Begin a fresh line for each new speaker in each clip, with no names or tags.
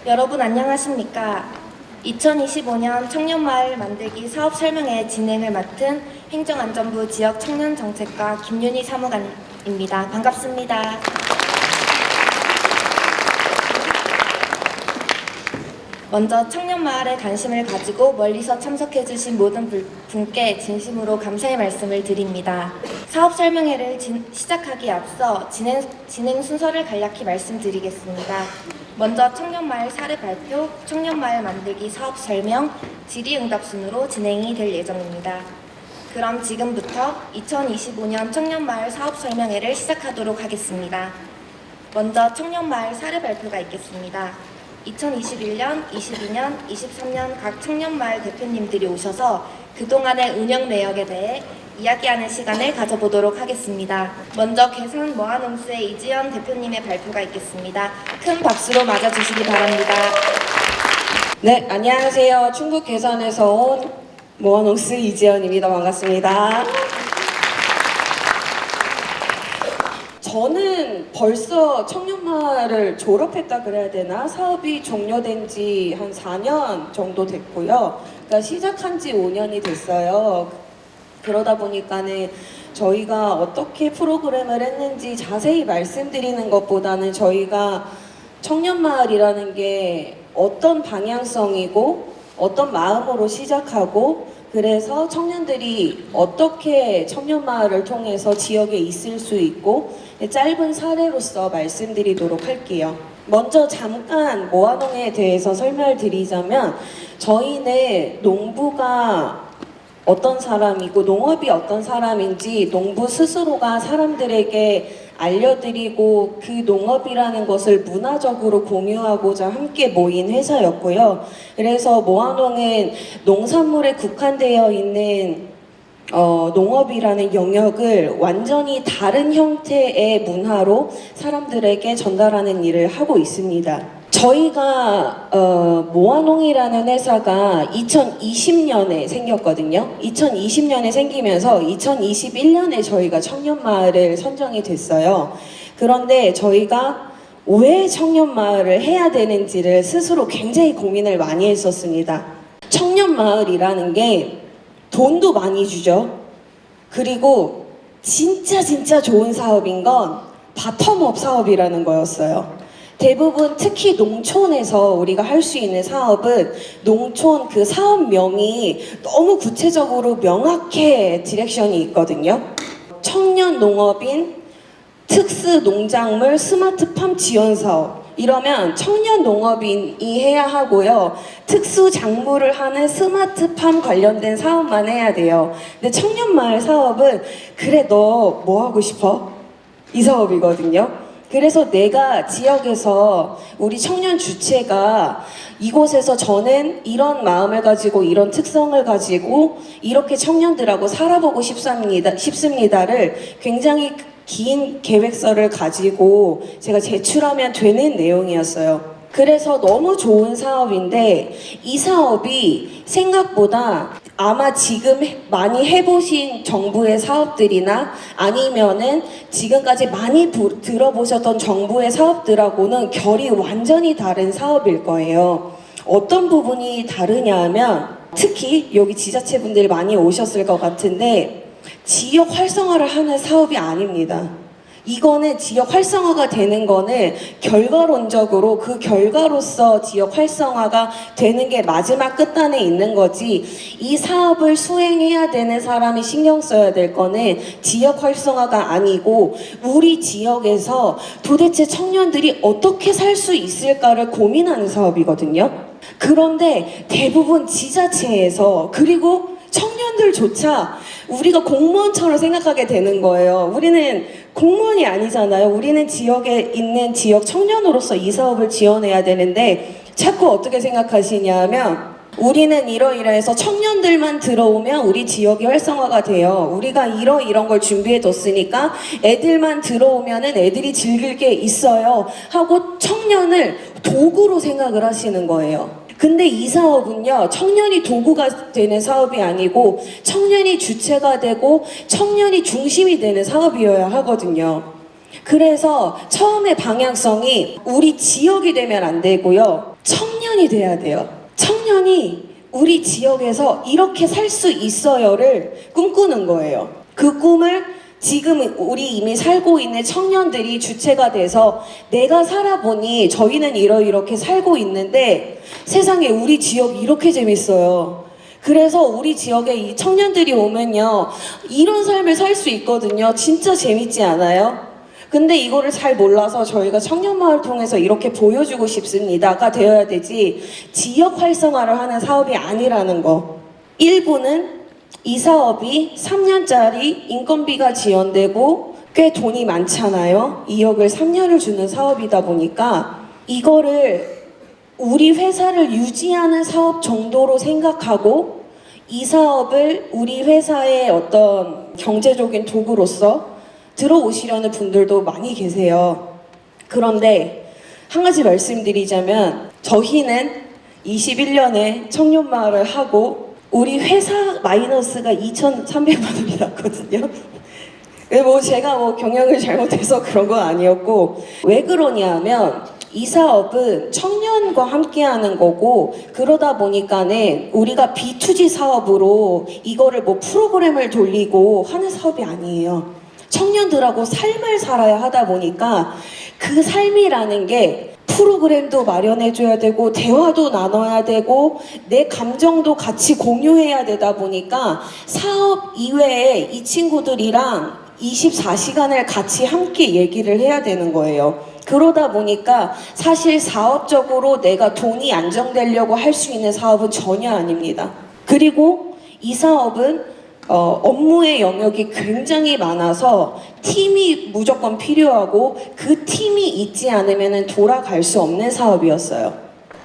여러분 안녕하십니까? 2025년 청년마을 만들기 사업 설명회 진행을 맡은 행정안전부 지역청년정책과 김윤희 사무관입니다. 반갑습니다. 먼저 청년마을에 관심을 가지고 멀리서 참석해주신 모든 분께 진심으로 감사의 말씀을 드립니다. 사업 설명회를 시작하기에 앞서 진행 순서를 간략히 말씀드리겠습니다. 먼저 청년마을 사례 발표, 청년마을 만들기 사업 설명, 질의응답 순으로 진행이 될 예정입니다. 그럼 지금부터 2025년 청년마을 사업 설명회를 시작하도록 하겠습니다. 먼저 청년마을 사례 발표가 있겠습니다. 2021년, 22년, 23년 각 청년마을 대표님들이 오셔서 그동안의 운영 내역에 대해 이야기하는 시간을 가져보도록 하겠습니다. 먼저 계산 모아농스의 이지연 대표님의 발표가 있겠습니다. 큰 박수로 맞아주시기 바랍니다.
네, 안녕하세요. 충북 계산에서 온 모아농스 이지연입니다. 반갑습니다. 저는 벌써 청년마을을 졸업했다 그래야 되나? 사업이 종료된 지 한 4년 정도 됐고요. 그러니까 시작한 지 5년이 됐어요. 그러다 보니까는 저희가 어떻게 프로그램을 했는지 자세히 말씀드리는 것보다는 저희가 청년마을이라는 게 어떤 방향성이고 어떤 마음으로 시작하고 그래서 청년들이 어떻게 청년마을을 통해서 지역에 있을 수 있고 짧은 사례로서 말씀드리도록 할게요. 먼저 잠깐 모아농에 대해서 설명을 드리자면 저희는 농부가 어떤 사람이고 농업이 어떤 사람인지 농부 스스로가 사람들에게 알려드리고 그 농업이라는 것을 문화적으로 공유하고자 함께 모인 회사였고요. 그래서 모아농은 농산물에 국한되어 있는 농업이라는 영역을 완전히 다른 형태의 문화로 사람들에게 전달하는 일을 하고 있습니다. 저희가 모아농이라는 회사가 2020년에 생겼거든요. 2020년에 생기면서 2021년에 저희가 청년마을을 선정이 됐어요. 그런데 저희가 왜 청년마을을 해야 되는지를 스스로 굉장히 고민을 많이 했었습니다. 청년마을이라는 게 돈도 많이 주죠. 그리고 진짜 좋은 사업인 건 바텀업 사업이라는 거였어요. 대부분 특히 농촌에서 우리가 할 수 있는 사업은 농촌 그 사업명이 너무 구체적으로 명확해 디렉션이 있거든요. 청년 농업인 특수 농작물 스마트팜 지원 사업 이러면 청년 농업인이 해야 하고요. 특수 작물을 하는 스마트팜 관련된 사업만 해야 돼요. 근데 청년마을 사업은 그래 너 뭐 하고 싶어? 이 사업이거든요. 그래서 내가 지역에서 우리 청년 주체가 이곳에서 저는 이런 마음을 가지고 이런 특성을 가지고 이렇게 청년들하고 살아보고 싶습니다를 굉장히 긴 계획서를 가지고 제가 제출하면 되는 내용이었어요. 그래서 너무 좋은 사업인데 이 사업이 생각보다 아마 지금 많이 해보신 정부의 사업들이나 아니면은 지금까지 많이 들어보셨던 정부의 사업들하고는 결이 완전히 다른 사업일 거예요. 어떤 부분이 다르냐 하면 특히 여기 지자체분들이 많이 오셨을 것 같은데 지역 활성화를 하는 사업이 아닙니다. 이거는 지역 활성화가 되는 거는 결과론적으로 그 결과로서 지역 활성화가 되는 게 마지막 끝단에 있는 거지 이 사업을 수행해야 되는 사람이 신경 써야 될 거는 지역 활성화가 아니고 우리 지역에서 도대체 청년들이 어떻게 살 수 있을까를 고민하는 사업이거든요. 그런데 대부분 지자체에서 그리고 청년들조차 우리가 공무원처럼 생각하게 되는 거예요. 우리는 공무원이 아니잖아요. 우리는 지역에 있는 지역 청년으로서 이 사업을 지원해야 되는데 자꾸 어떻게 생각하시냐면 우리는 이러이러해서 청년들만 들어오면 우리 지역이 활성화가 돼요. 우리가 이런 걸 준비해 뒀으니까 애들만 들어오면은 애들이 즐길 게 있어요. 하고 청년을 도구로 생각을 하시는 거예요. 근데 이 사업은요, 청년이 도구가 되는 사업이 아니고 청년이 주체가 되고 청년이 중심이 되는 사업이어야 하거든요. 그래서 처음에 방향성이 우리 지역이 되면 안 되고요. 청년이 돼야 돼요. 청년이 우리 지역에서 이렇게 살 수 있어요를 꿈꾸는 거예요. 그 꿈을 지금 우리 이미 살고 있는 청년들이 주체가 돼서 내가 살아보니 저희는 이렇게 살고 있는데 세상에 우리 지역이 이렇게 재밌어요. 그래서 우리 지역에 이 청년들이 오면요, 이런 삶을 살 수 있거든요. 진짜 재밌지 않아요? 근데 이거를 잘 몰라서 저희가 청년마을 통해서 이렇게 보여주고 싶습니다가 되어야 되지, 지역 활성화를 하는 사업이 아니라는 거. 일부는 이 사업이 3년짜리 인건비가 지원되고 꽤 돈이 많잖아요. 2억을 3년을 주는 사업이다 보니까 이거를 우리 회사를 유지하는 사업 정도로 생각하고 이 사업을 우리 회사의 어떤 경제적인 도구로서 들어오시려는 분들도 많이 계세요. 그런데 한 가지 말씀드리자면 저희는 21년에 청년마을을 하고 우리 회사 마이너스가 2,300만 원이 났거든요. 뭐 제가 뭐 경영을 잘못해서 그런 건 아니었고, 왜 그러냐면 이 사업은 청년과 함께 하는 거고, 그러다 보니까는 우리가 B2G 사업으로 이거를 뭐 프로그램을 돌리고 하는 사업이 아니에요. 청년들하고 삶을 살아야 하다 보니까 그 삶이라는 게 프로그램도 마련해줘야 되고 대화도 나눠야 되고 내 감정도 같이 공유해야 되다 보니까 사업 이외에 이 친구들이랑 24시간을 같이 함께 얘기를 해야 되는 거예요. 그러다 보니까 사실 사업적으로 내가 돈이 안정되려고 할 수 있는 사업은 전혀 아닙니다. 그리고 이 사업은 업무의 영역이 굉장히 많아서 팀이 무조건 필요하고 그 팀이 있지 않으면 돌아갈 수 없는 사업이었어요.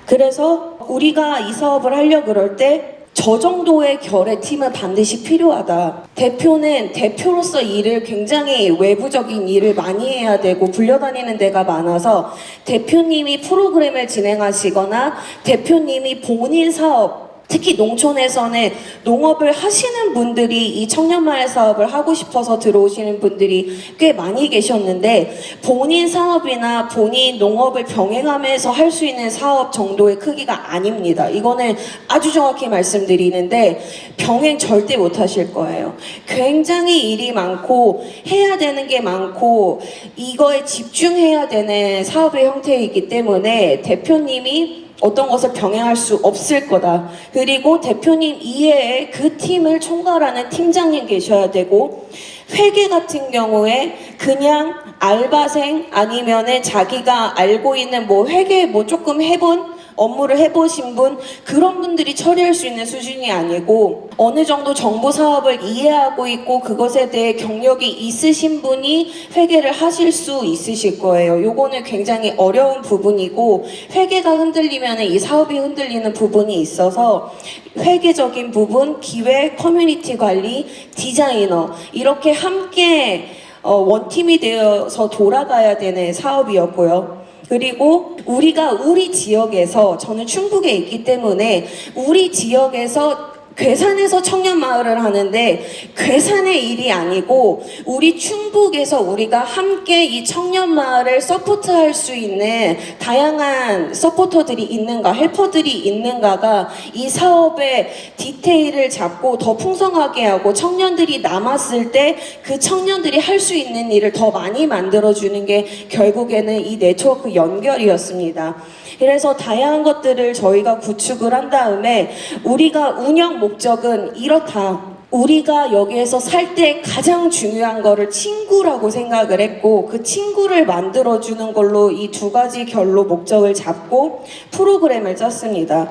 그래서 우리가 이 사업을 하려고 그럴 때 저 정도의 결의 팀은 반드시 필요하다. 대표는 대표로서 일을 굉장히 외부적인 일을 많이 해야 되고 불려다니는 데가 많아서 대표님이 프로그램을 진행하시거나 대표님이 본인 사업, 특히 농촌에서는 농업을 하시는 분들이 이 청년마을 사업을 하고 싶어서 들어오시는 분들이 꽤 많이 계셨는데 본인 사업이나 본인 농업을 병행하면서 할 수 있는 사업 정도의 크기가 아닙니다. 이거는 아주 정확히 말씀드리는데 병행 절대 못 하실 거예요. 굉장히 일이 많고 해야 되는 게 많고 이거에 집중해야 되는 사업의 형태이기 때문에 대표님이 어떤 것을 병행할 수 없을 거다. 그리고 대표님 이외에 그 팀을 총괄하는 팀장님 계셔야 되고, 회계 같은 경우에 그냥 알바생 아니면은 자기가 알고 있는 뭐 회계 뭐 조금 해본 업무를 해보신 분, 그런 분들이 처리할 수 있는 수준이 아니고 어느 정도 정부 사업을 이해하고 있고 그것에 대해 경력이 있으신 분이 회계를 하실 수 있으실 거예요. 요거는 굉장히 어려운 부분이고 회계가 흔들리면 이 사업이 흔들리는 부분이 있어서 회계적인 부분, 기획, 커뮤니티 관리, 디자이너 이렇게 함께 원팀이 되어서 돌아가야 되는 사업이었고요. 그리고 우리가 우리 지역에서, 저는 충북에 있기 때문에 우리 지역에서 괴산에서 청년마을을 하는데 괴산의 일이 아니고 우리 충북에서 우리가 함께 이 청년마을을 서포트할 수 있는 다양한 서포터들이 있는가, 헬퍼들이 있는가가 이 사업의 디테일을 잡고 더 풍성하게 하고 청년들이 남았을 때 그 청년들이 할 수 있는 일을 더 많이 만들어주는 게 결국에는 이 네트워크 연결이었습니다. 그래서 다양한 것들을 저희가 구축을 한 다음에 우리가 운영 목적은 이렇다. 우리가 여기에서 살 때 가장 중요한 거를 친구라고 생각을 했고 그 친구를 만들어주는 걸로 이 두 가지 결로 목적을 잡고 프로그램을 짰습니다.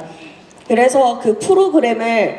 그래서 그 프로그램을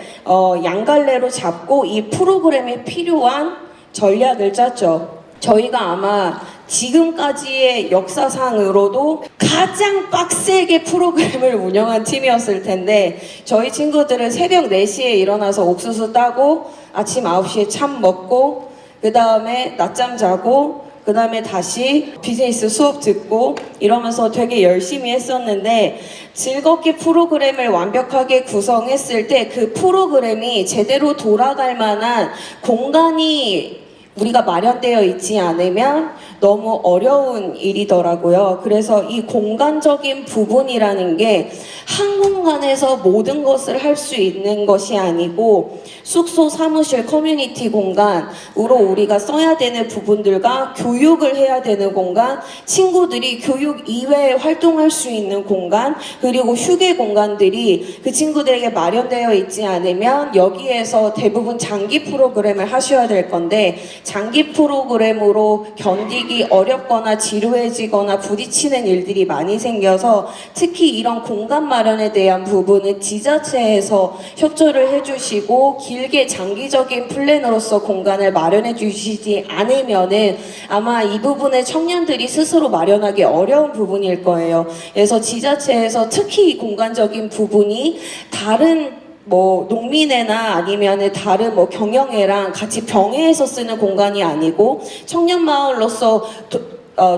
양갈래로 잡고 이 프로그램에 필요한 전략을 짰죠. 저희가 아마 지금까지의 역사상으로도 가장 빡세게 프로그램을 운영한 팀이었을 텐데 저희 친구들은 새벽 4시에 일어나서 옥수수 따고 아침 9시에 참 먹고 그 다음에 낮잠 자고 그 다음에 다시 비즈니스 수업 듣고 이러면서 되게 열심히 했었는데 즐겁게 프로그램을 완벽하게 구성했을 때 그 프로그램이 제대로 돌아갈 만한 공간이 우리가 마련되어 있지 않으면 너무 어려운 일이더라고요. 그래서 이 공간적인 부분이라는 게 한 공간에서 모든 것을 할 수 있는 것이 아니고 숙소, 사무실, 커뮤니티 공간으로 우리가 써야 되는 부분들과 교육을 해야 되는 공간, 친구들이 교육 이외에 활동할 수 있는 공간, 그리고 휴게 공간들이 그 친구들에게 마련되어 있지 않으면 여기에서 대부분 장기 프로그램을 하셔야 될 건데 장기 프로그램으로 견디기 어렵거나 지루해지거나 부딪히는 일들이 많이 생겨서 특히 이런 공간 마련에 대한 부분은 지자체에서 협조를 해주시고 길게 장기적인 플랜으로서 공간을 마련해 주시지 않으면은 아마 이 부분에 청년들이 스스로 마련하기 어려운 부분일 거예요. 그래서 지자체에서 특히 이 공간적인 부분이 다른 농민회나 아니면은 다른 경영회랑 같이 병행해서 쓰는 공간이 아니고 청년마을로서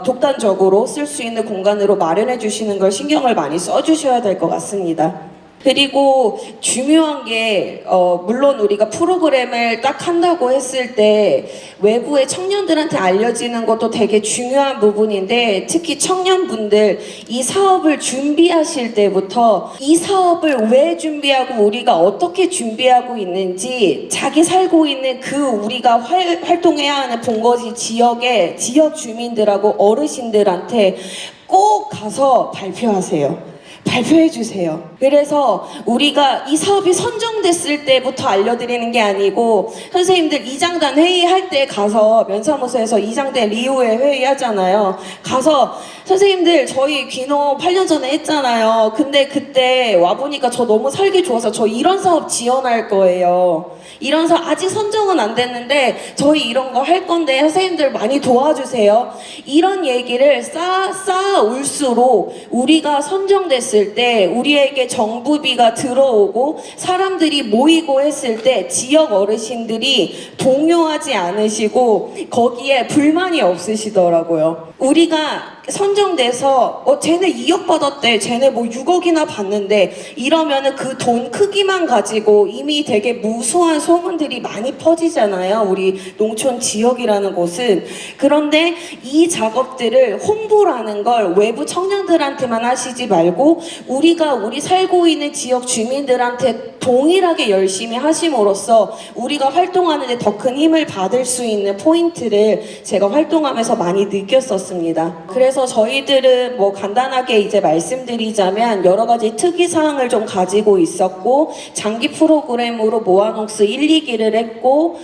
독단적으로 쓸 수 있는 공간으로 마련해 주시는 걸 신경을 많이 써주셔야 될 것 같습니다. 그리고 중요한 게 물론 우리가 프로그램을 딱 한다고 했을 때 외부의 청년들한테 알려지는 것도 되게 중요한 부분인데 특히 청년분들 이 사업을 준비하실 때부터 이 사업을 왜 준비하고 우리가 어떻게 준비하고 있는지 자기 살고 있는 그 우리가 활동해야 하는 본거지 지역의 지역 주민들하고 어르신들한테 꼭 가서 발표하세요. 발표해 주세요. 그래서 우리가 이 사업이 선정됐을 때부터 알려드리는 게 아니고 선생님들 이장단 회의할 때 가서 면사무소에서 이장단 리우에 회의하잖아요. 가서 선생님들 저희 귀농 8년 전에 했잖아요. 근데 그때 와보니까 저 너무 살기 좋아서 저 이런 사업 지원할 거예요. 이런 사업 아직 선정은 안 됐는데 저희 이런 거 할 건데 선생님들 많이 도와주세요. 이런 얘기를 쌓아올수록 우리가 선정됐을 때 우리에게 정부비가 들어오고 사람들이 모이고 했을 때 지역 어르신들이 동요하지 않으시고 거기에 불만이 없으시더라고요. 우리가 선정돼서 쟤네 2억 받았대, 쟤네 6억이나 받는데 이러면은 그 돈 크기만 가지고 이미 되게 무수한 소문들이 많이 퍼지잖아요. 우리 농촌 지역이라는 곳은. 그런데 이 작업들을 홍보라는 걸 외부 청년들한테만 하시지 말고 우리가 우리 살고 있는 지역 주민들한테 동일하게 열심히 하심으로써 우리가 활동하는데 더 큰 힘을 받을 수 있는 포인트를 제가 활동하면서 많이 느꼈었습니다. 그래서 저희들은 간단하게 이제 말씀드리자면 여러 가지 특이사항을 좀 가지고 있었고 장기 프로그램으로 모아녹스 1, 2기를 했고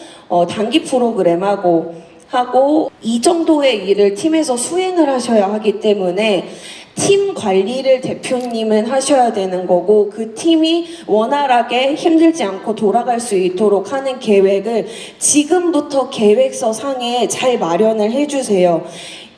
단기 프로그램하고 이 정도의 일을 팀에서 수행을 하셔야 하기 때문에 팀 관리를 대표님은 하셔야 되는 거고 그 팀이 원활하게 힘들지 않고 돌아갈 수 있도록 하는 계획을 지금부터 계획서 상에 잘 마련을 해주세요.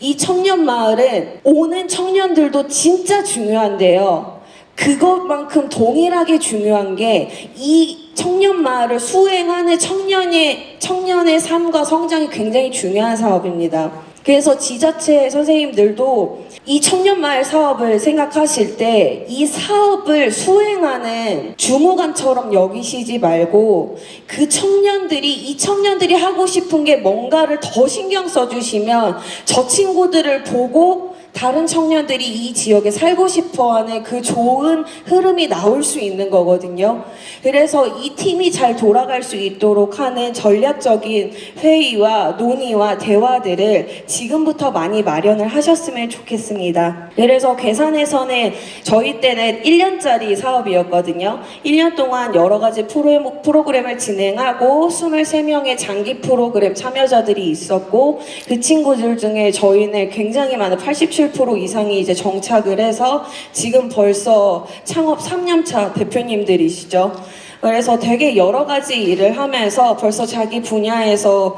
이 청년마을은 오는 청년들도 진짜 중요한데요. 그것만큼 동일하게 중요한 게 이 청년마을을 수행하는 청년의 삶과 성장이 굉장히 중요한 사업입니다. 그래서 지자체 선생님들도 이 청년마을 사업을 생각하실 때 이 사업을 수행하는 주무관처럼 여기시지 말고 이 청년들이 하고 싶은 게 뭔가를 더 신경 써주시면 저 친구들을 보고 다른 청년들이 이 지역에 살고 싶어하는 그 좋은 흐름이 나올 수 있는 거거든요. 그래서 이 팀이 잘 돌아갈 수 있도록 하는 전략적인 회의와 논의와 대화들을 지금부터 많이 마련을 하셨으면 좋겠습니다. 그래서 괴산에서는 저희 때는 1년짜리 사업이었거든요. 1년 동안 여러 가지 프로그램을 진행하고 23명의 장기 프로그램 참여자들이 있었고 그 친구들 중에 저희는 굉장히 많은 87% 이상이 이제 정착을 해서 지금 벌써 창업 3년차 대표님들이시죠. 그래서 되게 여러 가지 일을 하면서 벌써 자기 분야에서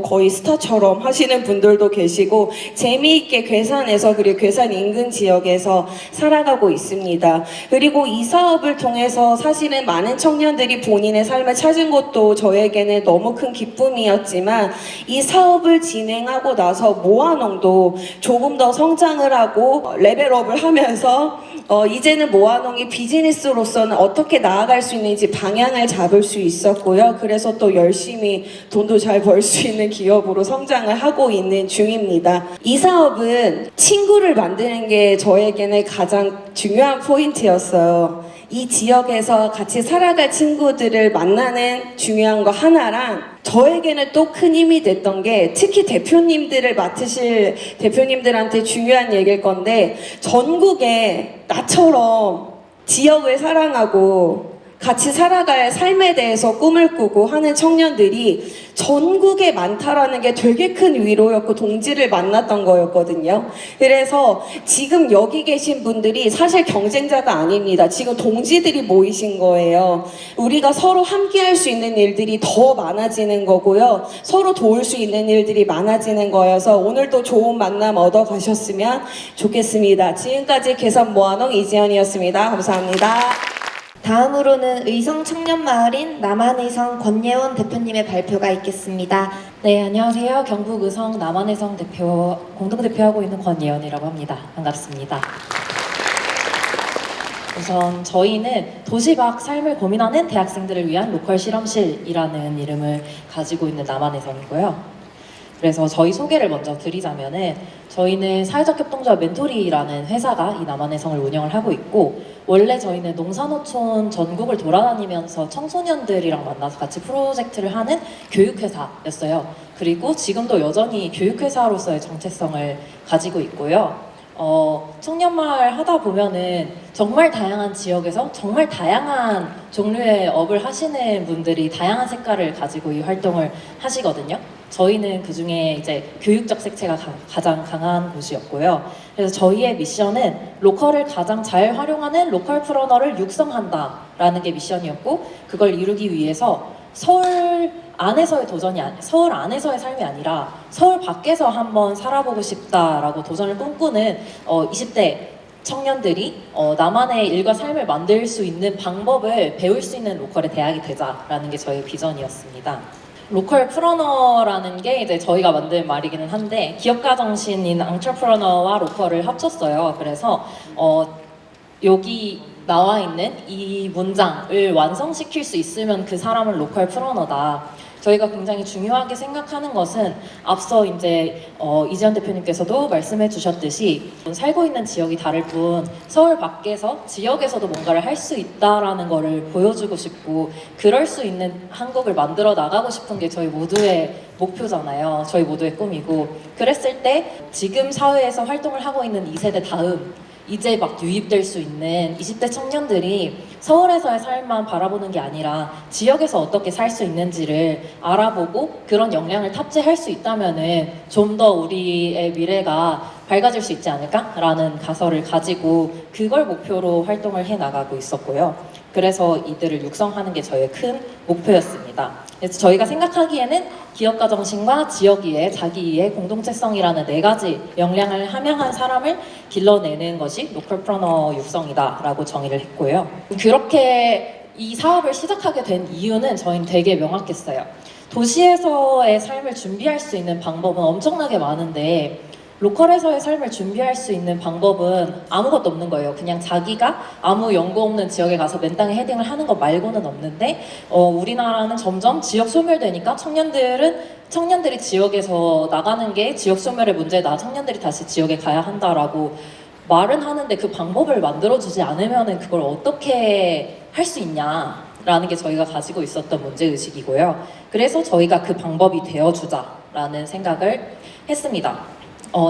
거의 스타처럼 하시는 분들도 계시고 재미있게 괴산에서 그리고 괴산 인근 지역에서 살아가고 있습니다. 그리고 이 사업을 통해서 사실은 많은 청년들이 본인의 삶을 찾은 것도 저에게는 너무 큰 기쁨이었지만 이 사업을 진행하고 나서 모아농도 조금 더 성장을 하고 레벨업을 하면서 이제는 모아농이 비즈니스로서는 어떻게 나아갈 수 있는지 방향을 잡을 수 있었고요. 그래서 또 열심히 돈도 잘 벌 수 있는 기업으로 성장을 하고 있는 중입니다. 이 사업은 친구를 만드는 게 저에게는 가장 중요한 포인트였어요. 이 지역에서 같이 살아갈 친구들을 만나는 중요한 거 하나랑 저에게는 또 큰 힘이 됐던 게 특히 대표님들을 맡으실 대표님들한테 중요한 얘기일 건데 전국에 나처럼 지역을 사랑하고 같이 살아갈 삶에 대해서 꿈을 꾸고 하는 청년들이 전국에 많다라는 게 되게 큰 위로였고 동지를 만났던 거였거든요. 그래서 지금 여기 계신 분들이 사실 경쟁자가 아닙니다. 지금 동지들이 모이신 거예요. 우리가 서로 함께 할 수 있는 일들이 더 많아지는 거고요. 서로 도울 수 있는 일들이 많아지는 거여서 오늘도 좋은 만남 얻어 가셨으면 좋겠습니다. 지금까지 계산 모아농 이지연이었습니다. 감사합니다.
다음으로는 의성 청년마을인 남한의성 권예원 대표님의 발표가 있겠습니다.
네, 안녕하세요. 경북 의성 남한의성 공동대표하고 있는 권예원이라고 합니다. 반갑습니다. 우선 저희는 도시 밖 삶을 고민하는 대학생들을 위한 로컬 실험실이라는 이름을 가지고 있는 남한의성이고요. 그래서 저희 소개를 먼저 드리자면은 저희는 사회적 협동조합 멘토리라는 회사가 이 남한의성을 운영을 하고 있고 원래 저희는 농산어촌 전국을 돌아다니면서 청소년들이랑 만나서 같이 프로젝트를 하는 교육회사였어요. 그리고 지금도 여전히 교육회사로서의 정체성을 가지고 있고요. 청년마을 하다 보면은 정말 다양한 지역에서 정말 다양한 종류의 업을 하시는 분들이 다양한 색깔을 가지고 이 활동을 하시거든요. 저희는 그 중에 이제 교육적 색채가 가장 강한 곳이었고요. 그래서 저희의 미션은 로컬을 가장 잘 활용하는 로컬 프러너를 육성한다라는 게 미션이었고 그걸 이루기 위해서 서울 안에서의 서울 안에서의 삶이 아니라 서울 밖에서 한번 살아보고 싶다라고 도전을 꿈꾸는 20대 청년들이 나만의 일과 삶을 만들 수 있는 방법을 배울 수 있는 로컬의 대학이 되자라는 게 저희 비전이었습니다. 로컬 프러너라는 게 이제 저희가 만든 말이기는 한데 기업가 정신인 앙트레프러너와 로컬을 합쳤어요. 그래서 여기 나와 있는 이 문장을 완성시킬 수 있으면 그 사람은 로컬 프러너다. 저희가 굉장히 중요하게 생각하는 것은 앞서 이제 이지연 대표님께서도 말씀해 주셨듯이 살고 있는 지역이 다를 뿐 서울 밖에서 지역에서도 뭔가를 할 수 있다라는 거를 보여주고 싶고 그럴 수 있는 한국을 만들어 나가고 싶은 게 저희 모두의 목표잖아요. 저희 모두의 꿈이고 그랬을 때 지금 사회에서 활동을 하고 있는 2세대 다음 이제 막 유입될 수 있는 20대 청년들이 서울에서의 삶만 바라보는 게 아니라 지역에서 어떻게 살 수 있는지를 알아보고 그런 역량을 탑재할 수 있다면은 좀 더 우리의 미래가 밝아질 수 있지 않을까라는 가설을 가지고 그걸 목표로 활동을 해 나가고 있었고요. 그래서 이들을 육성하는 게 저희의 큰 목표였습니다. 그래서 저희가 생각하기에는 기업가 정신과 지역 이해, 자기 이해, 공동체성이라는 4가지 역량을 함양한 사람을 길러내는 것이 로컬 프러너 육성이다라고 정의를 했고요. 그렇게 이 사업을 시작하게 된 이유는 저희는 되게 명확했어요. 도시에서의 삶을 준비할 수 있는 방법은 엄청나게 많은데 로컬에서의 삶을 준비할 수 있는 방법은 아무것도 없는 거예요. 그냥 자기가 아무 연고 없는 지역에 가서 맨땅에 헤딩을 하는 것 말고는 없는데 우리나라는 점점 지역 소멸되니까 청년들이 지역에서 나가는 게 지역 소멸의 문제다. 청년들이 다시 지역에 가야 한다라고 말은 하는데 그 방법을 만들어주지 않으면 그걸 어떻게 할 수 있냐라는 게 저희가 가지고 있었던 문제의식이고요. 그래서 저희가 그 방법이 되어주자라는 생각을 했습니다.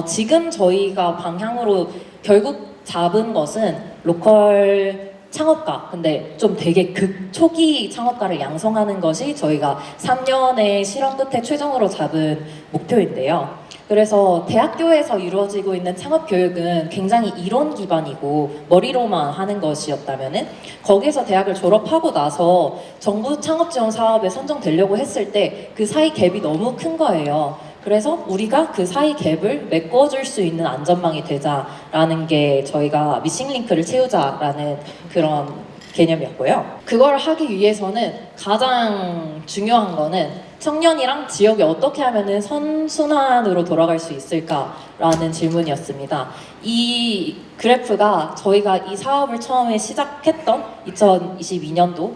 지금 저희가 방향으로 결국 잡은 것은 로컬 창업가, 근데 좀 되게 초기 창업가를 양성하는 것이 저희가 3년의 실험 끝에 최종으로 잡은 목표인데요. 그래서 대학교에서 이루어지고 있는 창업 교육은 굉장히 이론 기반이고 머리로만 하는 것이었다면은 거기에서 대학을 졸업하고 나서 정부 창업 지원 사업에 선정되려고 했을 때 그 사이 갭이 너무 큰 거예요. 그래서 우리가 그 사이 갭을 메꿔줄 수 있는 안전망이 되자라는 게 저희가 미싱링크를 채우자라는 그런 개념이었고요. 그걸 하기 위해서는 가장 중요한 거는 청년이랑 지역이 어떻게 하면은 선순환으로 돌아갈 수 있을까라는 질문이었습니다. 이 그래프가 저희가 이 사업을 처음에 시작했던 2022년도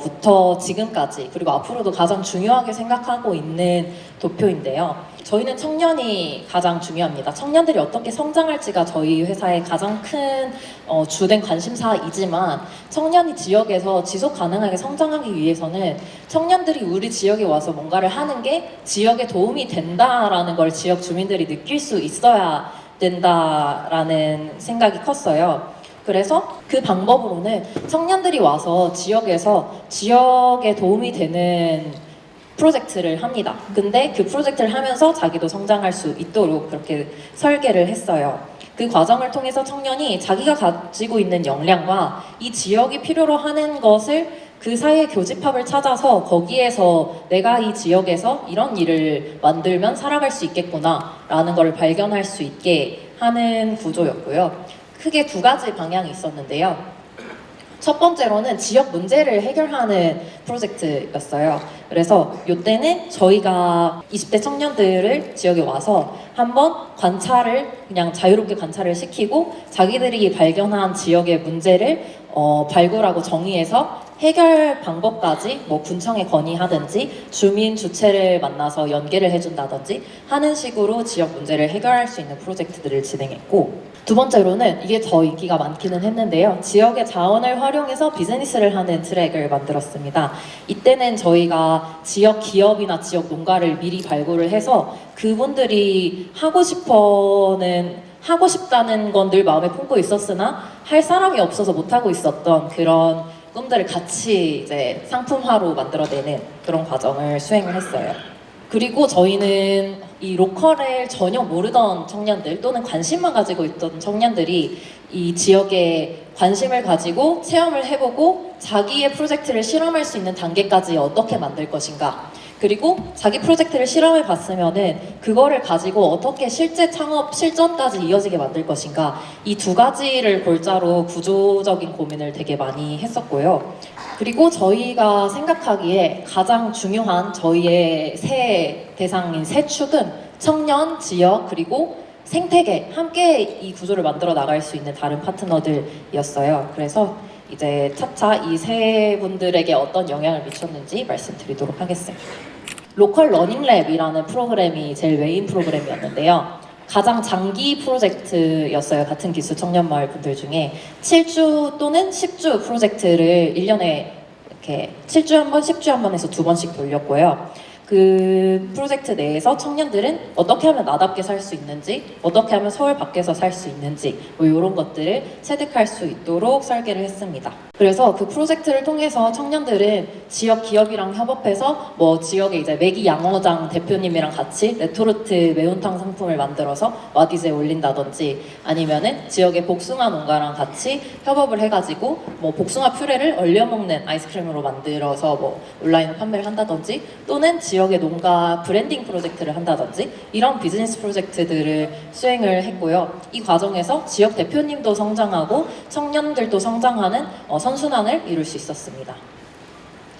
부터 지금까지 그리고 앞으로도 가장 중요하게 생각하고 있는 도표인데요. 저희는 청년이 가장 중요합니다. 청년들이 어떻게 성장할지가 저희 회사의 가장 큰 주된 관심사이지만 청년이 지역에서 지속 가능하게 성장하기 위해서는 청년들이 우리 지역에 와서 뭔가를 하는 게 지역에 도움이 된다라는 걸 지역 주민들이 느낄 수 있어야 된다라는 생각이 컸어요. 그래서 그 방법으로는 청년들이 와서 지역에서 지역에 도움이 되는 프로젝트를 합니다. 근데 그 프로젝트를 하면서 자기도 성장할 수 있도록 그렇게 설계를 했어요. 그 과정을 통해서 청년이 자기가 가지고 있는 역량과 이 지역이 필요로 하는 것을 그 사이의 교집합을 찾아서 거기에서 내가 이 지역에서 이런 일을 만들면 살아갈 수 있겠구나 라는 걸 발견할 수 있게 하는 구조였고요. 크게 두 가지 방향이 있었는데요. 첫 번째로는 지역 문제를 해결하는 프로젝트였어요. 그래서 이때는 저희가 20대 청년들을 지역에 와서 한번 관찰을 그냥 자유롭게 관찰을 시키고 자기들이 발견한 지역의 문제를 발굴하고 정의해서 해결 방법까지 뭐 군청에 건의하든지 주민 주체를 만나서 연계를 해준다든지 하는 식으로 지역 문제를 해결할 수 있는 프로젝트들을 진행했고, 두 번째로는 이게 더 인기가 많기는 했는데요. 지역의 자원을 활용해서 비즈니스를 하는 트랙을 만들었습니다. 이때는 저희가 지역 기업이나 지역 농가를 미리 발굴을 해서 그분들이 하고 싶다는 건 늘 마음에 품고 있었으나 할 사람이 없어서 못하고 있었던 그런 꿈들을 같이 이제 상품화로 만들어내는 그런 과정을 수행을 했어요. 그리고 저희는 이 로컬을 전혀 모르던 청년들 또는 관심만 가지고 있던 청년들이 이 지역에 관심을 가지고 체험을 해보고 자기의 프로젝트를 실험할 수 있는 단계까지 어떻게 만들 것인가, 그리고 자기 프로젝트를 실험해 봤으면은 그거를 가지고 어떻게 실제 창업 실전까지 이어지게 만들 것인가, 이 두 가지를 골자로 구조적인 고민을 되게 많이 했었고요. 그리고 저희가 생각하기에 가장 중요한 저희의 새 대상인 세 축은 청년, 지역, 그리고 생태계, 함께 이 구조를 만들어 나갈 수 있는 다른 파트너들이었어요. 그래서 이제 차차 이 세 분들에게 어떤 영향을 미쳤는지 말씀드리도록 하겠습니다. 로컬 러닝랩이라는 프로그램이 제일 메인 프로그램이었는데요. 가장 장기 프로젝트였어요. 같은 기수 청년마을 분들 중에 7주 또는 10주 프로젝트를 1년에 이렇게 7주에 한 번, 10주에 한 번 해서 2번씩 돌렸고요. 그 프로젝트 내에서 청년들은 어떻게 하면 나답게 살 수 있는지, 어떻게 하면 서울 밖에서 살 수 있는지 뭐 이런 것들을 체득할 수 있도록 설계를 했습니다. 그래서 그 프로젝트를 통해서 청년들은 지역 기업이랑 협업해서 뭐 지역에 이제 매기 양어장 대표님이랑 같이 레토르트 매운탕 상품을 만들어서 와디즈에 올린다든지, 아니면은 지역의 복숭아 농가랑 같이 협업을 해가지고 뭐 복숭아 퓨레를 얼려 먹는 아이스크림으로 만들어서 뭐 온라인으로 판매를 한다든지, 또는 지역의 농가 브랜딩 프로젝트를 한다든지 이런 비즈니스 프로젝트들을 수행을 했고요. 이 과정에서 지역 대표님도 성장하고 청년들도 성장하는 선순환을 이룰 수 있었습니다.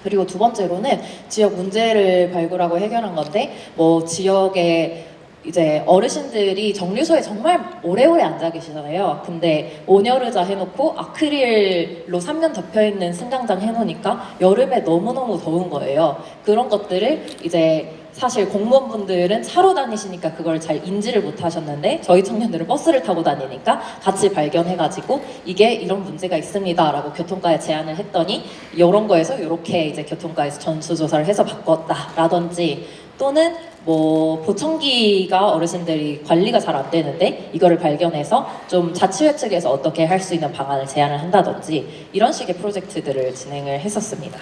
그리고 두 번째로는 지역 문제를 발굴하고 해결한 건데, 뭐 지역에 이제 어르신들이 정류소에 정말 오래오래 앉아 계시잖아요. 근데 온열의자 해놓고 아크릴로 3면 덮여있는 승강장 해놓으니까 여름에 너무너무 더운 거예요. 그런 것들을 이제 사실 공무원분들은 차로 다니시니까 그걸 잘 인지를 못 하셨는데 저희 청년들은 버스를 타고 다니니까 같이 발견해가지고 이게 이런 문제가 있습니다 라고 교통과에 제안을 했더니 이런 거에서 이렇게 이제 교통과에서 전수조사를 해서 바꿨다 라든지, 또는 뭐 보청기가 어르신들이 관리가 잘 안 되는데 이거를 발견해서 좀 자치회 측에서 어떻게 할 수 있는 방안을 제안을 한다든지 이런 식의 프로젝트들을 진행을 했었습니다.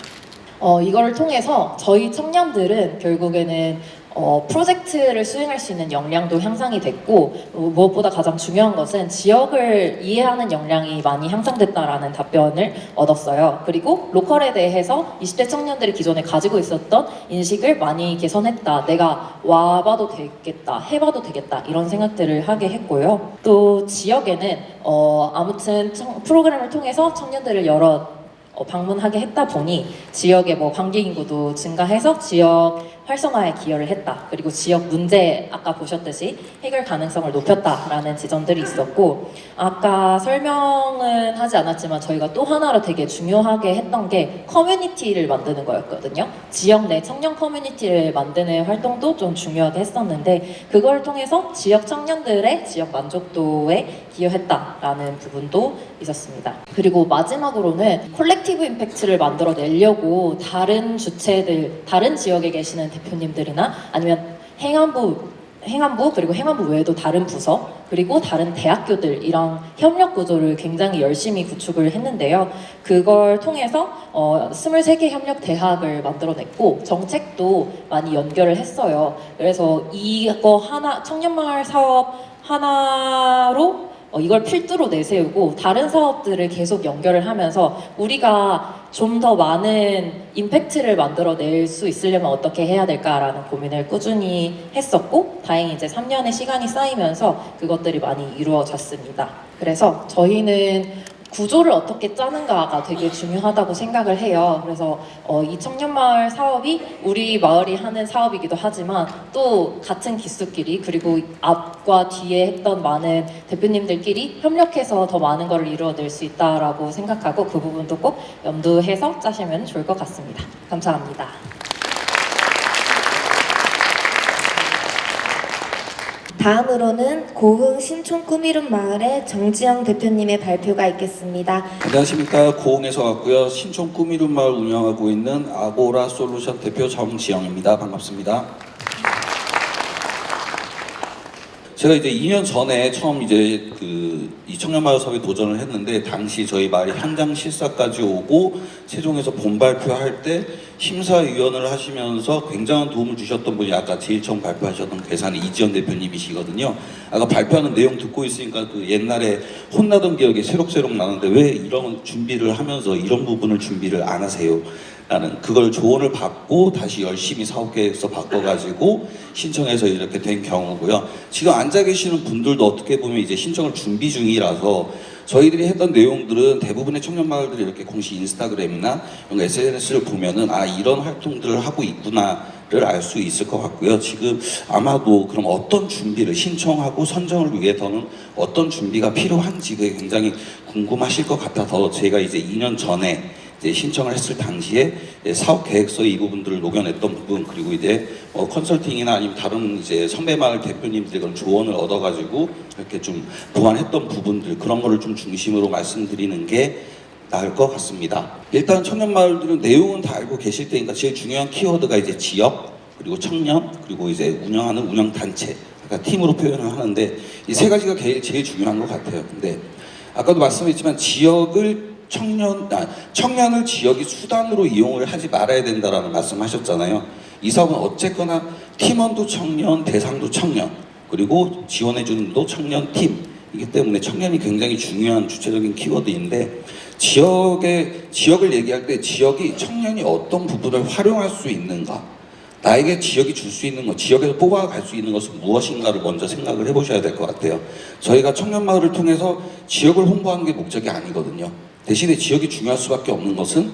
이거를 통해서 저희 청년들은 결국에는 프로젝트를 수행할 수 있는 역량도 향상이 됐고, 무엇보다 가장 중요한 것은 지역을 이해하는 역량이 많이 향상됐다라는 답변을 얻었어요. 그리고 로컬에 대해서 20대 청년들이 기존에 가지고 있었던 인식을 많이 개선했다. 내가 와봐도 되겠다, 해봐도 되겠다, 이런 생각들을 하게 했고요. 또 지역에는 아무튼 프로그램을 통해서 청년들을 여러 방문하게 했다 보니 지역의 뭐 관객 인구도 증가해서 지역 활성화에 기여를 했다. 그리고 지역 문제 아까 보셨듯이 해결 가능성을 높였다라는 지점들이 있었고, 아까 설명은 하지 않았지만 저희가 또 하나로 되게 중요하게 했던 게 커뮤니티를 만드는 거였거든요. 지역 내 청년 커뮤니티를 만드는 활동도 좀 중요하게 했었는데, 그걸 통해서 지역 청년들의 지역 만족도에 기여했다라는 부분도 있었습니다. 그리고 마지막으로는 콜렉티브 임팩트를 만들어내려고 다른 주체들, 다른 지역에 계시는 대표님들이나 아니면 행안부 그리고 행안부 외에도 다른 부서 그리고 다른 대학교들이랑 협력 구조를 굉장히 열심히 구축을 했는데요. 그걸 통해서 23개 협력 대학을 만들어냈고 정책도 많이 연결을 했어요. 그래서 이거 하나, 청년마을 사업 하나로 이걸 필두로 내세우고 다른 사업들을 계속 연결을 하면서 우리가 좀 더 많은 임팩트를 만들어낼 수 있으려면 어떻게 해야 될까라는 고민을 꾸준히 했었고, 다행히 이제 3년의 시간이 쌓이면서 그것들이 많이 이루어졌습니다. 그래서 저희는 구조를 어떻게 짜는가가 되게 중요하다고 생각을 해요. 그래서 이 청년마을 사업이 우리 마을이 하는 사업이기도 하지만 또 같은 기수끼리 그리고 앞과 뒤에 했던 많은 대표님들끼리 협력해서 더 많은 걸 이루어낼 수 있다라고 생각하고 그 부분도 꼭 염두해서 짜시면 좋을 것 같습니다. 감사합니다.
다음으로는 고흥 신촌 꾸미름 마을의 정지영 대표님의 발표가 있겠습니다.
안녕하십니까. 고흥에서 왔고요. 신촌 꾸미름 마을 운영하고 있는 아고라 솔루션 대표 정지영입니다. 반갑습니다. 제가 이제 2년 전에 처음 이제 이 청년마을 사업에 도전을 했는데, 당시 저희 마을이 현장 실사까지 오고 최종에서 본발표할 때 심사위원을 하시면서 굉장한 도움을 주셨던 분이 아까 제일 처음 발표하셨던 괴산의 이지연 대표님이시거든요. 아까 발표하는 내용 듣고 있으니까 그 옛날에 혼나던 기억이 새록새록 나는데 왜 이런 준비를 하면서 이런 부분을 준비를 안 하세요? 라는 그걸 조언을 받고 다시 열심히 사업계획서 바꿔가지고 신청해서 이렇게 된 경우고요. 지금 앉아 계시는 분들도 어떻게 보면 이제 신청을 준비 중이라서 저희들이 했던 내용들은 대부분의 청년마을들이 이렇게 공식 인스타그램이나 이런 SNS를 보면은 이런 활동들을 하고 있구나를 알 수 있을 것 같고요. 지금 아마도 그럼 어떤 준비를 신청하고 선정을 위해서는 어떤 준비가 필요한지 그게 굉장히 궁금하실 것 같아서 제가 이제 2년 전에 이제 신청을 했을 당시에 사업 계획서의 이 부분들을 녹여냈던 부분, 그리고 이제 컨설팅이나 아니면 다른 이제 선배 마을 대표님들의 그런 조언을 얻어가지고 이렇게 좀 보완했던 부분들, 그런 거를 좀 중심으로 말씀드리는 게 나을 것 같습니다. 일단 청년 마을들은 내용은 다 알고 계실 테니까 제일 중요한 키워드가 이제 지역, 그리고 청년, 그리고 이제 운영하는 운영 단체, 그러니까 팀으로 표현을 하는데 이 세 가지가 제일 중요한 것 같아요. 근데 아까도 말씀했지만 청년을 지역이 수단으로 이용을 하지 말아야 된다라는 말씀하셨잖아요. 이 사업은 어쨌거나 팀원도 청년, 대상도 청년, 그리고 지원해주는 도 청년 팀이기 때문에 청년이 굉장히 중요한 주체적인 키워드인데, 지역을 얘기할 때 지역이 청년이 어떤 부분을 활용할 수 있는가, 나에게 지역이 줄 수 있는 것, 지역에서 뽑아갈 수 있는 것은 무엇인가를 먼저 생각을 해보셔야 될 것 같아요. 저희가 청년마을을 통해서 지역을 홍보하는 게 목적이 아니거든요. 대신에 지역이 중요할 수밖에 없는 것은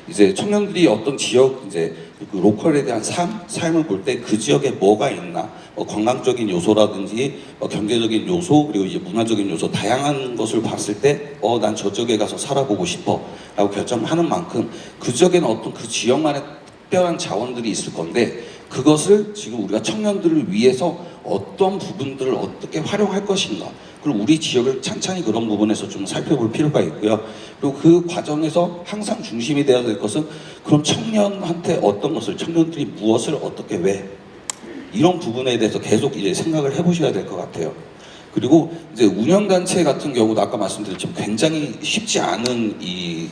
이제 청년들이 어떤 지역 이제 그 로컬에 대한 삶을 볼 때 그 지역에 뭐가 있나, 관광적인 요소라든지 경제적인 요소, 그리고 이제 문화적인 요소, 다양한 것을 봤을 때 난 저 지역에 가서 살아보고 싶어라고 결정하는 만큼 그 지역에는 어떤 그 지역만의 특별한 자원들이 있을 건데, 그것을 지금 우리가 청년들을 위해서 어떤 부분들을 어떻게 활용할 것인가, 그리고 우리 지역을 찬찬히 그런 부분에서 좀 살펴볼 필요가 있고요. 그리고 그 과정에서 항상 중심이 되어야 될 것은 그럼 청년한테 어떤 것을, 청년들이 무엇을 어떻게 왜, 이런 부분에 대해서 계속 이제 생각을 해보셔야 될 것 같아요. 그리고 이제 운영단체 같은 경우도 아까 말씀드렸지만 굉장히 쉽지 않은 이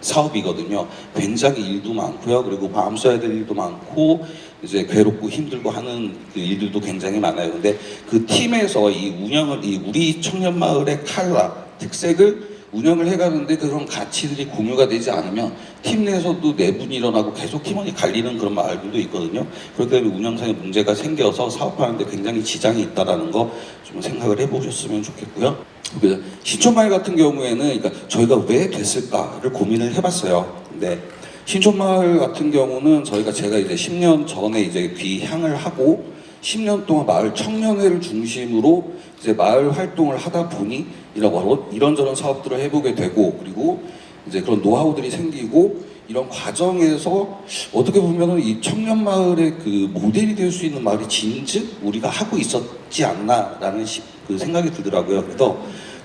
사업이거든요. 굉장히 일도 많고요. 그리고 마음 써야 될 일도 많고 이제 괴롭고 힘들고 하는 그 일들도 굉장히 많아요. 근데 그 팀에서 우리 청년마을의 특색을 운영을 해가는데 그런 가치들이 공유가 되지 않으면 팀 내에서도 내분이 일어나고 계속 팀원이 갈리는 그런 마을들도 있거든요. 그렇기 때문에 운영상에 문제가 생겨서 사업하는데 굉장히 지장이 있다는 거 좀 생각을 해보셨으면 좋겠고요. 신촌마을 같은 경우에는 그러니까 저희가 왜 됐을까를 고민을 해봤어요. 근데 신촌마을 같은 경우는 제가 이제 10년 전에 이제 귀향을 하고 10년 동안 마을 청년회를 중심으로 이제 마을 활동을 하다 보니 이런저런 사업들을 해보게 되고, 그리고 이제 그런 노하우들이 생기고, 이런 과정에서 어떻게 보면은 이 청년마을의 그 모델이 될 수 있는 마을이 진즉 우리가 하고 있었지 않나라는 그 생각이 들더라고요. 그래서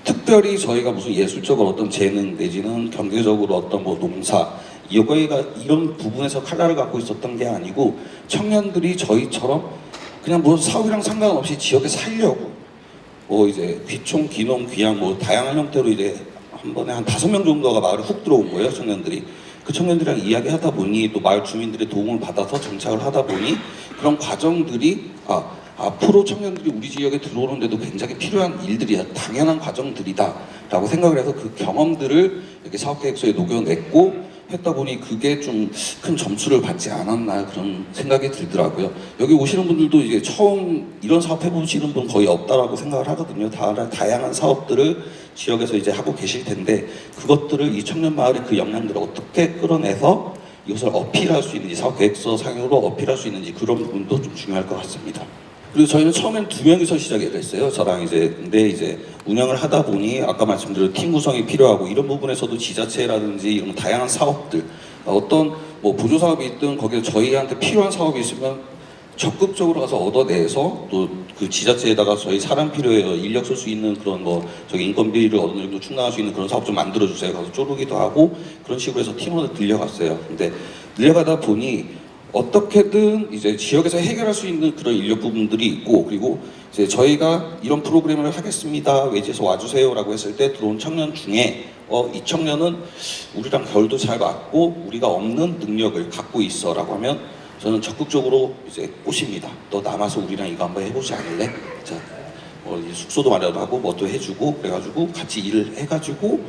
특별히 저희가 무슨 예술적으로 어떤 재능 내지는 경제적으로 어떤 뭐 농사 이거가 이런 부분에서 칼날을 갖고 있었던 게 아니고, 청년들이 저희처럼 그냥 뭐 사업이랑 상관없이 지역에 살려고 뭐 이제 귀촌, 귀농, 귀향 뭐 다양한 형태로 이제 한 번에 한 5명 정도가 마을에 훅 들어온 거예요, 청년들이. 그 청년들이랑 이야기하다 보니 또 마을 주민들의 도움을 받아서 정착을 하다 보니 그런 과정들이 앞으로 청년들이 우리 지역에 들어오는데도 굉장히 필요한 일들이야, 당연한 과정들이다 라고 생각을 해서 그 경험들을 이렇게 사업계획서에 녹여냈고 했다 보니 그게 좀 큰 점수를 받지 않았나 그런 생각이 들더라고요. 여기 오시는 분들도 이제 처음 이런 사업 해보시는 분 거의 없다라고 생각을 하거든요. 다양한 사업들을 지역에서 이제 하고 계실 텐데, 그것들을 이 청년마을의 그 역량들을 어떻게 끌어내서 이것을 어필할 수 있는지, 사업계획서 상으로 어필할 수 있는지, 그런 부분도 좀 중요할 것 같습니다. 그리고 저희는 처음엔 2명이서 시작을 했어요. 저랑 이제. 근데 이제 운영을 하다 보니 아까 말씀드린 팀 구성이 필요하고, 이런 부분에서도 지자체라든지 이런 다양한 사업들, 어떤 뭐 보조 사업이 있든 거기에 저희한테 필요한 사업이 있으면 적극적으로 가서 얻어내서 또 그 지자체에다가 저희 사람 필요해요, 인력 쓸 수 있는 그런 뭐 저기 인건비를 어느 정도 충당할 수 있는 그런 사업 좀 만들어주세요. 가서 쪼르기도 하고 그런 식으로 해서 팀원을 늘려갔어요. 근데 늘려가다 보니 어떻게든 이제 지역에서 해결할 수 있는 그런 인력 부분들이 있고, 그리고 이제 저희가 이런 프로그램을 하겠습니다, 외지에서 와주세요라고 했을 때 들어온 청년 중에 이 청년은 우리랑 결도 잘 맞고 우리가 없는 능력을 갖고 있어라고 하면 저는 적극적으로 이제 꼬십니다. 너 남아서 우리랑 이거 한번 해보지 않을래? 자, 숙소도 마련하고 뭐도 해주고 그래가지고 같이 일을 해가지고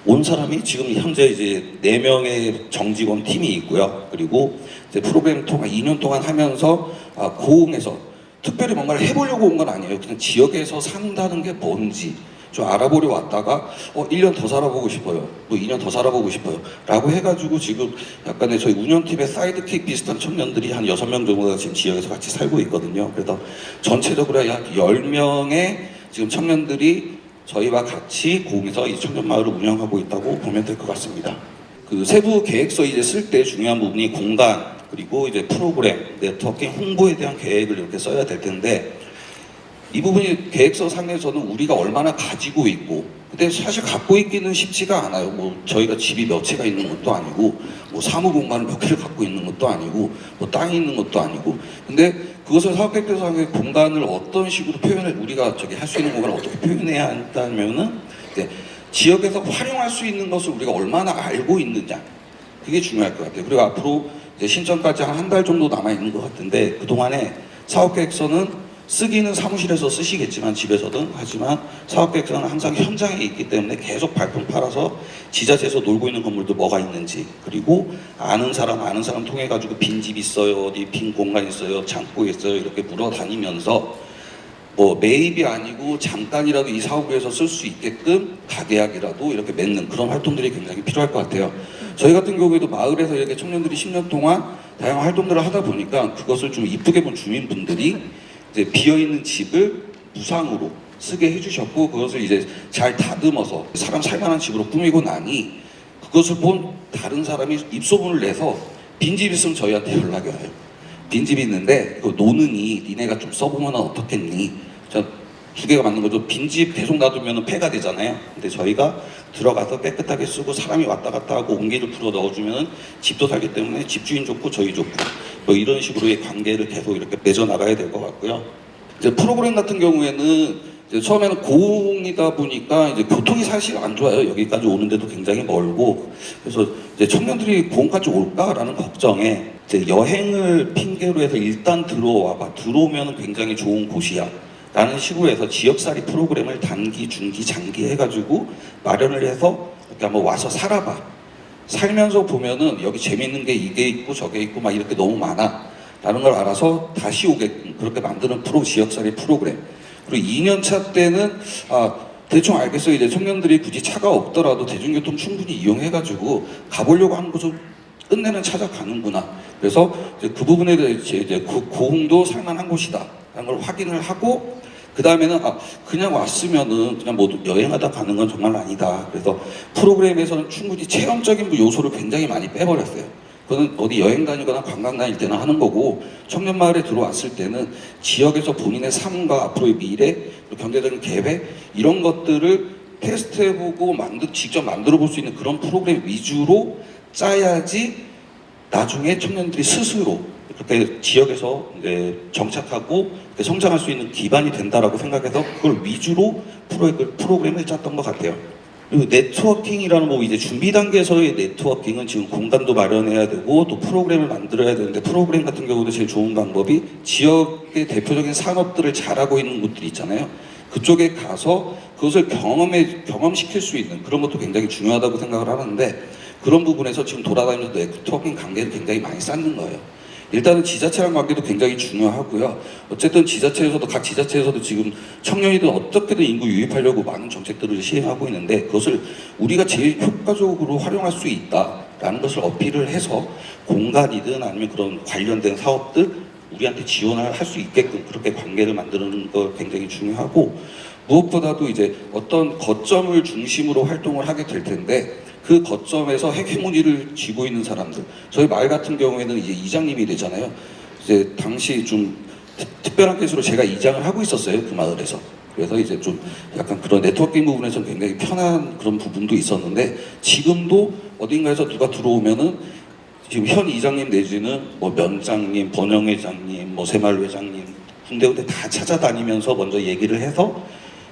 온 사람이 지금 현재 이제 4명의 정직원 팀이 있고요. 그리고 이제 프로그램 통한 2년 동안 하면서 고흥에서 특별히 뭔가를 해보려고 온 건 아니에요. 그냥 지역에서 산다는 게 뭔지 좀 알아보려 왔다가 1년 더 살아보고 싶어요, 뭐 2년 더 살아보고 싶어요 라고 해가지고 지금 약간의 저희 운영팀의 사이드킥 비슷한 청년들이 한 6명 정도가 지금 지역에서 같이 살고 있거든요. 그래서 전체적으로 약 10명의 지금 청년들이 저희와 같이 고흥에서 이 청년마을을 운영하고 있다고 보면 될 것 같습니다. 그 세부 계획서 이제 쓸 때 중요한 부분이 공간, 그리고 이제 프로그램, 네트워킹, 홍보에 대한 계획을 이렇게 써야 될 텐데, 이 부분이 계획서 상에서는 우리가 얼마나 가지고 있고, 근데 사실 갖고 있기는 쉽지가 않아요. 뭐 저희가 집이 몇 채가 있는 것도 아니고, 뭐 사무 공간을 몇 개를 갖고 있는 것도 아니고, 뭐 땅이 있는 것도 아니고, 근데 그것을 사업계획서상의 공간을 어떤 식으로 우리가 할 수 있는 공간을 어떻게 표현해야 한다면은 이제 지역에서 활용할 수 있는 것을 우리가 얼마나 알고 있느냐, 그게 중요할 것 같아요. 그리고 앞으로 이제 신청까지 한 달 정도 남아 있는 것 같은데, 그 동안에 사업계획서는 쓰기는 사무실에서 쓰시겠지만 집에서든, 하지만 사업계획서는 항상 현장에 있기 때문에 계속 발품 팔아서 지자체에서 놀고 있는 건물도 뭐가 있는지, 그리고 아는 사람 통해 가지고 빈집 있어요, 어디 빈 공간 있어요, 창고 있어요, 이렇게 물어다니면서 뭐 매입이 아니고 잠깐이라도 이 사업을 위해서 쓸 수 있게끔 가계약이라도 이렇게 맺는 그런 활동들이 굉장히 필요할 것 같아요. 저희 같은 경우에도 마을에서 이렇게 청년들이 10년 동안 다양한 활동들을 하다 보니까 그것을 좀 이쁘게 본 주민분들이 이제 비어있는 집을 무상으로 쓰게 해주셨고, 그것을 이제 잘 다듬어서 사람 살만한 집으로 꾸미고 나니 그것을 본 다른 사람이 입소문을 내서 빈집 있으면 저희한테 연락이 와요. 빈집이 있는데 이거 노느니 니네가 좀 써보면 어떻겠니? 저 2개가 맞는 거죠. 빈집 계속 놔두면 폐가 되잖아요. 근데 저희가 들어가서 깨끗하게 쓰고 사람이 왔다 갔다 하고 온기를 풀어 넣어주면 집도 살기 때문에 집주인 좋고 저희 좋고 뭐 이런 식으로의 관계를 계속 이렇게 맺어 나가야 될 것 같고요. 이제 프로그램 같은 경우에는 이제 처음에는 고흥이다 보니까 이제 교통이 사실 안 좋아요. 여기까지 오는데도 굉장히 멀고, 그래서 이제 청년들이 고흥까지 올까라는 걱정에 이제 여행을 핑계로 해서 일단 들어와봐. 들어오면 굉장히 좋은 곳이야 라는 식으로 해서 지역살이 프로그램을 단기, 중기, 장기 해가지고 마련을 해서 이렇게 한번 와서 살아봐. 살면서 보면은 여기 재밌는 게 이게 있고 저게 있고 막 이렇게 너무 많아 라는 걸 알아서 다시 오게끔 그렇게 만드는 지역살이 프로그램. 그리고 2년차 때는 대충 알겠어요. 이제 청년들이 굳이 차가 없더라도 대중교통 충분히 이용해가지고 가보려고 하는 곳은 끝내는 찾아가는구나. 그래서 이제 그 부분에 대해서 이제 고흥도 살만한 곳이다 라는 걸 확인을 하고, 그 다음에는 그냥 왔으면은 그냥 뭐 여행하다 가는 건 정말 아니다. 그래서 프로그램에서는 충분히 체험적인 요소를 굉장히 많이 빼버렸어요. 그거는 어디 여행 다니거나 관광 다닐 때나 하는 거고, 청년마을에 들어왔을 때는 지역에서 본인의 삶과 앞으로의 미래, 경제적인 계획 이런 것들을 테스트해보고 직접 만들어 볼 수 있는 그런 프로그램 위주로 짜야지 나중에 청년들이 스스로 그렇게 지역에서 이제 정착하고 성장할 수 있는 기반이 된다라고 생각해서 그걸 위주로 프로그램을 짰던 것 같아요. 그리고 네트워킹이라는 뭐 이제 준비 단계에서의 네트워킹은 지금 공간도 마련해야 되고 또 프로그램을 만들어야 되는데, 프로그램 같은 경우도 제일 좋은 방법이 지역의 대표적인 산업들을 잘하고 있는 곳들이 있잖아요. 그쪽에 가서 그것을 경험시킬 수 있는 그런 것도 굉장히 중요하다고 생각을 하는데, 그런 부분에서 지금 돌아다니면서 네트워킹 관계를 굉장히 많이 쌓는 거예요. 일단은 지자체랑 관계도 굉장히 중요하고요. 어쨌든 지자체에서도, 각 지자체에서도 지금 청년이든 어떻게든 인구 유입하려고 많은 정책들을 시행하고 있는데, 그것을 우리가 제일 효과적으로 활용할 수 있다라는 것을 어필을 해서 공간이든 아니면 그런 관련된 사업들 우리한테 지원을 할 수 있게끔 그렇게 관계를 만드는 거 굉장히 중요하고, 무엇보다도 이제 어떤 거점을 중심으로 활동을 하게 될 텐데, 그 거점에서 헤게모니를 쥐고 있는 사람들, 저희 마을 같은 경우에는 이제 이장님이 되잖아요. 이제 당시 좀 특별한 케이스로 제가 이장을 하고 있었어요, 그 마을에서. 그래서 이제 좀 약간 그런 네트워킹 부분에서 굉장히 편한 그런 부분도 있었는데, 지금도 어딘가에서 누가 들어오면은 지금 현 이장님 내지는 뭐 면장님, 번영회장님, 뭐 새마을회장님 군데군데 다 찾아다니면서 먼저 얘기를 해서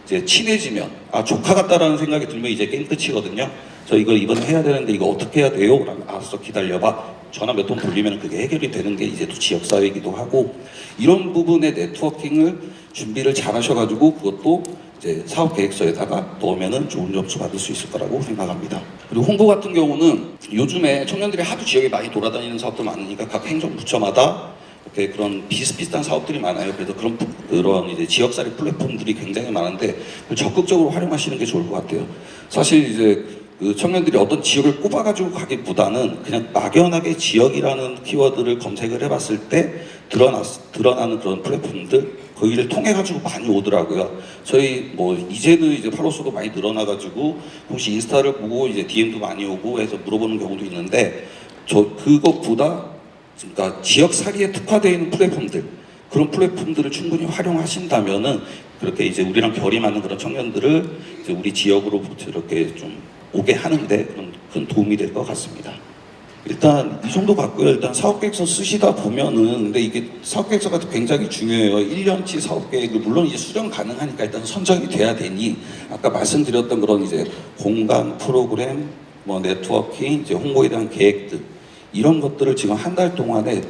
이제 친해지면 조카 같다라는 생각이 들면 이제 게임 끝이거든요. 저 이거 이번에 해야 되는데 이거 어떻게 해야 돼요? 그러면 알았어, 기다려봐. 전화 몇 통 돌리면 그게 해결이 되는 게 이제 또 지역사회이기도 하고, 이런 부분의 네트워킹을 준비를 잘 하셔가지고 그것도 이제 사업계획서에다가 넣으면은 좋은 점수 받을 수 있을 거라고 생각합니다. 그리고 홍보 같은 경우는 요즘에 청년들이 하도 지역에 많이 돌아다니는 사업도 많으니까 각 행정부처마다 이렇게 그런 비슷비슷한 사업들이 많아요. 그래서 그런 이제 지역살이 플랫폼들이 굉장히 많은데 그걸 적극적으로 활용하시는 게 좋을 것 같아요. 사실 이제 그 청년들이 어떤 지역을 꼽아가지고 가기보다는 그냥 막연하게 지역이라는 키워드를 검색을 해봤을 때 드러나는 그런 플랫폼들, 거기를 통해가지고 많이 오더라고요. 저희 뭐 이제는 이제 팔로워수도 많이 늘어나가지고 혹시 인스타를 보고 이제 DM도 많이 오고 해서 물어보는 경우도 있는데, 그것보다 그러니까 지역살이에 특화되어 있는 플랫폼들, 그런 플랫폼들을 충분히 활용하신다면은 그렇게 이제 우리랑 결이 맞는 그런 청년들을 이제 우리 지역으로부터 이렇게 좀 오게 하는데 그런 큰 도움이 될 것 같습니다. 일단 이 정도 같고요. 일단 사업계획서 쓰시다 보면은, 근데 이게 사업계획서가 굉장히 중요해요. 1년치 사업계획을 물론 이제 수정 가능하니까 일단 선정이 돼야 되니, 아까 말씀드렸던 그런 이제 공간, 프로그램, 뭐 네트워킹, 이제 홍보에 대한 계획들, 이런 것들을 지금 한 달 동안에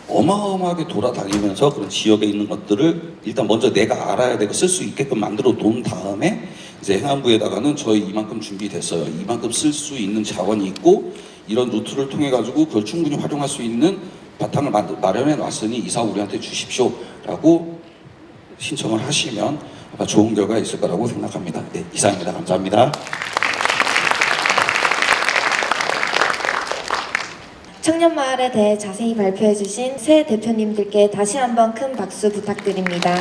어마어마하게 돌아다니면서 그런 지역에 있는 것들을 일단 먼저 내가 알아야 되고 쓸 수 있게끔 만들어 놓은 다음에 이제 행안부에다가는 저희 이만큼 준비됐어요, 이만큼 쓸 수 있는 자원이 있고 이런 루트를 통해 가지고 그걸 충분히 활용할 수 있는 바탕을 마련해 놨으니 이 사업 우리한테 주십시오 라고 신청을 하시면 아마 좋은 결과가 있을 거라고 생각합니다. 네, 이상입니다. 감사합니다.
청년마을에 대해 자세히 발표해주신 새 대표님들께 다시 한번 큰 박수 부탁드립니다.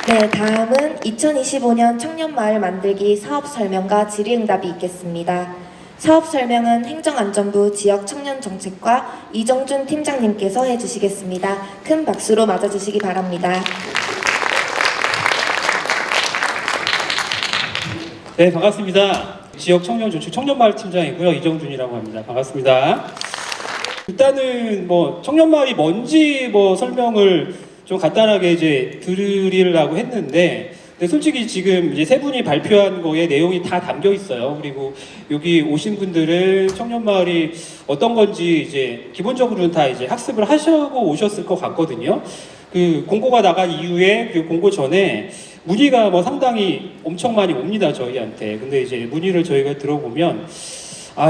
네, 다음은 2025년 청년마을 만들기 사업 설명과 질의응답이 있겠습니다. 사업 설명은 행정안전부 지역청년정책과 이정준 팀장님께서 해주시겠습니다. 큰 박수로 맞아주시기 바랍니다.
네, 반갑습니다. 지역 청년정책 청년마을 팀장이고요. 이정준이라고 합니다. 반갑습니다. 일단은 뭐 청년마을이 뭔지 뭐 설명을 좀 간단하게 이제 드리려고 했는데, 근데 솔직히 지금 이제 세 분이 발표한 거에 내용이 다 담겨 있어요. 그리고 여기 오신 분들은 청년마을이 어떤 건지 이제 기본적으로는 다 이제 학습을 하시고 오셨을 것 같거든요. 그 공고가 나간 이후에 그 공고 전에 문의가 뭐 상당히 엄청 많이 옵니다, 저희한테. 근데 이제 문의를 저희가 들어보면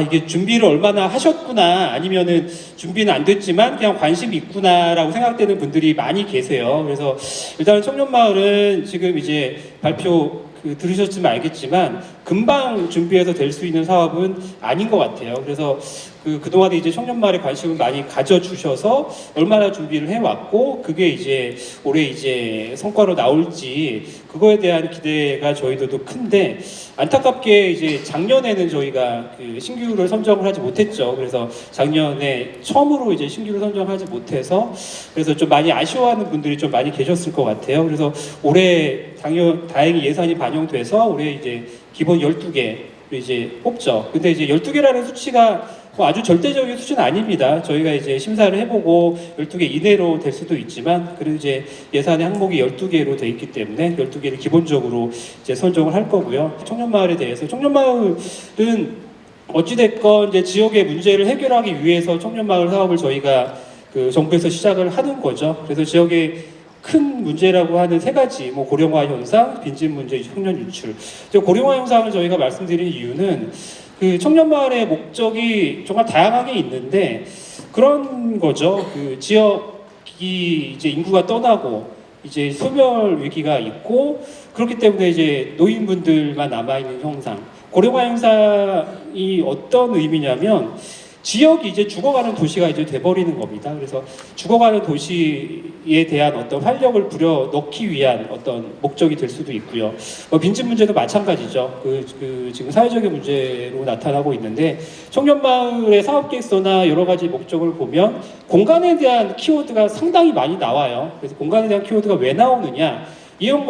이게 준비를 얼마나 하셨구나, 아니면은 준비는 안 됐지만 그냥 관심이 있구나라고 생각되는 분들이 많이 계세요. 그래서 일단 청년마을은 지금 이제 발표 들으셨으면 알겠지만 금방 준비해서 될 수 있는 사업은 아닌 것 같아요. 그래서 그동안에 이제 청년마을에 관심을 많이 가져주셔서 얼마나 준비를 해왔고 그게 이제 올해 이제 성과로 나올지 그거에 대한 기대가 저희들도 큰데 안타깝게 이제 작년에는 저희가 신규를 선정을 하지 못했죠. 그래서 작년에 처음으로 이제 신규를 선정하지 못해서 그래서 좀 많이 아쉬워하는 분들이 좀 많이 계셨을 것 같아요. 그래서 올해 다행히 예산이 반영돼서 올해 이제 기본 12개를 이제 뽑죠. 근데 이제 12개라는 수치가 뭐 아주 절대적인 수치는 아닙니다. 저희가 이제 심사를 해보고 12개 이내로 될 수도 있지만 그래도 이제 예산의 항목이 12개로 돼 있기 때문에 12개를 기본적으로 이제 선정을 할 거고요. 청년마을에 대해서 청년마을은 어찌됐건 이제 지역의 문제를 해결하기 위해서 청년마을 사업을 저희가 정부에서 시작을 하는 거죠. 그래서 지역의 큰 문제라고 하는 세 가지, 뭐 고령화 현상, 빈집 문제, 청년 유출. 고령화 현상을 저희가 말씀드린 이유는 청년마을의 목적이 정말 다양하게 있는데 그런 거죠. 지역이 이제 인구가 떠나고 이제 소멸 위기가 있고 그렇기 때문에 이제 노인분들만 남아 있는 형상. 고령화 현상이 어떤 의미냐면 지역이 이제 죽어가는 도시가 이제 돼버리는 겁니다. 그래서 죽어가는 도시에 대한 어떤 활력을 불여 넣기 위한 어떤 목적이 될 수도 있고요. 빈집 문제도 마찬가지죠. 지금 사회적인 문제로 나타나고 있는데 청년마을의 사업계획서나 여러 가지 목적을 보면 공간에 대한 키워드가 상당히 많이 나와요. 그래서 공간에 대한 키워드가 왜 나오느냐 이런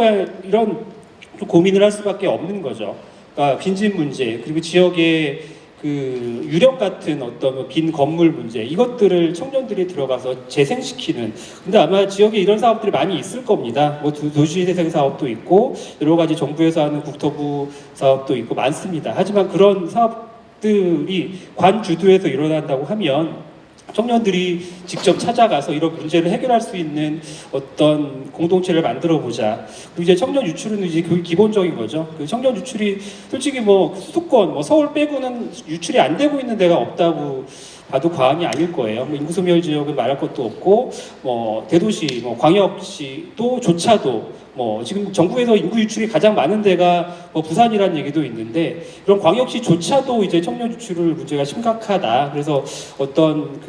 좀 고민을 할 수밖에 없는 거죠. 그러니까 빈집 문제 그리고 지역의 유령 같은 어떤 빈 건물 문제 이것들을 청년들이 들어가서 재생시키는 근데 아마 지역에 이런 사업들이 많이 있을 겁니다. 뭐 도시재생 사업도 있고 여러 가지 정부에서 하는 국토부 사업도 있고 많습니다. 하지만 그런 사업들이 관주도에서 일어난다고 하면 청년들이 직접 찾아가서 이런 문제를 해결할 수 있는 어떤 공동체를 만들어 보자. 그리고 이제 청년 유출은 이제 기본적인 거죠. 청년 유출이 솔직히 뭐 수도권, 뭐 서울 빼고는 유출이 안 되고 있는 데가 없다고 봐도 과언이 아닐 거예요. 인구 소멸 지역은 말할 것도 없고, 뭐 대도시, 뭐 광역시도 조차도 뭐 지금 전국에서 인구 유출이 가장 많은 데가 뭐 부산이라는 얘기도 있는데 이런 광역시조차도 이제 청년 유출을 문제가 심각하다. 그래서 어떤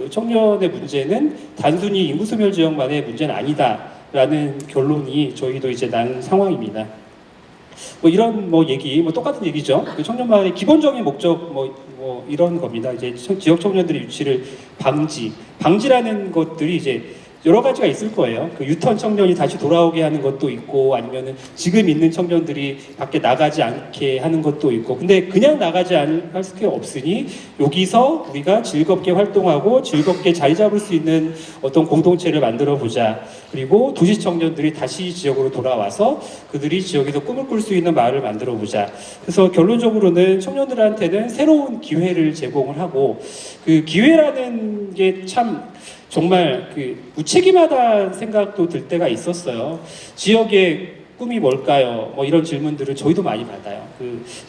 청년의 문제는 단순히 인구 소멸 지역만의 문제는 아니다라는 결론이 저희도 이제 난 상황입니다. 뭐 이런 얘기 똑같은 얘기죠. 청년마을의 기본적인 목적 이런 겁니다. 이제 지역 청년들의 유치를 방지라는 것들이 이제 여러 가지가 있을 거예요. 유턴 청년이 다시 돌아오게 하는 것도 있고 아니면은 지금 있는 청년들이 밖에 나가지 않게 하는 것도 있고 근데 그냥 나가지 않을 수가 없으니 여기서 우리가 즐겁게 활동하고 즐겁게 자리 잡을 수 있는 어떤 공동체를 만들어 보자. 그리고 도시 청년들이 다시 지역으로 돌아와서 그들이 지역에서 꿈을 꿀 수 있는 마을을 만들어 보자. 그래서 결론적으로는 청년들한테는 새로운 기회를 제공을 하고 기회라는 게 참 정말 무책임하다는 생각도 들 때가 있었어요. 지역의 꿈이 뭘까요? 뭐 이런 질문들을 저희도 많이 받아요.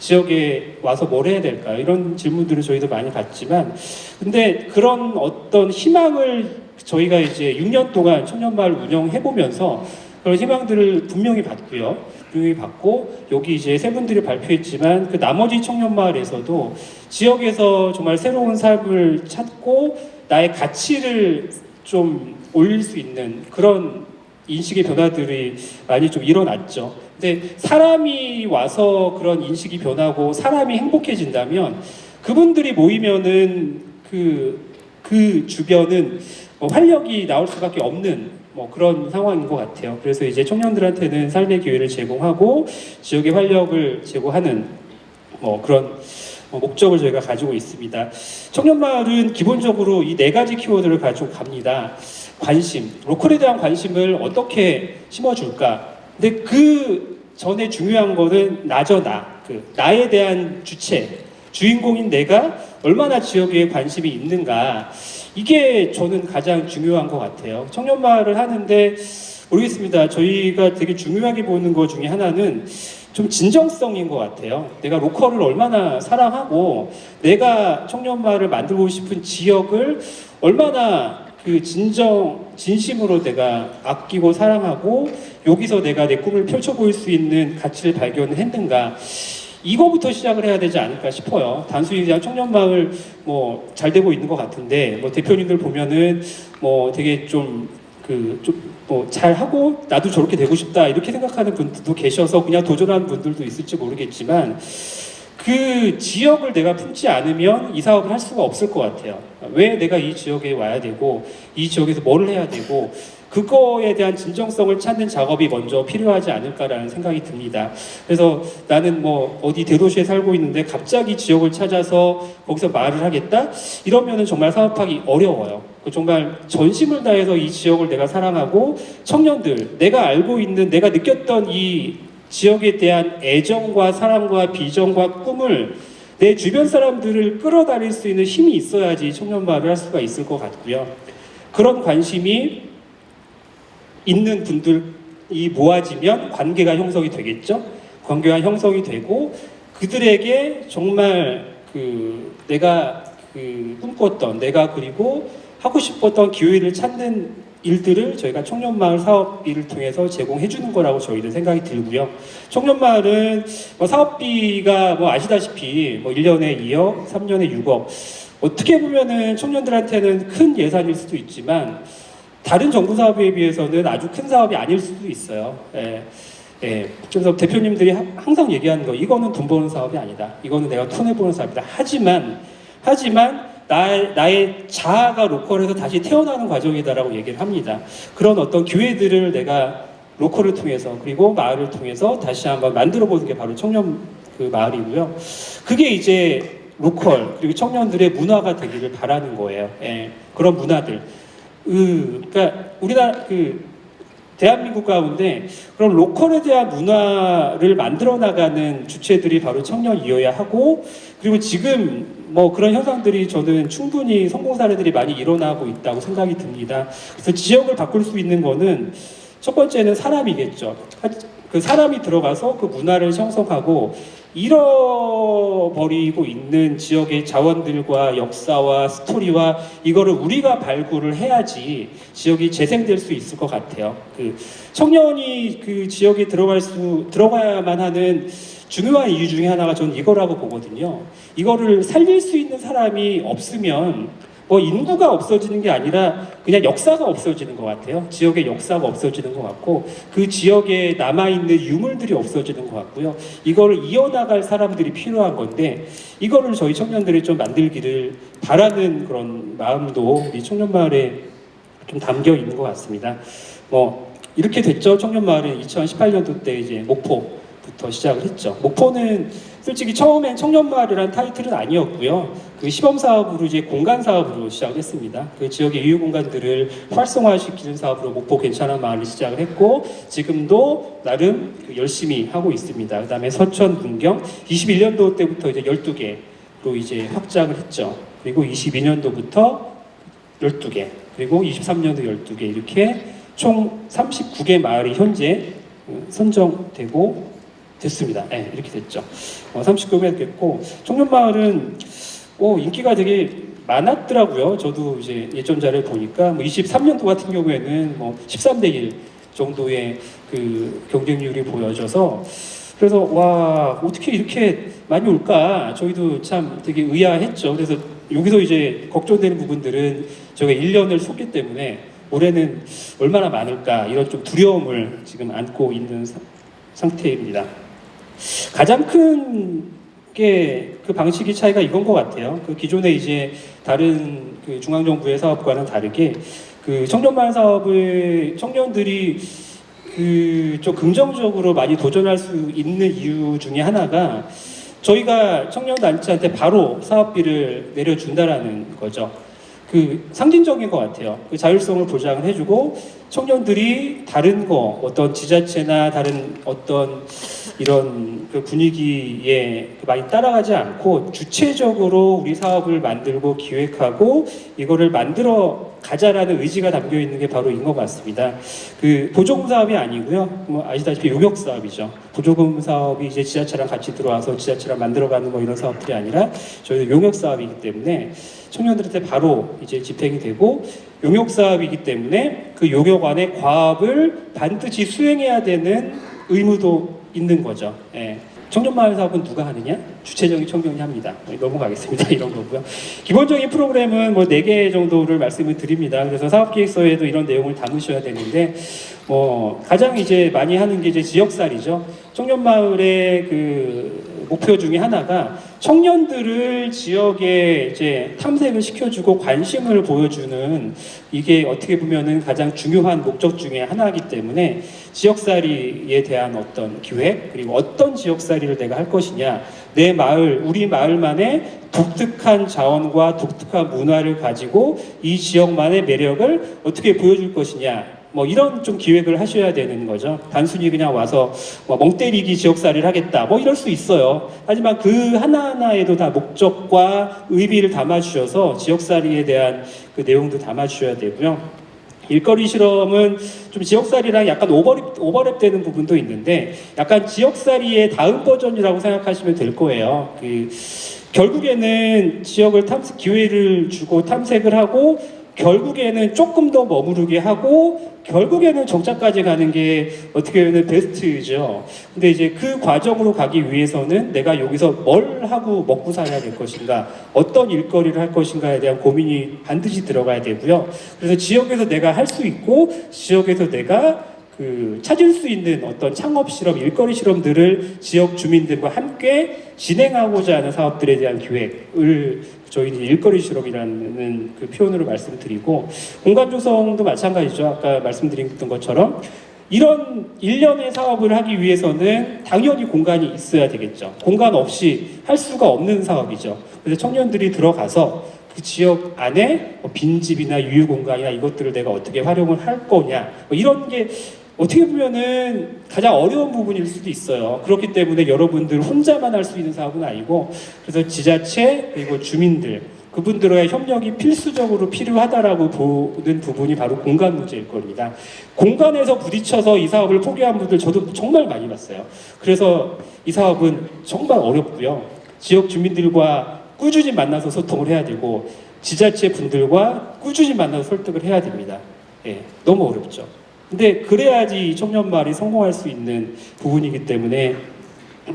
지역에 와서 뭘 해야 될까요? 이런 질문들을 저희도 많이 받지만 근데 그런 어떤 희망을 저희가 이제 6년 동안 청년마을 운영해보면서 그런 희망들을 분명히 받고요. 분명히 받고 여기 이제 세 분들이 발표했지만 나머지 청년마을에서도 지역에서 정말 새로운 삶을 찾고 나의 가치를 좀 올릴 수 있는 그런 인식의 변화들이 많이 좀 일어났죠. 근데 사람이 와서 그런 인식이 변하고 사람이 행복해진다면 그분들이 모이면은 그 주변은 활력이 나올 수밖에 없는 그런 상황인 것 같아요. 그래서 이제 청년들한테는 삶의 기회를 제공하고 지역의 활력을 제공하는 그런 목적을 저희가 가지고 있습니다. 청년마을은 기본적으로 이 네 가지 키워드를 가지고 갑니다. 관심, 로컬에 대한 관심을 어떻게 심어줄까? 근데 그 전에 중요한 거는 나죠, 나에 대한 주인공인 내가 얼마나 지역에 관심이 있는가. 이게 저는 가장 중요한 것 같아요. 청년마을을 하는데 모르겠습니다. 저희가 되게 중요하게 보는 것 중에 하나는 좀 진정성인 것 같아요. 내가 로컬을 얼마나 사랑하고 내가 청년마을을 만들고 싶은 지역을 얼마나 그 진심으로 내가 아끼고 사랑하고 여기서 내가 내 꿈을 펼쳐 보일 수 있는 가치를 발견을 했는가? 이거부터 시작을 해야 되지 않을까 싶어요. 단순히 그냥 청년마을 뭐 잘 되고 있는 것 같은데 뭐 대표님들 보면은 뭐 되게 뭐 잘하고 나도 저렇게 되고 싶다 이렇게 생각하는 분들도 계셔서 그냥 도전하는 분들도 있을지 모르겠지만 그 지역을 내가 품지 않으면 이 사업을 할 수가 없을 것 같아요. 왜 내가 이 지역에 와야 되고 이 지역에서 뭘 해야 되고 그거에 대한 진정성을 찾는 작업이 먼저 필요하지 않을까라는 생각이 듭니다. 그래서 나는 뭐 어디 대도시에 살고 있는데 갑자기 지역을 찾아서 거기서 말을 하겠다? 이러면은 정말 사업하기 어려워요. 정말 전심을 다해서 이 지역을 내가 사랑하고 청년들, 내가 알고 있는, 내가 느꼈던 이 지역에 대한 애정과 사랑과 비전과 꿈을 내 주변 사람들을 끌어다닐 수 있는 힘이 있어야지 청년마을을 할 수가 있을 것 같고요. 그런 관심이 있는 분들이 모아지면 관계가 형성이 되겠죠. 관계가 형성이 되고 그들에게 정말 내가 꿈꿨던 내가 그리고 하고 싶었던 기회를 찾는 일들을 저희가 청년마을 사업비를 통해서 제공해 주는 거라고 저희는 생각이 들고요. 청년마을은 뭐 사업비가 뭐 아시다시피 뭐 1년에 2억, 3년에 6억. 어떻게 보면은 청년들한테는 큰 예산일 수도 있지만 다른 정부 사업에 비해서는 아주 큰 사업이 아닐 수도 있어요. 그래서 대표님들이 항상 얘기하는 거, 이거는 돈 버는 사업이 아니다. 이거는 내가 손해 보는 사업이다. 하지만 나의 자아가 로컬에서 다시 태어나는 과정이다라고 얘기를 합니다. 그런 어떤 기회들을 내가 로컬을 통해서 그리고 마을을 통해서 다시 한번 만들어 보는 게 바로 청년 마을이고요. 그게 이제 로컬 그리고 청년들의 문화가 되기를 바라는 거예요. 그런 문화들. 그러니까 우리나라 대한민국 가운데 그런 로컬에 대한 문화를 만들어 나가는 주체들이 바로 청년이어야 하고 그리고 지금 뭐 그런 현상들이 저는 충분히 성공 사례들이 많이 일어나고 있다고 생각이 듭니다. 그래서 지역을 바꿀 수 있는 거는 첫 번째는 사람이겠죠. 그 사람이 들어가서 그 문화를 형성하고 잃어버리고 있는 지역의 자원들과 역사와 스토리와 이거를 우리가 발굴을 해야지 지역이 재생될 수 있을 것 같아요. 청년이 그 지역에 들어가야만 하는 중요한 이유 중에 하나가 저는 이거라고 보거든요. 이거를 살릴 수 있는 사람이 없으면 뭐 인구가 없어지는 게 아니라 그냥 역사가 없어지는 것 같아요. 지역의 역사가 없어지는 것 같고 그 지역에 남아있는 유물들이 없어지는 것 같고요. 이거를 이어나갈 사람들이 필요한 건데 이거를 저희 청년들이 좀 만들기를 바라는 그런 마음도 우리 청년마을에 좀 담겨 있는 것 같습니다. 뭐 이렇게 됐죠. 청년마을은 2018년도 때 이제 목포부터 시작을 했죠. 목포는 솔직히 처음엔 청년마을이라는 타이틀은 아니었고요. 그 시범사업으로 이제 공간사업으로 시작했습니다. 그 지역의 유휴공간들을 활성화시키는 사업으로 목포 괜찮은 마을을 시작을 했고 지금도 나름 열심히 하고 있습니다. 그 다음에 서천, 문경 21년도 때부터 이제 12개로 이제 확장을 했죠. 그리고 22년도부터 12개, 그리고 23년도 12개 이렇게 총 39개 마을이 현재 선정되고 됐습니다. 네, 이렇게 됐죠. 39개 됐고 청년마을은 인기가 되게 많았더라고요. 저도 이제 예전자를 보니까 뭐 23년도 같은 경우에는 뭐 13대 1 정도의 그 경쟁률이 보여져서 그래서 와 어떻게 이렇게 많이 올까 저희도 참 되게 의아했죠. 그래서 여기서 이제 걱정되는 부분들은 저희가 1년을 쏟기 때문에 올해는 얼마나 많을까 이런 좀 두려움을 지금 안고 있는 상태입니다. 가장 큰 게 그 방식의 차이가 이건 것 같아요. 그 기존에 이제 다른 그 중앙정부의 사업과는 다르게 그 청년마을 사업을 청년들이 그 좀 긍정적으로 많이 도전할 수 있는 이유 중에 하나가 저희가 청년단체한테 바로 사업비를 내려준다라는 거죠. 그 상징적인 것 같아요. 그 자율성을 보장을 해주고 청년들이 다른 거 어떤 지자체나 다른 어떤 이런 그 분위기에 많이 따라가지 않고 주체적으로 우리 사업을 만들고 기획하고 이거를 만들어 가자라는 의지가 담겨 있는 게 바로 인 것 같습니다. 그 보조금 사업이 아니고요. 뭐 아시다시피 용역 사업이죠. 보조금 사업이 이제 지자체랑 같이 들어와서 지자체랑 만들어가는 뭐 이런 사업들이 아니라 저희는 용역 사업이기 때문에 청년들한테 바로 이제 집행이 되고 용역 사업이기 때문에 그 용역 안에 과업을 반드시 수행해야 되는 의무도 있는 거죠. 예. 청년마을 사업은 누가 하느냐? 주체적인 청년이 합니다. 넘어가겠습니다. 이런 거고요. 기본적인 프로그램은 뭐 4개 정도를 말씀을 드립니다. 그래서 사업기획서에도 이런 내용을 담으셔야 되는데, 가장 이제 많이 하는 게 이제 지역살이죠. 청년마을의 그 목표 중에 하나가 청년들을 지역에 이제 탐색을 시켜주고 관심을 보여주는, 이게 어떻게 보면은 가장 중요한 목적 중에 하나이기 때문에 지역살이에 대한 어떤 기획, 그리고 어떤 지역살이를 내가 할 것이냐, 내 마을, 우리 마을만의 독특한 자원과 독특한 문화를 가지고 이 지역만의 매력을 어떻게 보여줄 것이냐, 뭐 이런 좀 기획을 하셔야 되는 거죠. 단순히 그냥 와서 멍 때리기 지역살이를 하겠다, 뭐 이럴 수 있어요. 하지만 그 하나하나에도 다 목적과 의미를 담아주셔서 지역살이에 대한 그 내용도 담아주셔야 되고요. 일거리 실험은 좀 지역살이랑 약간 오버랩되는 부분도 있는데, 약간 지역살이의 다음 버전이라고 생각하시면 될 거예요. 결국에는 지역을 기회를 주고 탐색을 하고, 결국에는 조금 더 머무르게 하고, 결국에는 정착까지 가는 게 어떻게 보면 베스트죠. 근데 이제 그 과정으로 가기 위해서는 내가 여기서 뭘 하고 먹고 살아야 될 것인가, 어떤 일거리를 할 것인가에 대한 고민이 반드시 들어가야 되고요. 그래서 지역에서 내가 할 수 있고, 지역에서 내가 찾을 수 있는 어떤 창업 실험, 일거리 실험들을 지역 주민들과 함께 진행하고자 하는 사업들에 대한 기획을 저희는 일거리 실험이라는 그 표현으로 말씀드리고, 공간 조성도 마찬가지죠. 아까 말씀드렸던 것처럼 이런 일련의 사업을 하기 위해서는 당연히 공간이 있어야 되겠죠. 공간 없이 할 수가 없는 사업이죠. 그래서 청년들이 들어가서 그 지역 안에 빈집이나 유휴공간이나 이것들을 내가 어떻게 활용을 할 거냐, 이런 게 어떻게 보면은 가장 어려운 부분일 수도 있어요. 그렇기 때문에 여러분들 혼자만 할 수 있는 사업은 아니고, 그래서 지자체 그리고 주민들, 그분들과의 협력이 필수적으로 필요하다라고 보는 부분이 바로 공간 문제일 겁니다. 공간에서 부딪혀서 이 사업을 포기한 분들 저도 정말 많이 봤어요. 그래서 이 사업은 정말 어렵고요. 지역 주민들과 꾸준히 만나서 소통을 해야 되고, 지자체 분들과 꾸준히 만나서 설득을 해야 됩니다. 예, 너무 어렵죠. 근데 그래야지 청년마을이 성공할 수 있는 부분이기 때문에,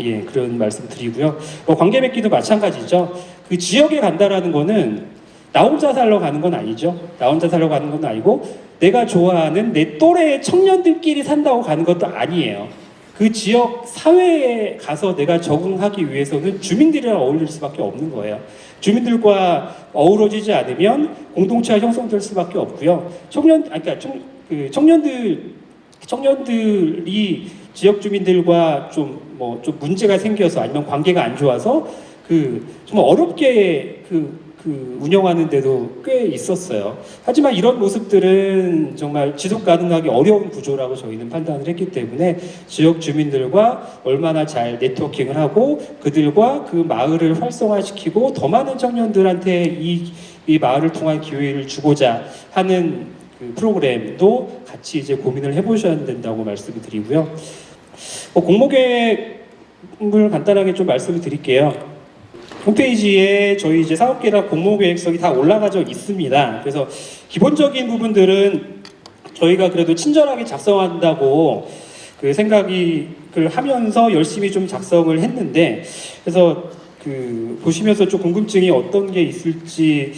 예, 그런 말씀 드리고요. 관계 맺기도 마찬가지죠. 그 지역에 간다라는 거는 나 혼자 살러 가는 건 아니죠. 나 혼자 살러 가는 건 아니고, 내가 좋아하는 내 또래의 청년들끼리 산다고 가는 것도 아니에요. 그 지역 사회에 가서 내가 적응하기 위해서는 주민들이랑 어울릴 수밖에 없는 거예요. 주민들과 어우러지지 않으면 공동체가 형성될 수밖에 없고요. 청년들이 지역 주민들과 좀 문제가 생겨서, 아니면 관계가 안 좋아서 정말 어렵게 운영하는 데도 꽤 있었어요. 하지만 이런 모습들은 정말 지속 가능하기 어려운 구조라고 저희는 판단을 했기 때문에, 지역 주민들과 얼마나 잘 네트워킹을 하고 그들과 그 마을을 활성화시키고 더 많은 청년들한테 이 마을을 통한 기회를 주고자 하는 그 프로그램도 같이 이제 고민을 해보셔야 된다고 말씀을 드리고요. 공모계획을 간단하게 좀 말씀을 드릴게요. 홈페이지에 저희 이제 사업계획 공모계획서가 다 올라가져 있습니다. 그래서 기본적인 부분들은 저희가 그래도 친절하게 작성한다고 생각을 하면서 열심히 좀 작성을 했는데, 그래서 보시면서 좀 궁금증이 어떤 게 있을지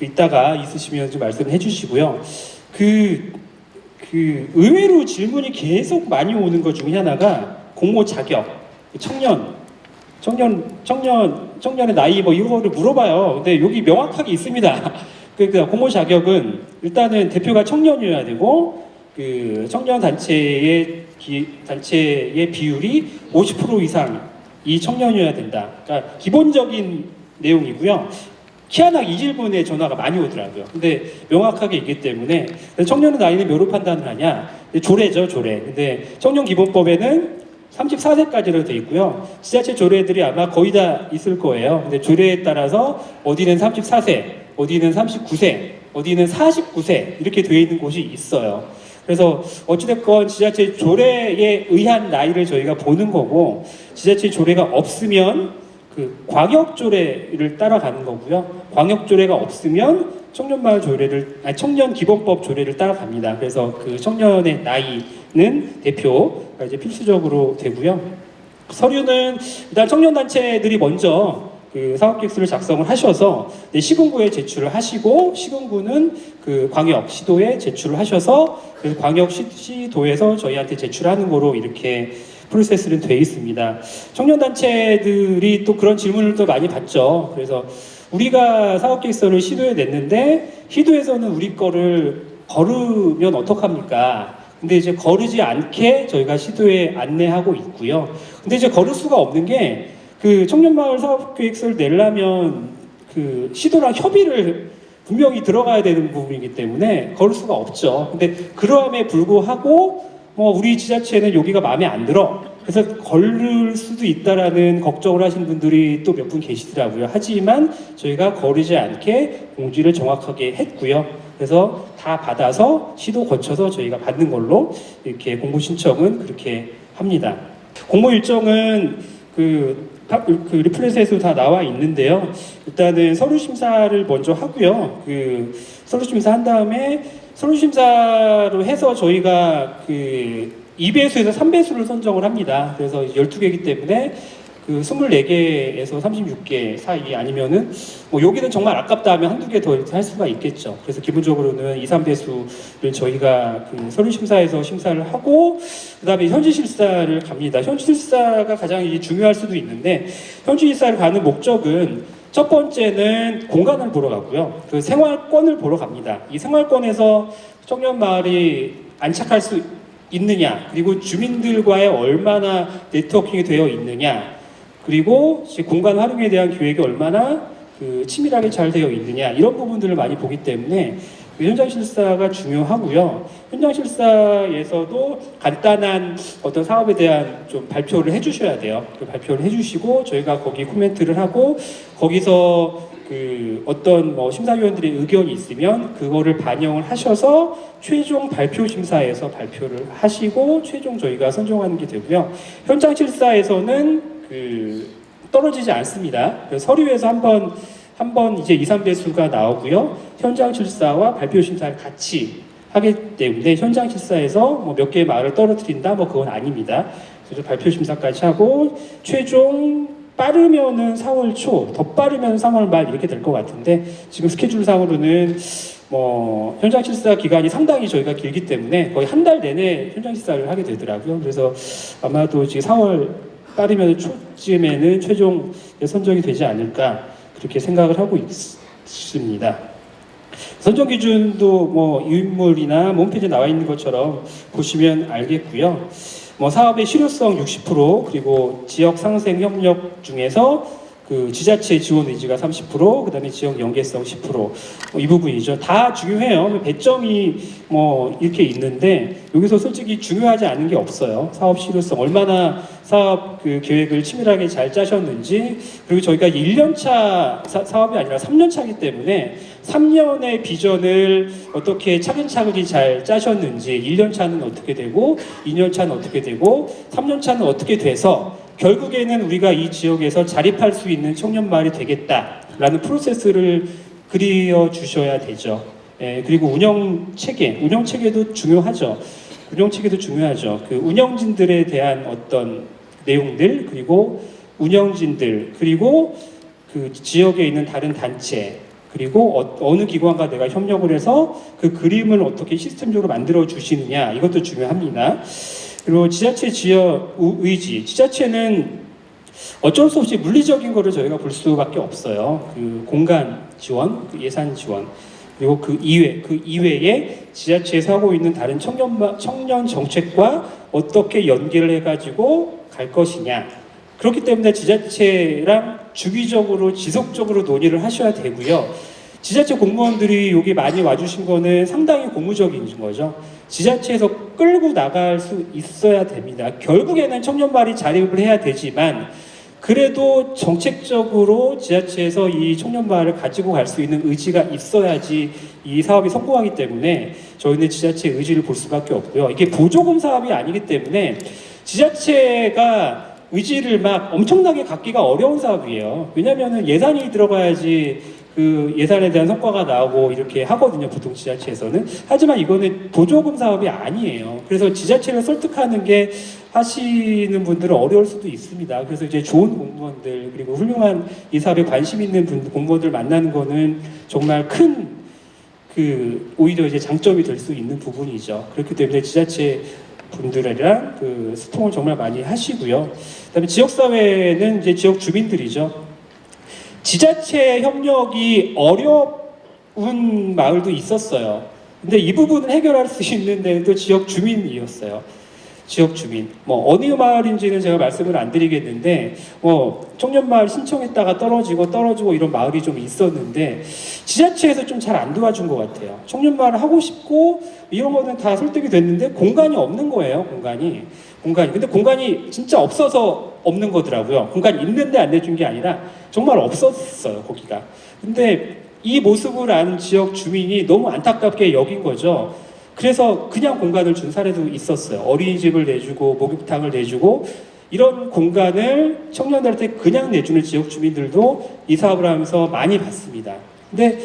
이따가 있으시면 좀 말씀해 주시고요. 의외로 질문이 계속 많이 오는 것 중에 하나가 공모 자격, 청년의 나이 이거를 물어봐요. 근데 여기 명확하게 있습니다. 그러니까 공모 자격은 일단은 대표가 청년이어야 되고, 청년 단체의 비율이 50% 이상이 청년이어야 된다. 그러니까 기본적인 내용이고요. 희한하게 이질문에 전화가 많이 오더라고요. 근데 명확하게 있기 때문에, 청년의 나이는 뭐로 판단을 하냐? 조례죠, 조례. 근데 청년기본법에는 34세까지로 돼 있고요. 지자체 조례들이 아마 거의 다 있을 거예요. 근데 조례에 따라서 어디는 34세, 어디는 39세, 어디는 49세 이렇게 되어 있는 곳이 있어요. 그래서 어찌됐건 지자체 조례에 의한 나이를 저희가 보는 거고, 지자체 조례가 없으면 그 광역조례를 따라가는 거고요. 광역조례가 없으면 청년마을 조례를 청년기본법 조례를 따라갑니다. 그래서 그 청년의 나이는 대표가 이제 필수적으로 되고요. 서류는 일단 청년단체들이 먼저 그 사업계획서를 작성을 하셔서 시군구에 제출을 하시고 시군구는 그 광역 시도에 제출을 하셔서 그래서 광역 시도에서 저희한테 제출하는 거로 이렇게 프로세스는 돼 있습니다. 청년단체들이 또 그런 질문을 또 많이 받죠. 그래서 우리가 사업계획서를 시도에 냈는데 시도에서는 우리 거를 거르면 어떡합니까? 근데 이제 거르지 않게 저희가 시도에 안내하고 있고요. 근데 이제 거를 수가 없는 게 그 청년마을 사업계획서를 내려면 그 시도랑 협의를 분명히 들어가야 되는 부분이기 때문에 거를 수가 없죠. 근데 그러함에 불구하고 뭐 우리 지자체는 여기가 마음에 안 들어. 그래서 걸릴 수도 있다라는 걱정을 하시는 분들이 또 몇 분 계시더라고요. 하지만 저희가 거르지 않게 공지를 정확하게 했고요. 그래서 다 받아서 시도 거쳐서 저희가 받는 걸로 이렇게 공모 신청은 그렇게 합니다. 공모 일정은 그 리플렛에서 다 나와 있는데요. 일단은 서류 심사를 먼저 하고요. 그 서류 심사 한 다음에 서류 심사로 해서 저희가 그 2배수에서 3배수를 선정을 합니다. 그래서 12개이기 때문에 그 24개에서 36개 사이 아니면은 뭐 여기는 정말 아깝다 하면 한두 개 더 할 수가 있겠죠. 그래서 기본적으로는 2, 3배수를 저희가 그 서류 심사에서 심사를 하고 그다음에 현지 실사를 갑니다. 현지 실사가 가장 이제 중요할 수도 있는데 현지 실사를 가는 목적은 첫 번째는 공간을 보러 가고요. 그 생활권을 보러 갑니다. 이 생활권에서 청년 마을이 안착할 수 있느냐, 그리고 주민들과의 얼마나 네트워킹이 되어 있느냐, 그리고 공간 활용에 대한 계획이 얼마나 그 치밀하게 잘 되어 있느냐 이런 부분들을 많이 보기 때문에 그 현장 실사가 중요하고요. 현장 실사에서도 간단한 어떤 사업에 대한 좀 발표를 해주셔야 돼요. 그 발표를 해주시고 저희가 거기 코멘트를 하고 거기서 그 어떤 뭐 심사위원들의 의견이 있으면 그거를 반영을 하셔서 최종 발표 심사에서 발표를 하시고 최종 저희가 선정하는 게 되고요. 현장 실사에서는 그 떨어지지 않습니다. 서류에서 한번 이제 2, 3배수가 나오고요. 현장 실사와 발표 심사를 같이 하기 때문에 현장 실사에서 뭐 몇 개의 마을을 떨어뜨린다 뭐 그건 아닙니다. 그래서 발표 심사까지 하고 최종 빠르면은 4월 초, 더 빠르면 3월 말 이렇게 될 것 같은데 지금 스케줄상으로는 뭐 현장 실사 기간이 상당히 저희가 길기 때문에 거의 한 달 내내 현장 실사를 하게 되더라고요. 그래서 아마도 지금 4월 빠르면 초쯤에는 최종 선정이 되지 않을까 그렇게 생각을 하고 있습니다. 선정 기준도 뭐 인물이나 홈페이지에 나와 있는 것처럼 보시면 알겠고요. 뭐 사업의 실효성 60% 그리고 지역 상생 협력 중에서 그 지자체 지원 의지가 30% 그다음에 지역 연계성 10% 이 부분이죠. 다 중요해요. 배점이 뭐 이렇게 있는데 여기서 솔직히 중요하지 않은 게 없어요. 사업 실효성 얼마나 사업 그 계획을 치밀하게 잘 짜셨는지 그리고 저희가 1년차 사업이 아니라 3년차이기 때문에 3년의 비전을 어떻게 차근차근히 잘 짜셨는지 1년차는 어떻게 되고 2년차는 어떻게 되고 3년차는 어떻게 돼서 결국에는 우리가 이 지역에서 자립할 수 있는 청년 마을이 되겠다라는 프로세스를 그려 주셔야 되죠. 그리고 운영 체계도 중요하죠. 그 운영진들에 대한 어떤 내용들 그리고 운영진들 그리고 그 지역에 있는 다른 단체 그리고 어느 기관과 내가 협력을 해서 그 그림을 어떻게 시스템적으로 만들어 주시느냐 이것도 중요합니다. 그리고 지자체 지역 의지, 지자체는 어쩔 수 없이 물리적인 거를 저희가 볼 수밖에 없어요. 그 공간 지원, 그 예산 지원, 그리고 그 이외에 지자체에서 하고 있는 다른 청년 정책과 어떻게 연계를 해가지고 갈 것이냐. 그렇기 때문에 지자체랑 주기적으로 지속적으로 논의를 하셔야 되고요. 지자체 공무원들이 여기 많이 와주신 거는 상당히 고무적인 거죠. 지자체에서 끌고 나갈 수 있어야 됩니다. 결국에는 청년 마을이 자립을 해야 되지만 그래도 정책적으로 지자체에서 이 청년 마을을 가지고 갈 수 있는 의지가 있어야지 이 사업이 성공하기 때문에 저희는 지자체 의지를 볼 수밖에 없고요. 이게 보조금 사업이 아니기 때문에 지자체가 의지를 막 엄청나게 갖기가 어려운 사업이에요. 왜냐면은 예산이 들어가야지 그 예산에 대한 성과가 나오고 이렇게 하거든요, 보통 지자체에서는. 하지만 이거는 보조금 사업이 아니에요. 그래서 지자체를 설득하는 게 하시는 분들은 어려울 수도 있습니다. 그래서 이제 좋은 공무원들, 그리고 훌륭한 이 사업에 관심 있는 공무원들 만나는 거는 정말 큰 오히려 이제 장점이 될 수 있는 부분이죠. 그렇기 때문에 지자체 분들이랑 소통을 정말 많이 하시고요. 그다음에 지역사회는 이제 지역 주민들이죠. 지자체 협력이 어려운 마을도 있었어요. 근데 이 부분을 해결할 수 있는 데도 지역 주민이었어요. 지역 주민. 어느 마을인지는 제가 말씀을 안 드리겠는데, 청년마을 신청했다가 떨어지고 이런 마을이 좀 있었는데, 지자체에서 좀 잘 안 도와준 것 같아요. 청년마을 하고 싶고, 이런 거는 다 설득이 됐는데, 공간이 없는 거예요, 공간이. 근데 공간이 진짜 없어서 없는 거더라고요. 공간이 있는데 안 내준 게 아니라, 정말 없었어요, 거기가. 근데 이 모습을 아는 지역 주민이 너무 안타깝게 여긴 거죠. 그래서 그냥 공간을 준 사례도 있었어요. 어린이집을 내주고 목욕탕을 내주고 이런 공간을 청년들한테 그냥 내주는 지역 주민들도 이 사업을 하면서 많이 봤습니다. 근데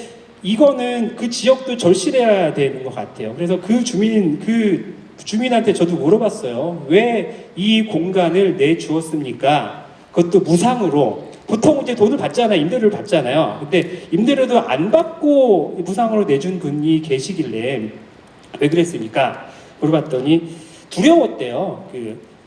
이거는 그 지역도 절실해야 되는 것 같아요. 그래서 그 주민한테 저도 물어봤어요. 왜 이 공간을 내주었습니까? 그것도 무상으로. 보통 이제 돈을 받잖아요. 임대료를 받잖아요. 근데 임대료도 안 받고 무상으로 내준 분이 계시길래 왜 그랬습니까? 물어봤더니 두려웠대요.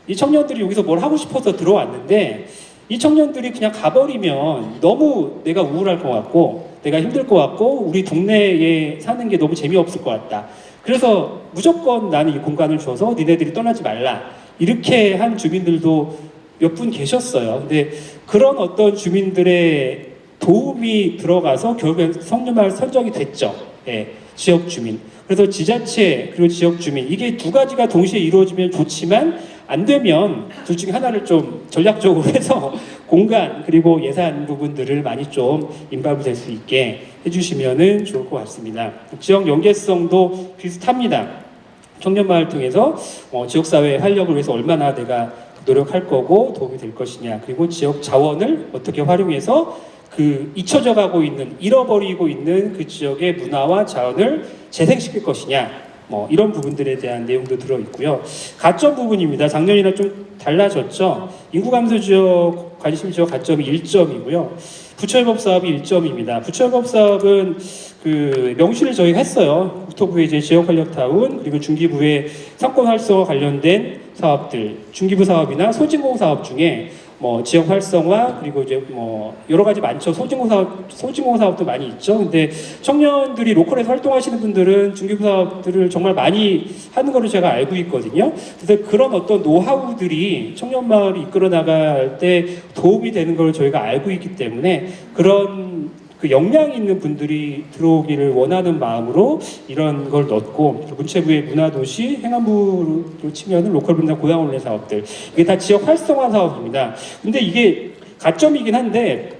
이 청년들이 여기서 뭘 하고 싶어서 들어왔는데 이 청년들이 그냥 가버리면 너무 내가 우울할 것 같고 내가 힘들 것 같고 우리 동네에 사는 게 너무 재미없을 것 같다. 그래서 무조건 나는 이 공간을 줘서 니네들이 떠나지 말라. 이렇게 한 주민들도 몇 분 계셨어요. 근데 그런 어떤 주민들의 도움이 들어가서 결국엔 청년마을 선정이 됐죠. 예, 지역 주민. 그래서 지자체 그리고 지역 주민 이게 두 가지가 동시에 이루어지면 좋지만 안 되면 둘 중에 하나를 좀 전략적으로 해서 공간 그리고 예산 부분들을 많이 좀 인바브 될 수 있게 해주시면은 좋을 것 같습니다. 지역 연계성도 비슷합니다. 청년마을 통해서 지역사회 활력을 위해서 얼마나 내가 노력할 거고 도움이 될 것이냐 그리고 지역 자원을 어떻게 활용해서 잊혀져 가고 있는 잃어버리고 있는 그 지역의 문화와 자원을 재생시킬 것이냐 이런 부분들에 대한 내용도 들어있고요. 가점 부분입니다. 작년이랑 좀 달라졌죠. 인구 감소 지역 관심 지역 가점이 1점이고요. 부처협업 사업이 1점입니다. 부처협업 사업은 명시를 저희가 했어요. 국토부의 이제 지역활력타운 그리고 중기부의 상권 활성화 관련된 사업들, 중기부 사업이나 소진공 사업 중에 지역 활성화 그리고 이제 여러 가지 많죠. 소진공 사업도 많이 있죠. 근데 청년들이 로컬에서 활동하시는 분들은 중기부 사업들을 정말 많이 하는 거를 제가 알고 있거든요. 그래서 그런 어떤 노하우들이 청년마을이 이끌어 나갈 때 도움이 되는 걸 저희가 알고 있기 때문에 그런 역량 있는 분들이 들어오기를 원하는 마음으로 이런 걸 넣었고 문체부의 문화도시 행안부로 치면은 로컬 분당 고향올레 사업들 이게 다 지역 활성화 사업입니다. 근데 이게 가점이긴 한데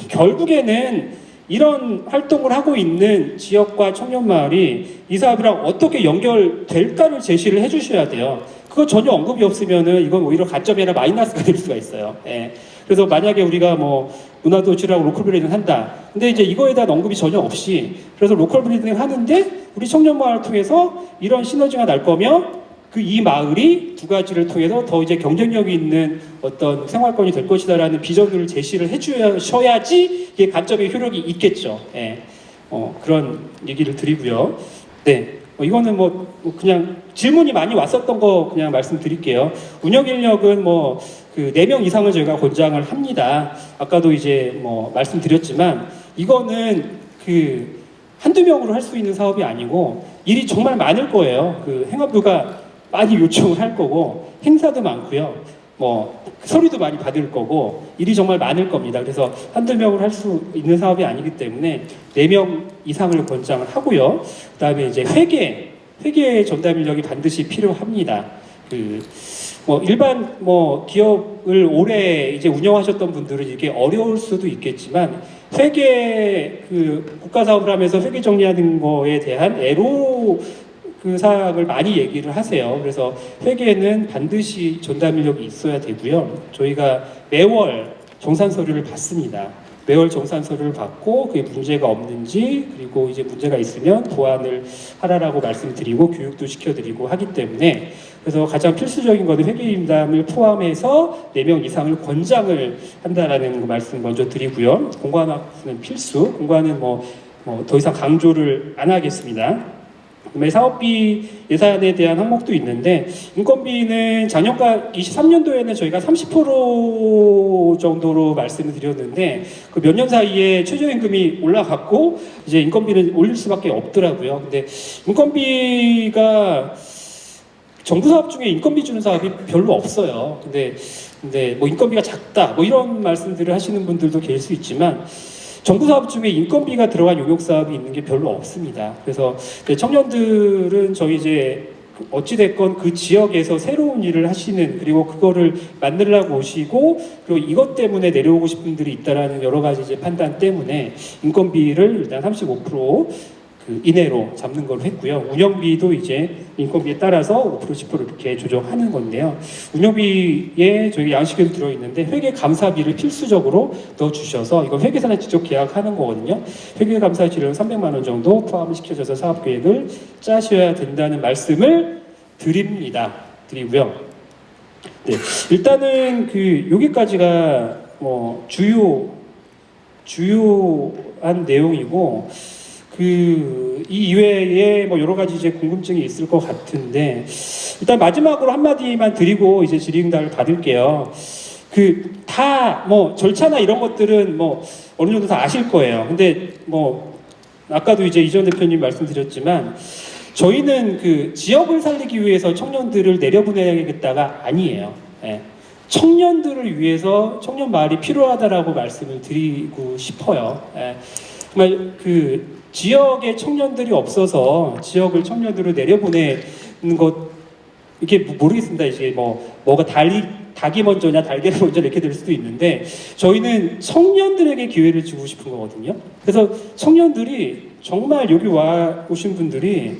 결국에는 이런 활동을 하고 있는 지역과 청년마을이 이 사업이랑 어떻게 연결될까를 제시를 해주셔야 돼요. 그거 전혀 언급이 없으면은 이건 오히려 가점이 아니라 마이너스가 될 수가 있어요. 예. 그래서 만약에 우리가 문화도시라고 로컬 브랜딩 한다. 근데 이제 이거에 대한 언급이 전혀 없이 그래서 로컬 브랜딩 하는데 우리 청년마을을 통해서 이런 시너지가 날 거면 이 마을이 두 가지를 통해서 더 이제 경쟁력이 있는 어떤 생활권이 될 것이다라는 비전을 제시를 해주셔야지 이게 가점의 효력이 있겠죠. 예. 그런 얘기를 드리고요. 네. 이거는 그냥 질문이 많이 왔었던 거 그냥 말씀드릴게요. 운영 인력은 4명 이상을 저희가 권장을 합니다. 아까도 이제 말씀드렸지만 이거는 한두 명으로 할 수 있는 사업이 아니고 일이 정말 많을 거예요. 행안부가 많이 요청을 할 거고 행사도 많고요. 서류도 많이 받을 거고 일이 정말 많을 겁니다. 그래서 한두 명을 할 수 있는 사업이 아니기 때문에 4명 이상을 권장을 하고요. 그다음에 이제 회계 전담 인력이 반드시 필요합니다. 일반 기업을 오래 이제 운영하셨던 분들은 이게 어려울 수도 있겠지만 회계 국가 사업을 하면서 회계 정리하는 거에 대한 애로 그 사항을 많이 얘기를 하세요. 그래서 회계는 반드시 전담 인력이 있어야 되고요. 저희가 매월 정산 서류를 받습니다. 매월 정산 서류를 받고 그게 문제가 없는지, 그리고 이제 문제가 있으면 보완을 하라라고 말씀드리고 교육도 시켜드리고 하기 때문에, 그래서 가장 필수적인 것은 회계임담을 포함해서 4명 이상을 권장을 한다라는 거 말씀 먼저 드리고요. 공관학는 필수, 공관은 뭐 더 이상 강조를 안 하겠습니다. 그다음에 사업비 예산에 대한 항목도 있는데, 인건비는 작년과 23년도에는 저희가 30% 정도로 말씀을 드렸는데, 그 몇 년 사이에 최저임금이 올라갔고 이제 인건비는 올릴 수밖에 없더라고요. 근데 인건비가 정부 사업 중에 인건비 주는 사업이 별로 없어요. 근데 뭐 인건비가 작다 뭐 이런 말씀들을 하시는 분들도 계실 수 있지만, 정부 사업 중에 인건비가 들어간 용역 사업이 있는 게 별로 없습니다. 그래서 청년들은 저희 이제 어찌됐건 그 지역에서 새로운 일을 하시는, 그리고 그거를 만들려고 오시고, 그리고 이것 때문에 내려오고 싶은 분들이 있다라는 여러 가지 이제 판단 때문에 인건비를 일단 35% 그 이내로 잡는 걸로 했고요. 운영비도 이제 인건비에 따라서 5% 10% 이렇게 조정하는 건데요. 운영비에 저희 양식에도 들어있는데 회계 감사비를 필수적으로 넣어주셔서, 이건 회계사랑 직접 계약하는 거거든요. 회계 감사 지료는 300만 원 정도 포함을 시켜줘서 사업 계획을 짜셔야 된다는 말씀을 드리고요. 네, 일단은 그 여기까지가 뭐 주요한 내용이고, 이 이외에 뭐 여러 가지 이제 궁금증이 있을 것 같은데, 일단 마지막으로 한마디만 드리고 이제 질의응답을 받을게요. 다 뭐 절차나 이런 것들은 뭐 어느 정도 다 아실 거예요. 근데 뭐 아까도 이제 이전 대표님 말씀드렸지만, 저희는 그 지역을 살리기 위해서 청년들을 내려보내야겠다가 아니에요. 예. 청년들을 위해서 청년 마을이 필요하다라고 말씀을 드리고 싶어요. 예. 정말 그 지역의 청년들이 없어서 지역을 청년들을 내려보내는 것, 이게 모르겠습니다. 이제 뭐가 닭이 먼저냐 달걀이 먼저 이렇게 될 수도 있는데, 저희는 청년들에게 기회를 주고 싶은 거거든요. 그래서 청년들이 정말 여기 와 오신 분들이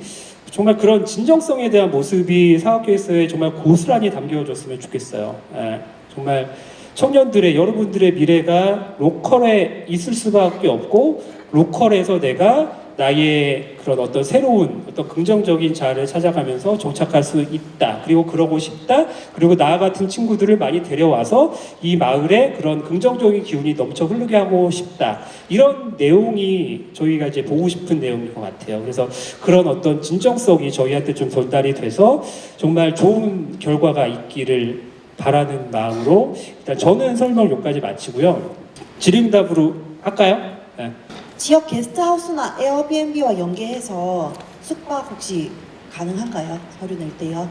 정말 그런 진정성에 대한 모습이 사업계획서에 정말 고스란히 담겨졌으면 좋겠어요. 예, 정말 청년들의, 여러분들의 미래가 로컬에 있을 수밖에 없고, 로컬에서 내가 나의 그런 어떤 새로운 어떤 긍정적인 자아를 찾아가면서 정착할 수 있다. 그리고 그러고 싶다. 그리고 나 같은 친구들을 많이 데려와서 이 마을에 그런 긍정적인 기운이 넘쳐 흐르게 하고 싶다. 이런 내용이 저희가 이제 보고 싶은 내용인 것 같아요. 그래서 그런 어떤 진정성이 저희한테 좀 전달이 돼서 정말 좋은 결과가 있기를 바라는 마음으로, 일단 저는 설명 여기까지 마치고요. 질의응답으로 할까요? 네.
지역 게스트하우스나 에어비앤비와 연계해서 숙박 혹시 가능한가요? 서류 낼 때요?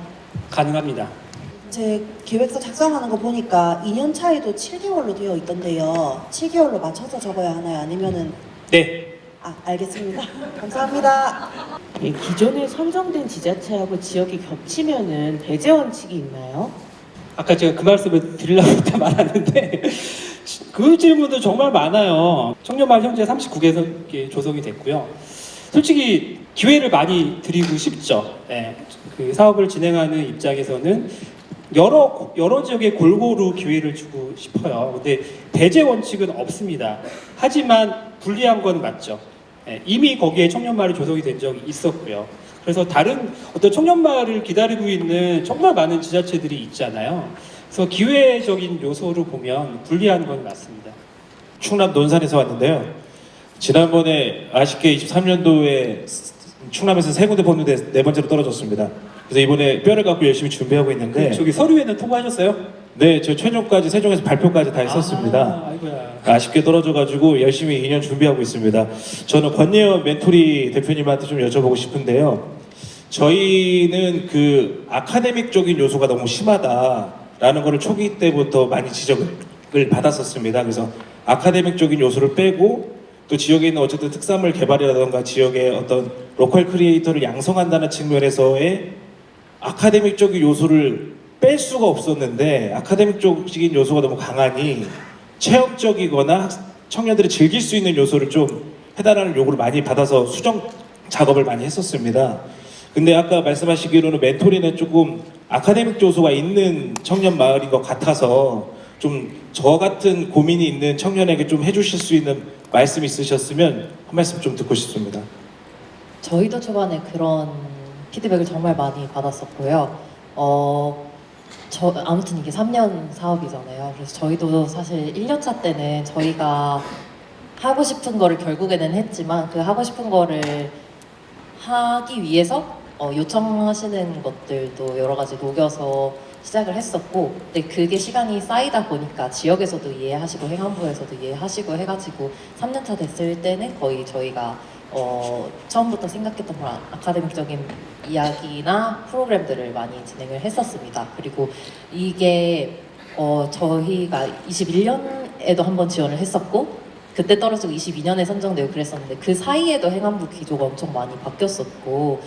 가능합니다.
제 계획서 작성하는 거 보니까 2년 차에도 7개월로 되어 있던데요. 7개월로 맞춰서 적어야 하나요? 아니면은
네.
알겠습니다. 감사합니다.
예, 기존에 선정된 지자체하고 지역이 겹치면은 배제 원칙이 있나요?
아까 제가 그 말씀을 드리려고 했다 말았는데 그 질문도 정말 많아요. 청년마을 현재 39개 조성이 됐고요. 솔직히 기회를 많이 드리고 싶죠. 예, 그 사업을 진행하는 입장에서는 여러 지역에 골고루 기회를 주고 싶어요. 근데 배제 원칙은 없습니다. 하지만 불리한 건 맞죠. 예, 이미 거기에 청년마을이 조성이 된 적이 있었고요. 그래서 다른 어떤 청년마을을 기다리고 있는 정말 많은 지자체들이 있잖아요. 그래서 기회적인 요소로 보면 불리한 건 맞습니다.
충남 논산에서 왔는데요. 지난번에 아쉽게 23년도에 충남에서 3군데 뽑는데 4번째로 떨어졌습니다. 그래서 이번에 뼈를 갖고 열심히 준비하고 있는데,
저기 서류에는 통과하셨어요?
네, 저 최종까지 세종에서 발표까지 다 했었습니다.
아이고야.
아쉽게 떨어져가지고 열심히 2년 준비하고 있습니다. 저는 권예원 멘토리 대표님한테 좀 여쭤보고 싶은데요. 저희는 그 아카데믹적인 요소가 너무 심하다라는 거를 초기 때부터 많이 지적을 받았었습니다. 그래서 아카데믹적인 요소를 빼고, 또 지역에 있는 어쨌든 특산물 개발이라던가 지역의 어떤 로컬 크리에이터를 양성한다는 측면에서의 아카데믹적인 요소를 뺄 수가 없었는데, 아카데믹적인 요소가 너무 강하니 체험적이거나 청년들이 즐길 수 있는 요소를 좀 해달라는 요구를 많이 받아서 수정 작업을 많이 했었습니다. 근데 아까 말씀하시기로는 멘토리는 조금 아카데믹 요소가 있는 청년 마을인 것 같아서 좀 저 같은 고민이 있는 청년에게 좀 해주실 수 있는 말씀 있으셨으면 한 말씀 좀 듣고 싶습니다.
저희도 초반에 그런 피드백을 정말 많이 받았었고요. 아무튼 이게 3년 사업이잖아요. 그래서 저희도 사실 1년차 때는 저희가 하고 싶은 거를 결국에는 했지만 그 하고 싶은 거를 하기 위해서 요청하시는 것들도 여러 가지 녹여서 시작을 했었고, 근데 그게 시간이 쌓이다 보니까 지역에서도 이해하시고 행안부에서도 이해하시고 해가지고 3년차 됐을 때는 거의 저희가 처음부터 생각했던 그런 아카데믹적인 이야기나 프로그램들을 많이 진행을 했었습니다. 그리고 이게 저희가 21년에도 한번 지원을 했었고 그때 떨어지고 22년에 선정되고 그랬었는데 그 사이에도 행안부 기조가 엄청 많이 바뀌었었고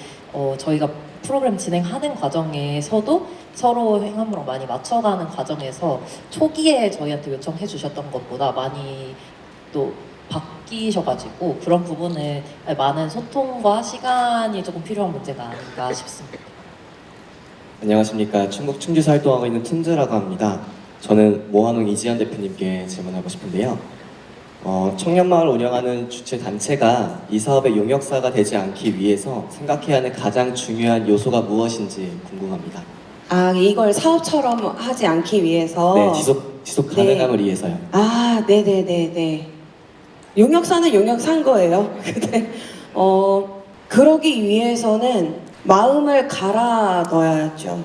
저희가 프로그램 진행하는 과정에서도 서로 행안부랑 많이 맞춰가는 과정에서 초기에 저희한테 요청해 주셨던 것보다 많이 또 바뀌셔가지고 그런 부분을 많은 소통과 시간이 조금 필요한 문제가 아닌가 싶습니다.
안녕하십니까. 충북 충주에서 활동하고 있는 툰즈라고 합니다. 저는 모한웅 이지현 대표님께 질문하고 싶은데요. 청년마을 운영하는 주체 단체가 이 사업의 용역사가 되지 않기 위해서 생각해야 하는 가장 중요한 요소가 무엇인지 궁금합니다.
아, 이걸 사업처럼 하지 않기 위해서.
네, 지속 가능함을
네.
위해서요.
아, 네네네네. 용역사는 용역사인 거예요. 근데 그러기 위해서는 마음을 갈아 넣어야죠.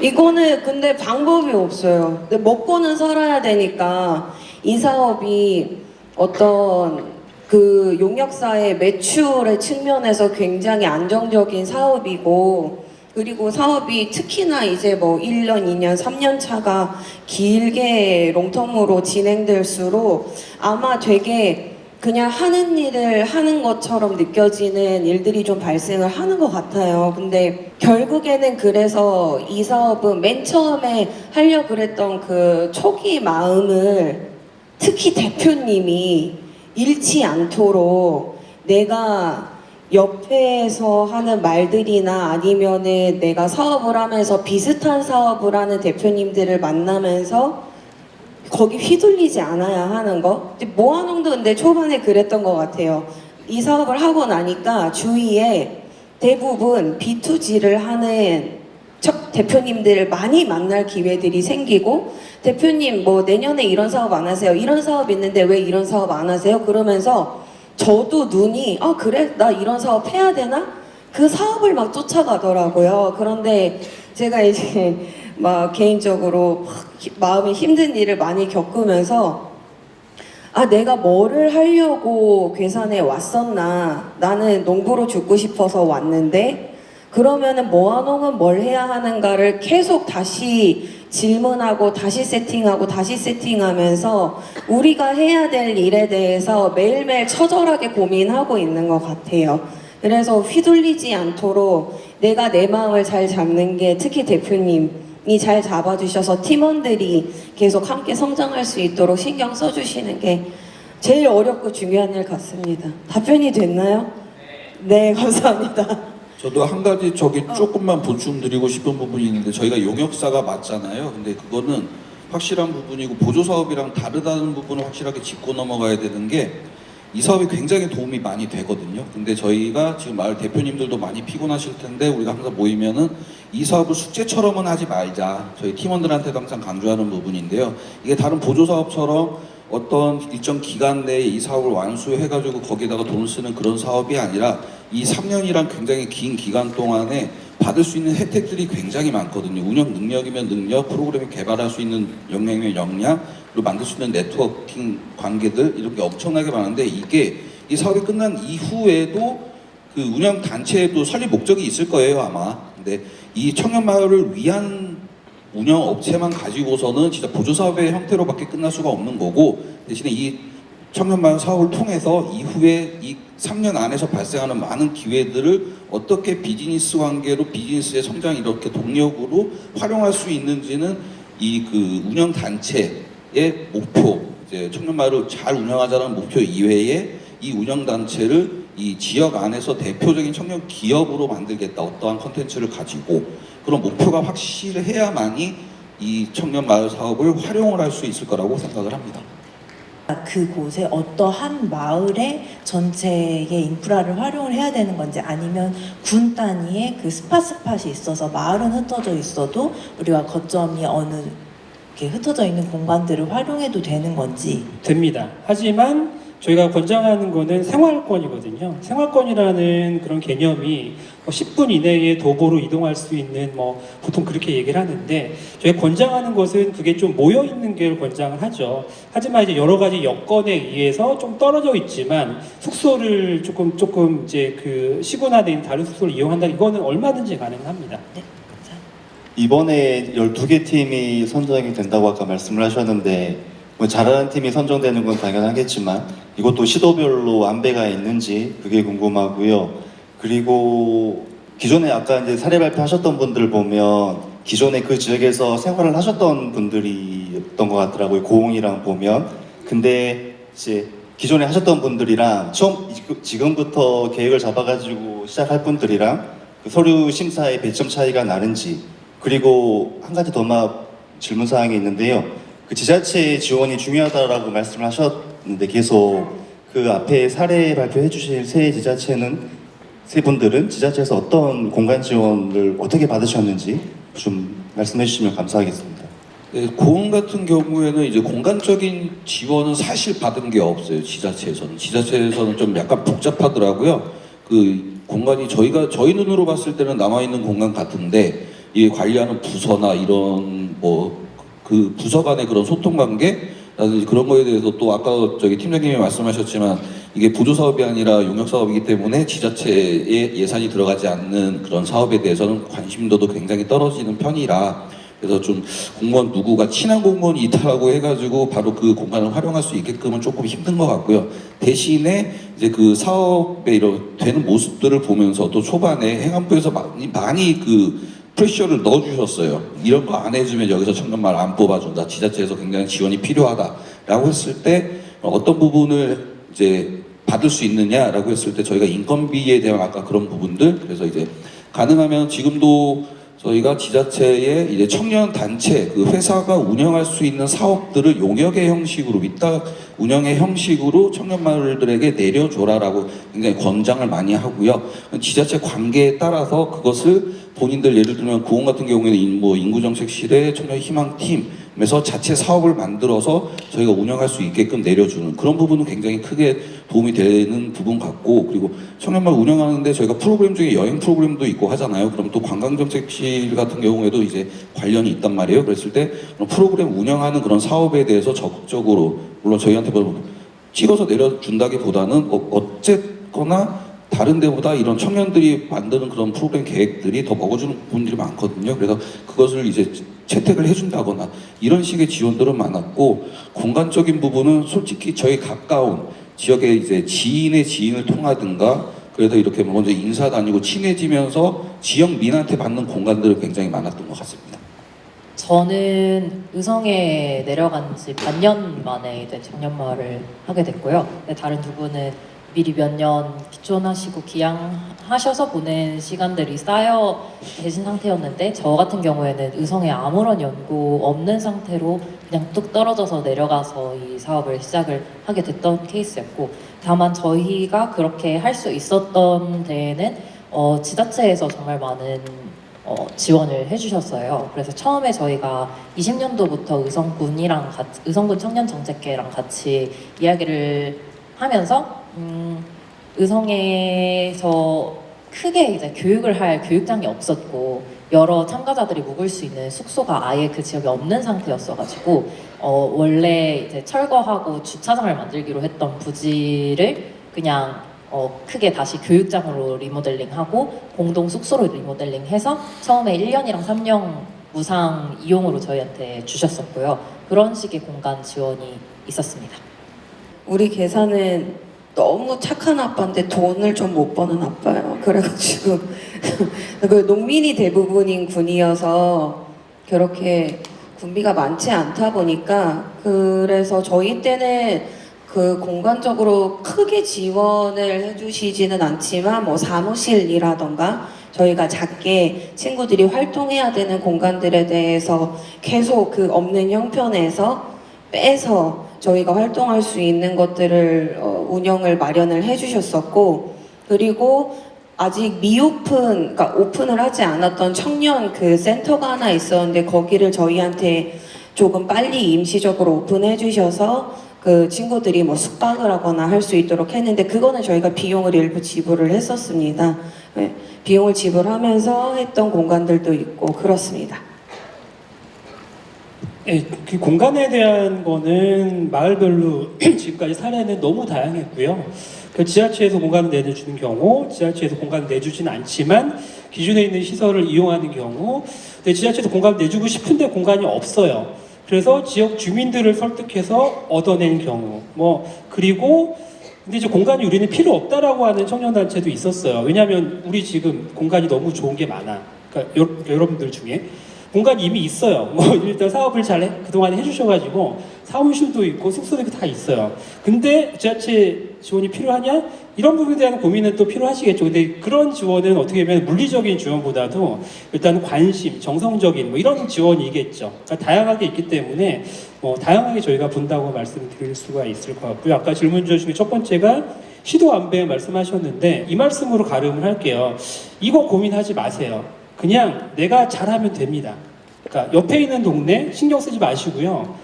이거는 근데 방법이 없어요. 근데 먹고는 살아야 되니까 이 사업이 어떤 그 용역사의 매출의 측면에서 굉장히 안정적인 사업이고, 그리고 사업이 특히나 이제 뭐 1년, 2년, 3년 차가 길게 롱텀으로 진행될수록 아마 되게 그냥 하는 일을 하는 것처럼 느껴지는 일들이 좀 발생을 하는 것 같아요. 근데 결국에는 그래서 이 사업은 맨 처음에 하려고 그랬던 그 초기 마음을 특히 대표님이 잃지 않도록 내가 옆에서 하는 말들이나 아니면은 내가 사업을 하면서 비슷한 사업을 하는 대표님들을 만나면서 거기 휘둘리지 않아야 하는 거. 모아농도 근데 초반에 그랬던 것 같아요. 이 사업을 하고 나니까 주위에 대부분 B2G를 하는 대표님들을 많이 만날 기회들이 생기고, 대표님 뭐 내년에 이런 사업 안 하세요? 이런 사업 있는데 왜 이런 사업 안 하세요? 그러면서 저도 눈이 그래? 나 이런 사업 해야 되나? 그 사업을 막 쫓아가더라고요. 그런데 제가 이제 막 개인적으로 마음이 힘든 일을 많이 겪으면서 내가 뭐를 하려고 괴산에 왔었나? 나는 농부로 죽고 싶어서 왔는데 그러면은 모아농은 뭘 해야 하는가를 계속 다시 질문하고 다시 세팅하고 다시 세팅하면서 우리가 해야 될 일에 대해서 매일매일 처절하게 고민하고 있는 것 같아요. 그래서 휘둘리지 않도록 내가 내 마음을 잘 잡는 게, 특히 대표님이 잘 잡아주셔서 팀원들이 계속 함께 성장할 수 있도록 신경 써주시는 게 제일 어렵고 중요한 일 같습니다. 답변이 됐나요? 네, 감사합니다.
저도 한 가지 조금만 보충드리고 싶은 부분이 있는데, 저희가 용역사가 맞잖아요. 근데 그거는 확실한 부분이고 보조사업이랑 다르다는 부분을 확실하게 짚고 넘어가야 되는 게, 이 사업이 굉장히 도움이 많이 되거든요. 근데 저희가 지금 마을 대표님들도 많이 피곤하실 텐데 우리가 항상 모이면은 이 사업을 숙제처럼은 하지 말자, 저희 팀원들한테도 항상 강조하는 부분인데요. 이게 다른 보조사업처럼 어떤 일정 기간 내에 이 사업을 완수해가지고 거기에다가 돈을 쓰는 그런 사업이 아니라, 이 3년이란 굉장히 긴 기간 동안에 받을 수 있는 혜택들이 굉장히 많거든요. 운영 능력이면 능력, 프로그램을 개발할 수 있는 역량이면 역량, 그리고 만들 수 있는 네트워킹 관계들, 이렇게 엄청나게 많은데, 이게 이 사업이 끝난 이후에도 그 운영 단체에도 설립 목적이 있을 거예요, 아마. 근데 이 청년마을을 위한 운영 업체만 가지고서는 진짜 보조사업의 형태로밖에 끝날 수가 없는 거고, 대신에 이 청년마을 사업을 통해서 이후에 이 3년 안에서 발생하는 많은 기회들을 어떻게 비즈니스 관계로 비즈니스의 성장 이렇게 동력으로 활용할 수 있는지는 이 그 운영 단체의 목표, 이제 청년마을을 잘 운영하자는 목표 이외에 이 운영 단체를 이 지역 안에서 대표적인 청년 기업으로 만들겠다, 어떠한 컨텐츠를 가지고 그런 목표가 확실해야만이 이 청년 마을 사업을 활용을 할 수 있을 거라고 생각을 합니다.
그곳에 어떠한 마을의 전체의 인프라를 활용을 해야 되는 건지, 아니면 군 단위의 그 스팟이 있어서 마을은 흩어져 있어도 우리가 거점이 어느 이렇게 흩어져 있는 공간들을 활용해도 되는 건지.
됩니다. 하지만 저희가 권장하는 거는 생활권이거든요. 생활권이라는 그런 개념이 10분 이내에 도보로 이동할 수 있는 보통 그렇게 얘기를 하는데, 저희가 권장하는 것은 그게 좀 모여 있는 게 권장을 하죠. 하지만 이제 여러 가지 여건에 의해서 좀 떨어져 있지만 숙소를 조금 이제 그 시군화돼 있는 다른 숙소를 이용한다, 이거는 얼마든지 가능합니다.
네.
이번에 12개 팀이 선정이 된다고 아까 말씀을 하셨는데, 뭐 잘하는 팀이 선정되는 건 당연하겠지만 이것도 시도별로 안배가 있는지 그게 궁금하고요. 그리고 기존에 아까 이제 사례 발표하셨던 분들 보면 기존에 그 지역에서 생활을 하셨던 분들이었던 것 같더라고요. 고흥이랑 보면. 근데 이제 기존에 하셨던 분들이랑 지금부터 계획을 잡아가지고 시작할 분들이랑 그 서류 심사의 배점 차이가 나는지, 그리고 한 가지 더 질문 사항이 있는데요. 그 지자체 지원이 중요하다라고 말씀을 하셨는데, 계속 그 앞에 사례 발표해 주실 세 분들은 지자체에서 어떤 공간 지원을 어떻게 받으셨는지 좀 말씀해 주시면 감사하겠습니다.
네, 고흥 같은 경우에는 이제 공간적인 지원은 사실 받은 게 없어요. 지자체에서는 좀 약간 복잡하더라고요. 그 공간이 저희 눈으로 봤을 때는 남아 있는 공간 같은데, 이 관리하는 부서나 이런 그 부서 간의 그런 소통 관계라든지 그런 거에 대해서, 또 아까 팀장님이 말씀하셨지만 이게 보조 사업이 아니라 용역 사업이기 때문에 지자체에 예산이 들어가지 않는 그런 사업에 대해서는 관심도도 굉장히 떨어지는 편이라, 그래서 좀 공무원 누구가 친한 공무원이 있다라고 해가지고 바로 그 공간을 활용할 수 있게끔은 조금 힘든 것 같고요. 대신에 이제 그 사업에 이런 되는 모습들을 보면서 또 초반에 행안부에서 많이 그 프레셔를 넣어주셨어요. 이런 거 안 해주면 여기서 청년마을 안 뽑아준다. 지자체에서 굉장히 지원이 필요하다라고 했을 때 어떤 부분을 이제 받을 수 있느냐라고 했을 때 저희가 인건비에 대한 아까 그런 부분들, 그래서 이제 가능하면 지금도 저희가 지자체의 이제 청년 단체, 그 회사가 운영할 수 있는 사업들을 용역의 형식으로, 위탁 운영의 형식으로 청년마을들에게 내려줘라라고 굉장히 권장을 많이 하고요. 지자체 관계에 따라서 그것을 본인들, 예를 들면 고흥 같은 경우에는 인구정책실의 청년희망팀에서 자체 사업을 만들어서 저희가 운영할 수 있게끔 내려주는 그런 부분은 굉장히 크게 도움이 되는 부분 같고, 그리고 청년마을 운영하는데 저희가 프로그램 중에 여행 프로그램도 있고 하잖아요. 그럼 또 관광정책실 같은 경우에도 이제 관련이 있단 말이에요. 그랬을 때 프로그램 운영하는 그런 사업에 대해서 적극적으로, 물론 저희한테 찍어서 내려준다기보다는 어쨌거나 다른 데보다 이런 청년들이 만드는 그런 프로그램 계획들이 더 먹어주는 부분들이 많거든요. 그래서 그것을 이제 채택을 해준다거나 이런 식의 지원들은 많았고, 공간적인 부분은 솔직히 저희 가까운 지역의 이제 지인의 지인을 통하든가, 그래서 이렇게 먼저 인사 다니고 친해지면서 지역 민한테 받는 공간들은 굉장히 많았던 것 같습니다.
저는 의성에 내려간 지 반년 만에 이제 청년마을을 하게 됐고요. 다른 두 분은 미리 몇 년 기촌하시고 기양하셔서 보낸 시간들이 쌓여 계신 상태였는데, 저 같은 경우에는 의성에 아무런 연고 없는 상태로 그냥 뚝 떨어져서 내려가서 이 사업을 시작을 하게 됐던 케이스였고, 다만 저희가 그렇게 할 수 있었던 데에는 지자체에서 정말 많은 지원을 해주셨어요. 그래서 처음에 저희가 20년도부터 의성군 청년정책회랑 같이 이야기를 하면서 의성에서 크게 이제 교육을 할 교육장이 없었고, 여러 참가자들이 묵을 수 있는 숙소가 아예 그 지역에 없는 상태였어가지고 원래 이제 철거하고 주차장을 만들기로 했던 부지를 그냥 크게 다시 교육장으로 리모델링하고 공동 숙소로 리모델링해서 처음에 1년이랑 3년 무상 이용으로 저희한테 주셨었고요. 그런 식의 공간 지원이 있었습니다.
우리 계산은 너무 착한 아빠인데 돈을 좀 못 버는 아빠예요. 그래가지고 그 농민이 대부분인 군이어서 그렇게 군비가 많지 않다 보니까, 그래서 저희 때는 그 공간적으로 크게 지원을 해주시지는 않지만 뭐 사무실이라던가 저희가 작게 친구들이 활동해야 되는 공간들에 대해서 계속 그 없는 형편에서 빼서 저희가 활동할 수 있는 것들을 운영을 마련을 해주셨었고, 그리고 아직 미오픈, 그러니까 오픈을 하지 않았던 청년 그 센터가 하나 있었는데 거기를 저희한테 조금 빨리 임시적으로 오픈해 주셔서 그 친구들이 뭐 숙박을 하거나 할 수 있도록 했는데 그거는 저희가 비용을 일부 지불을 했었습니다. 네, 비용을 지불하면서 했던 공간들도 있고 그렇습니다.
예, 그 공간에 대한 거는 마을별로 지금까지 사례는 너무 다양했고요. 그 지자체에서 공간을 내주는 경우, 지자체에서 공간을 내주지는 않지만 기존에 있는 시설을 이용하는 경우, 근데 지자체에서 공간을 내주고 싶은데 공간이 없어요. 그래서 지역 주민들을 설득해서 얻어낸 경우, 그리고 근데 이제 공간이 우리는 필요 없다라고 하는 청년단체도 있었어요. 왜냐하면 우리 지금 공간이 너무 좋은 게 많아. 그러니까 여러분들 중에 공간이 이미 있어요. 일단 사업을 잘 그동안 해주셔가지고 사무실도 있고 숙소도 있고 다 있어요. 근데 지자체 지원이 필요하냐? 이런 부분에 대한 고민은 또 필요하시겠죠. 근데 그런 지원은 어떻게 보면 물리적인 지원보다도 일단 관심, 정성적인 이런 지원이겠죠. 그러니까 다양하게 있기 때문에 다양하게 저희가 본다고 말씀드릴 수가 있을 것 같고요. 아까 질문 주신 첫 번째가 시도 안배 말씀하셨는데 이 말씀으로 가름을 할게요. 이거 고민하지 마세요. 그냥 내가 잘하면 됩니다. 그러니까 옆에 있는 동네 신경 쓰지 마시고요.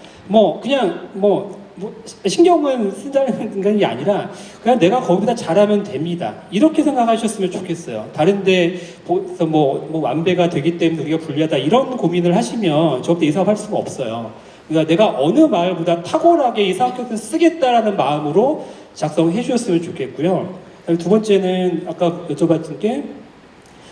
신경은 쓴다는 게 아니라 그냥 내가 거기다 잘하면 됩니다. 이렇게 생각하셨으면 좋겠어요. 다른데 완배가 되기 때문에 우리가 불리하다 이런 고민을 하시면 저부터 이 사업 할 수가 없어요. 그러니까 내가 어느 마을보다 탁월하게 이 사업 계획을 쓰겠다라는 마음으로 작성해 주셨으면 좋겠고요. 두 번째는 아까 여쭤봤던 게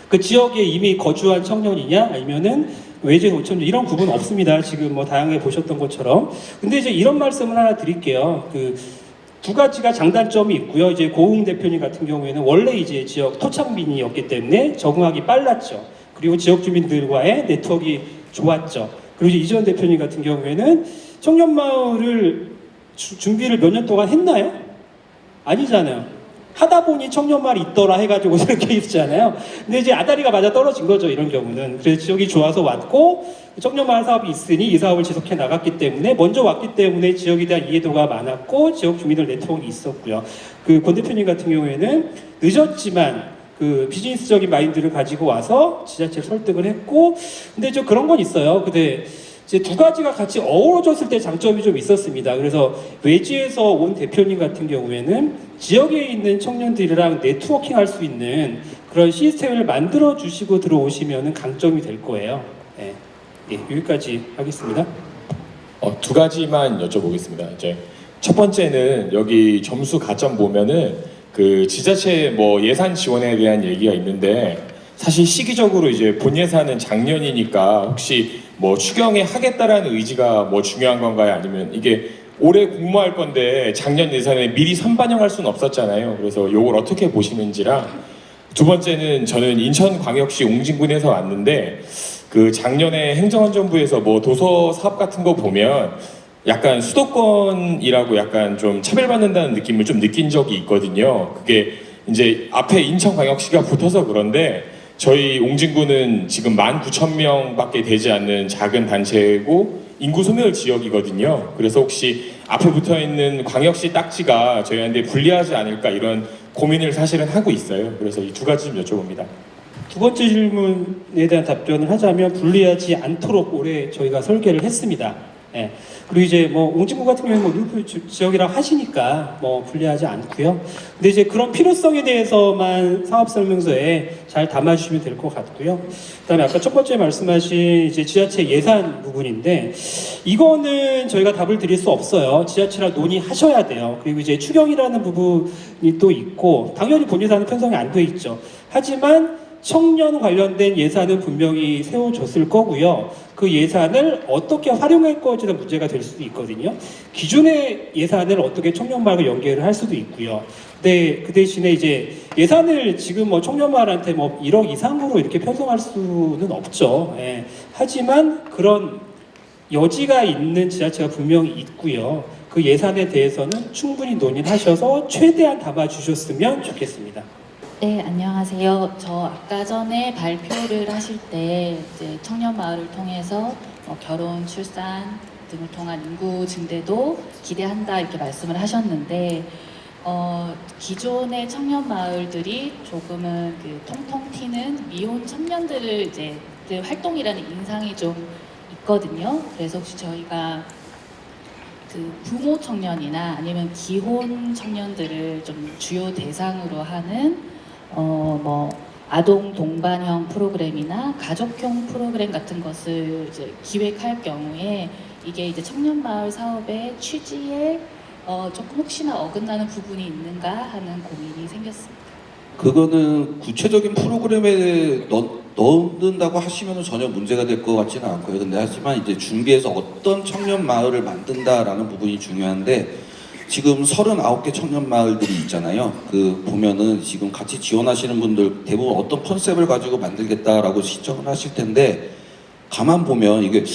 그 지역에 이미 거주한 청년이냐 아니면은 외지 노천자 이런 구분 없습니다. 지금 다양하게 보셨던 것처럼. 근데 이제 이런 말씀을 하나 드릴게요. 그 두 가지가 장단점이 있고요. 이제 고웅 대표님 같은 경우에는 원래 이제 지역 토착민이었기 때문에 적응하기 빨랐죠. 그리고 지역 주민들과의 네트워크가 좋았죠. 그리고 이제 이전 대표님 같은 경우에는 청년마을을 준비를 몇 년 동안 했나요? 아니잖아요. 하다 보니 청년마을이 있더라 해가지고 이렇게 있잖아요. 근데 이제 아다리가 맞아 떨어진 거죠, 이런 경우는. 그래서 지역이 좋아서 왔고, 청년마을 사업이 있으니 이 사업을 지속해 나갔기 때문에, 먼저 왔기 때문에 지역에 대한 이해도가 많았고, 지역 주민들 네트워크가 있었고요. 그 권 대표님 같은 경우에는 늦었지만, 그 비즈니스적인 마인드를 가지고 와서 지자체를 설득을 했고, 근데 좀 그런 건 있어요. 근데 이제 두 가지가 같이 어우러졌을 때 장점이 좀 있었습니다. 그래서 외지에서 온 대표님 같은 경우에는 지역에 있는 청년들이랑 네트워킹 할 수 있는 그런 시스템을 만들어 주시고 들어오시면 강점이 될 거예요. 네. 네, 여기까지 하겠습니다.
두 가지만 여쭤보겠습니다. 이제 첫 번째는 여기 점수 가점 보면은 그 지자체 예산 지원에 대한 얘기가 있는데 사실 시기적으로 이제 본 예산은 작년이니까 혹시 추경에 하겠다라는 의지가 중요한 건가요? 아니면 이게 올해 공모할 건데 작년 예산에 미리 선반영할 수는 없었잖아요. 그래서 이걸 어떻게 보시는지랑 두 번째는 저는 인천광역시 옹진군에서 왔는데 그 작년에 행정안전부에서 도서 사업 같은 거 보면 약간 수도권이라고 약간 좀 차별받는다는 느낌을 좀 느낀 적이 있거든요. 그게 이제 앞에 인천광역시가 붙어서 그런데 저희 옹진군은 지금 19,000명밖에 되지 않는 작은 단체고 인구 소멸 지역이거든요. 그래서 혹시 앞에 붙어있는 광역시 딱지가 저희한테 불리하지 않을까 이런 고민을 사실은 하고 있어요. 그래서 이 두 가지 좀 여쭤봅니다.
두 번째 질문에 대한 답변을 하자면 불리하지 않도록 올해 저희가 설계를 했습니다. 예. 그리고 이제 옹진군 같은 경우는 율프 지역이라고 하시니까 불리하지 않고요. 근데 이제 그런 필요성에 대해서만 사업 설명서에 잘 담아주시면 될 것 같고요. 그다음에 아까 첫 번째 말씀하신 이제 지자체 예산 부분인데 이거는 저희가 답을 드릴 수 없어요. 지자체랑 논의하셔야 돼요. 그리고 이제 추경이라는 부분이 또 있고 당연히 본 예산은 편성이 안 돼 있죠. 하지만 청년 관련된 예산은 분명히 세워졌을 거고요. 그 예산을 어떻게 활용할 것에 대한 문제가 될 수도 있거든요. 기존의 예산을 어떻게 청년마을과 연계를 할 수도 있고요. 근데 그 대신에 이제 예산을 지금 청년마을한테 1억 이상으로 이렇게 편성할 수는 없죠. 예. 하지만 그런 여지가 있는 지자체가 분명히 있고요. 그 예산에 대해서는 충분히 논의하셔서 최대한 담아주셨으면 좋겠습니다.
네, 안녕하세요. 저 아까 전에 발표를 하실 때 이제 청년 마을을 통해서 결혼, 출산 등을 통한 인구 증대도 기대한다 이렇게 말씀을 하셨는데 기존의 청년 마을들이 조금은 그 통통 튀는 미혼 청년들을 이제 활동이라는 인상이 좀 있거든요. 그래서 혹시 저희가 그 부모 청년이나 아니면 기혼 청년들을 좀 주요 대상으로 하는 뭐 아동 동반형 프로그램이나 가족형 프로그램 같은 것을 이제 기획할 경우에 이게 이제 청년 마을 사업의 취지에 조금 혹시나 어긋나는 부분이 있는가 하는 고민이 생겼습니다.
그거는 구체적인 프로그램에 넣는다고 하시면 전혀 문제가 될 것 같지는 않고요. 근데 하지만 이제 준비해서 어떤 청년 마을을 만든다라는 부분이 중요한데 지금 39개 청년 마을들이 있잖아요. 그 보면은 지금 같이 지원하시는 분들 대부분 어떤 컨셉을 가지고 만들겠다라고 신청을 하실 텐데 가만 보면 이게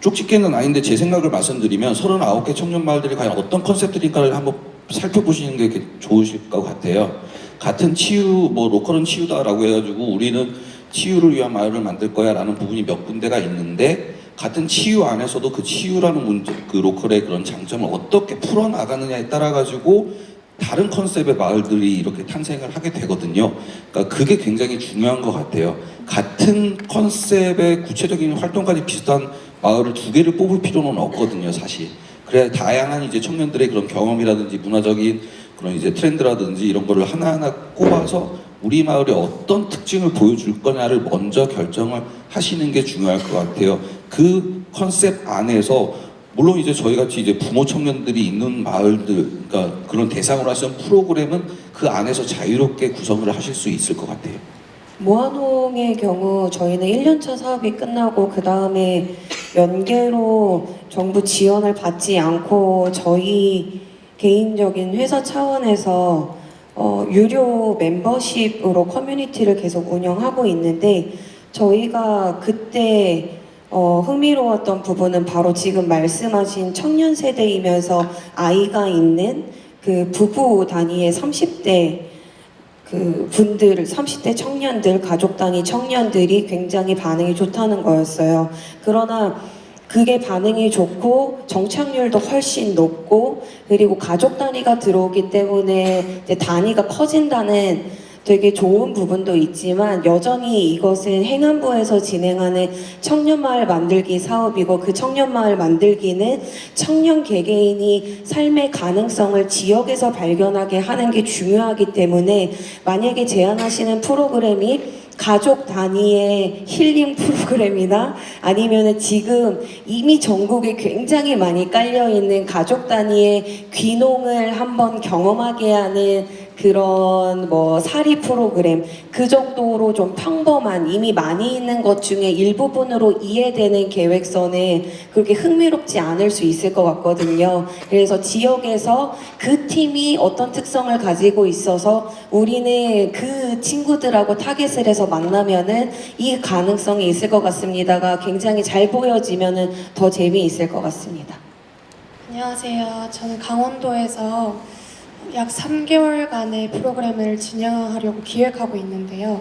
쪽집게는 아닌데 제 생각을 말씀드리면 39개 청년 마을들이 과연 어떤 컨셉들인가를 한번 살펴보시는 게 좋으실 것 같아요. 같은 치유, 뭐 로컬은 치유다라고 해가지고 우리는 치유를 위한 마을을 만들 거야 라는 부분이 몇 군데가 있는데 같은 치유 안에서도 그 치유라는 문제, 그 로컬의 그런 장점을 어떻게 풀어나가느냐에 따라 가지고 다른 컨셉의 마을들이 이렇게 탄생을 하게 되거든요. 그러니까 그게 굉장히 중요한 것 같아요. 같은 컨셉의 구체적인 활동까지 비슷한 마을을 두 개를 뽑을 필요는 없거든요, 사실. 그래야 다양한 이제 청년들의 그런 경험이라든지 문화적인 그런 이제 트렌드라든지 이런 거를 하나하나 꼽아서 우리 마을이 어떤 특징을 보여줄 거냐를 먼저 결정을 하시는 게 중요할 것 같아요. 그 컨셉 안에서 물론 이제 저희 같이 이제 부모 청년들이 있는 마을들, 그러니까 그런 대상으로 하시는 프로그램은 그 안에서 자유롭게 구성을 하실 수 있을 것 같아요.
모아농의 경우 저희는 1년차 사업이 끝나고 그 다음에 연계로 정부 지원을 받지 않고 저희 개인적인 회사 차원에서 유료 멤버십으로 커뮤니티를 계속 운영하고 있는데 저희가 그때 흥미로웠던 부분은 바로 지금 말씀하신 청년 세대이면서 아이가 있는 그 부부 단위의 30대 그 분들, 30대 청년들, 가족 단위 청년들이 굉장히 반응이 좋다는 거였어요. 그러나 그게 반응이 좋고 정착률도 훨씬 높고 그리고 가족 단위가 들어오기 때문에 이제 단위가 커진다는 되게 좋은 부분도 있지만 여전히 이것은 행안부에서 진행하는 청년마을 만들기 사업이고 그 청년마을 만들기는 청년 개개인이 삶의 가능성을 지역에서 발견하게 하는 게 중요하기 때문에 만약에 제안하시는 프로그램이 가족 단위의 힐링 프로그램이나 아니면은 지금 이미 전국에 굉장히 많이 깔려있는 가족 단위의 귀농을 한번 경험하게 하는 그런 뭐 사리 프로그램 그 정도로 좀 평범한 이미 많이 있는 것 중에 일부분으로 이해되는 계획서는 그렇게 흥미롭지 않을 수 있을 것 같거든요. 그래서 지역에서 그 팀이 어떤 특성을 가지고 있어서 우리는 그 친구들하고 타겟을 해서 만나면은 이 가능성이 있을 것 같습니다가 굉장히 잘 보여지면은 더 재미있을 것 같습니다.
안녕하세요. 저는 강원도에서 약 3개월간의 프로그램을 진행하려고 기획하고 있는데요.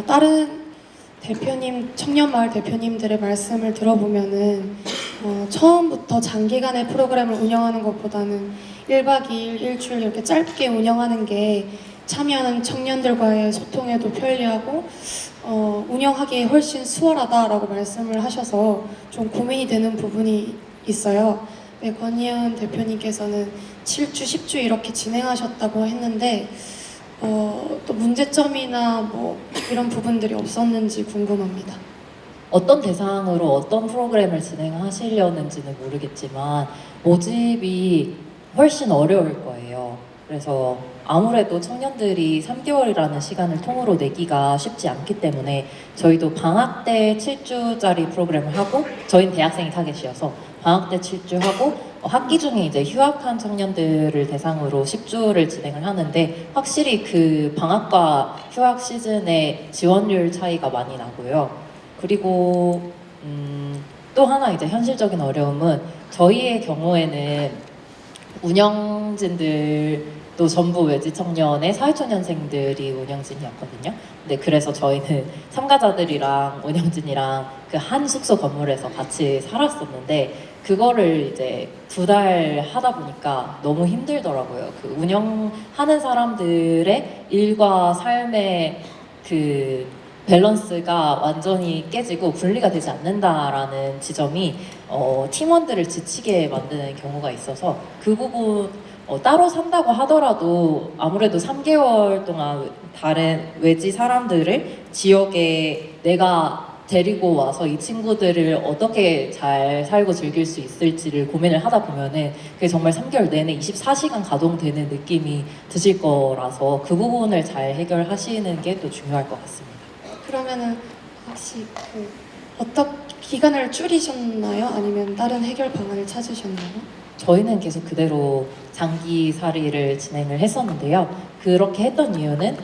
다른 대표님, 청년마을 대표님들의 말씀을 들어보면은 처음부터 장기간의 프로그램을 운영하는 것보다는 1박 2일, 일주일 이렇게 짧게 운영하는 게 참여하는 청년들과의 소통에도 편리하고 운영하기 훨씬 수월하다라고 말씀을 하셔서 좀 고민이 되는 부분이 있어요. 네, 권희은 대표님께서는 7주, 10주 이렇게 진행하셨다고 했는데 또 문제점이나 뭐 이런 부분들이 없었는지 궁금합니다.
어떤 대상으로 어떤 프로그램을 진행하시려는지는 모르겠지만 모집이 훨씬 어려울 거예요. 그래서 아무래도 청년들이 3개월이라는 시간을 통으로 내기가 쉽지 않기 때문에 저희도 방학 때 7주짜리 프로그램을 하고 저희는 대학생이 타겟이어서 방학 때 7주 하고 학기 중에 이제 휴학한 청년들을 대상으로 10주를 진행을 하는데 확실히 그 방학과 휴학 시즌의 지원율 차이가 많이 나고요. 그리고 또 하나 이제 현실적인 어려움은 저희의 경우에는 운영진들도 전부 외지 청년의 사회초년생들이 운영진이었거든요. 근데 그래서 저희는 참가자들이랑 운영진이랑 그 한 숙소 건물에서 같이 살았었는데 그거를 이제 2달 하다 보니까 너무 힘들더라고요. 그 운영하는 사람들의 일과 삶의 그 밸런스가 완전히 깨지고 분리가 되지 않는다라는 지점이 팀원들을 지치게 만드는 경우가 있어서 그 부분 따로 산다고 하더라도 아무래도 3개월 동안 다른 외지 사람들을 지역에 내가 데리고 와서 이 친구들을 어떻게 잘 살고 즐길 수 있을지를 고민을 하다 보면은 그게 정말 3개월 내내 24시간 가동되는 느낌이 드실 거라서 그 부분을 잘 해결하시는 게 또 중요할 것 같습니다.
그러면은 혹시 그 어떤 기간을 줄이셨나요? 아니면 다른 해결 방안을 찾으셨나요?
저희는 계속 그대로 장기살이를 진행을 했었는데요. 그렇게 했던 이유는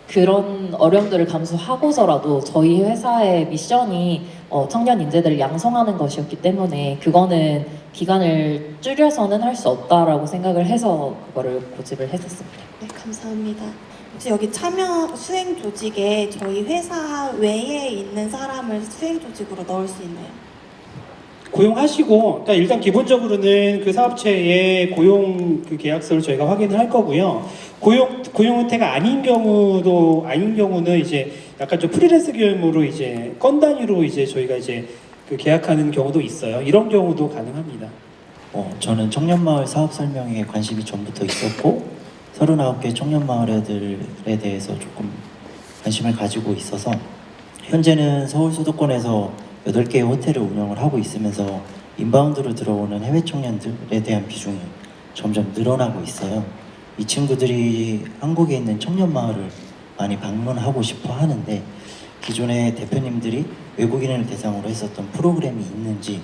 그런 어려움들을 감수하고서라도 저희 회사의 미션이 청년 인재들을 양성하는 것이었기 때문에 그거는 기간을 줄여서는 할 수 없다라고 생각을 해서 그거를 고집을 했었습니다.
네, 감사합니다.
혹시 여기 참여 수행 조직에 저희 회사 외에 있는 사람을 수행 조직으로 넣을 수 있나요?
고용하시고, 그러니까 일단 기본적으로는 그 사업체의 고용 그 계약서를 저희가 확인을 할 거고요. 고용 형태가 아닌 경우는 이제 약간 좀 프리랜서 겸으로 이제 건 단위로 이제 저희가 이제 그 계약하는 경우도 있어요. 이런 경우도 가능합니다.
저는 청년마을 사업 설명에 관심이 전부터 있었고 39개 청년마을들에 대해서 조금 관심을 가지고 있어서 현재는 서울 수도권에서 8개의 호텔을 운영을 하고 있으면서 인바운드로 들어오는 해외 청년들에 대한 비중이 점점 늘어나고 있어요. 이 친구들이 한국에 있는 청년마을을 많이 방문하고 싶어 하는데 기존의 대표님들이 외국인을 대상으로 했었던 프로그램이 있는지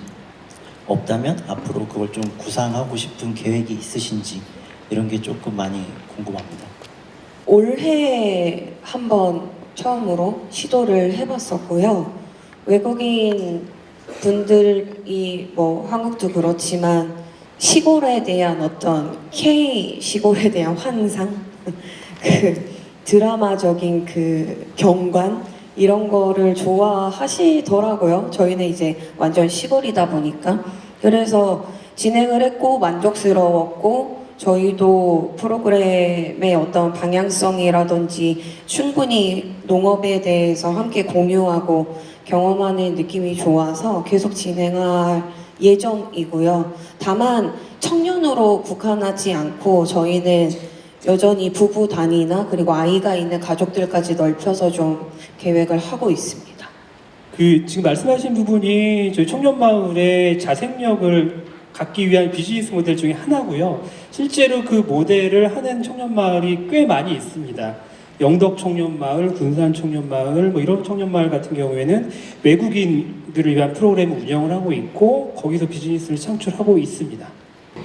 없다면 앞으로 그걸 좀 구상하고 싶은 계획이 있으신지 이런 게 조금 많이 궁금합니다.
올해 한번 처음으로 시도를 해봤었고요. 외국인 분들이 뭐 한국도 그렇지만 시골에 대한 어떤 K 시골에 대한 환상, 그 드라마적인 그 경관 이런 거를 좋아하시더라고요. 저희는 이제 완전 시골이다 보니까 그래서 진행을 했고 만족스러웠고 저희도 프로그램의 어떤 방향성이라든지 충분히 농업에 대해서 함께 공유하고 경험하는 느낌이 좋아서 계속 진행할 예정이고요. 다만 청년으로 국한하지 않고 저희는 여전히 부부 단위나 그리고 아이가 있는 가족들까지 넓혀서 좀 계획을 하고 있습니다.
그 지금 말씀하신 부분이 저희 청년마을의 자생력을 갖기 위한 비즈니스 모델 중에 하나고요. 실제로 그 모델을 하는 청년마을이 꽤 많이 있습니다. 영덕 청년마을, 군산 청년마을, 뭐 이런 청년마을 같은 경우에는 외국인들을 위한 프로그램을 운영을 하고 있고 거기서 비즈니스를 창출하고 있습니다.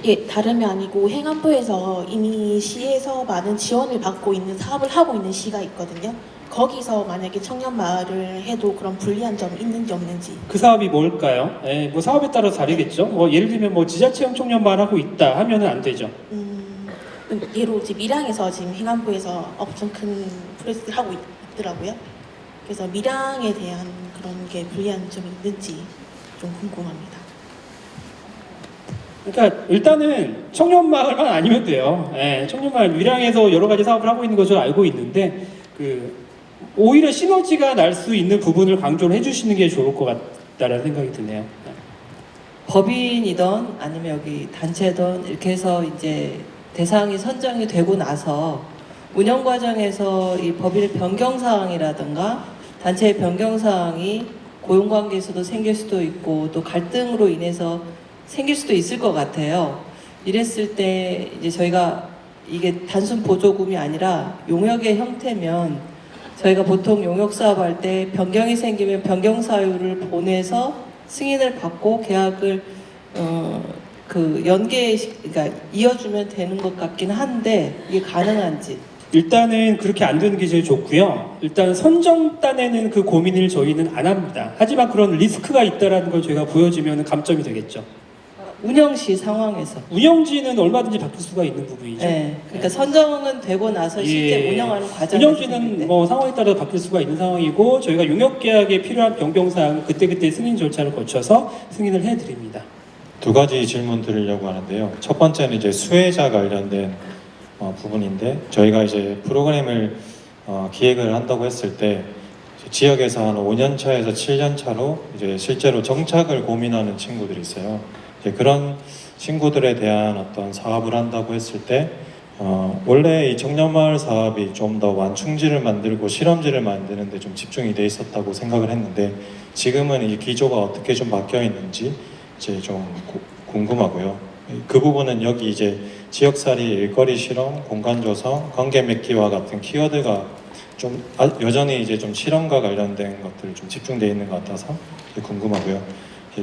예, 다름이 아니고 행안부에서 이미 시에서 많은 지원을 받고 있는 사업을 하고 있는 시가 있거든요. 거기서 만약에 청년마을을 해도 그런 불리한 점이 있는지 없는지.
그 사업이 뭘까요? 뭐 사업에 따라 다르겠죠. 뭐 예를 들면 뭐 지자체형 청년마을 하고 있다 하면은 안 되죠.
예로 이제 밀양에서 지금 행안부에서 엄청 큰 프로젝트를 하고 있더라고요. 그래서 밀양에 대한 그런 게 불리한 점이 있는지 좀 궁금합니다.
그러니까 일단은 청년마을만 아니면 돼요. 청년마을 밀양에서 여러 가지 사업을 하고 있는 것으로 알고 있는데 오히려 시너지가 날 수 있는 부분을 강조를 해주시는 게 좋을 것 같다라는 생각이 드네요.
법인이든 아니면 여기 단체든 이렇게 해서 이제 대상이 선정이 되고 나서 운영 과정에서 이 법인의 변경 사항이라든가 단체의 변경 사항이 고용관계에서도 생길 수도 있고 또 갈등으로 인해서 생길 수도 있을 것 같아요. 이랬을 때 이제 저희가 이게 단순 보조금이 아니라 용역의 형태면 저희가 보통 용역 사업할 때 변경이 생기면 변경 사유를 보내서 승인을 받고 계약을 그러니까 이어주면 되는 것 같긴 한데 이게 가능한지.
일단은 그렇게 안 되는 게 제일 좋고요. 일단 선정단에는 그 고민을 저희는 안 합니다. 하지만 그런 리스크가 있다는 걸 저희가 보여주면 감점이 되겠죠.
운영시 상황에서.
운영지는 얼마든지 바뀔 수가 있는 부분이죠.
네. 그러니까 선정은 되고 나서 실제
예.
운영하는 과정에서.
운영지는 뭐 상황에 따라 바뀔 수가 있는 상황이고 저희가 용역 계약에 필요한 변경사항 그때그때 승인 절차를 거쳐서 승인을 해드립니다.
두 가지 질문 드리려고 하는데요. 첫 번째는 이제 수혜자 관련된 부분인데 저희가 이제 프로그램을 기획을 한다고 했을 때 지역에서 한 5년 차에서 7년 차로 이제 실제로 정착을 고민하는 친구들이 있어요. 이제 그런 친구들에 대한 어떤 사업을 한다고 했을 때 원래 이 청년마을 사업이 좀 더 완충지를 만들고 실험지를 만드는 데 좀 집중이 돼 있었다고 생각을 했는데 지금은 이 기조가 어떻게 좀 바뀌어 있는지 이제 좀 궁금하고요. 그 부분은 여기 이제 지역살이, 일거리 실험, 공간 조성, 관계 맺기와 같은 키워드가 좀 여전히 이제 좀 실험과 관련된 것들 좀 집중되어 있는 것 같아서 궁금하고요.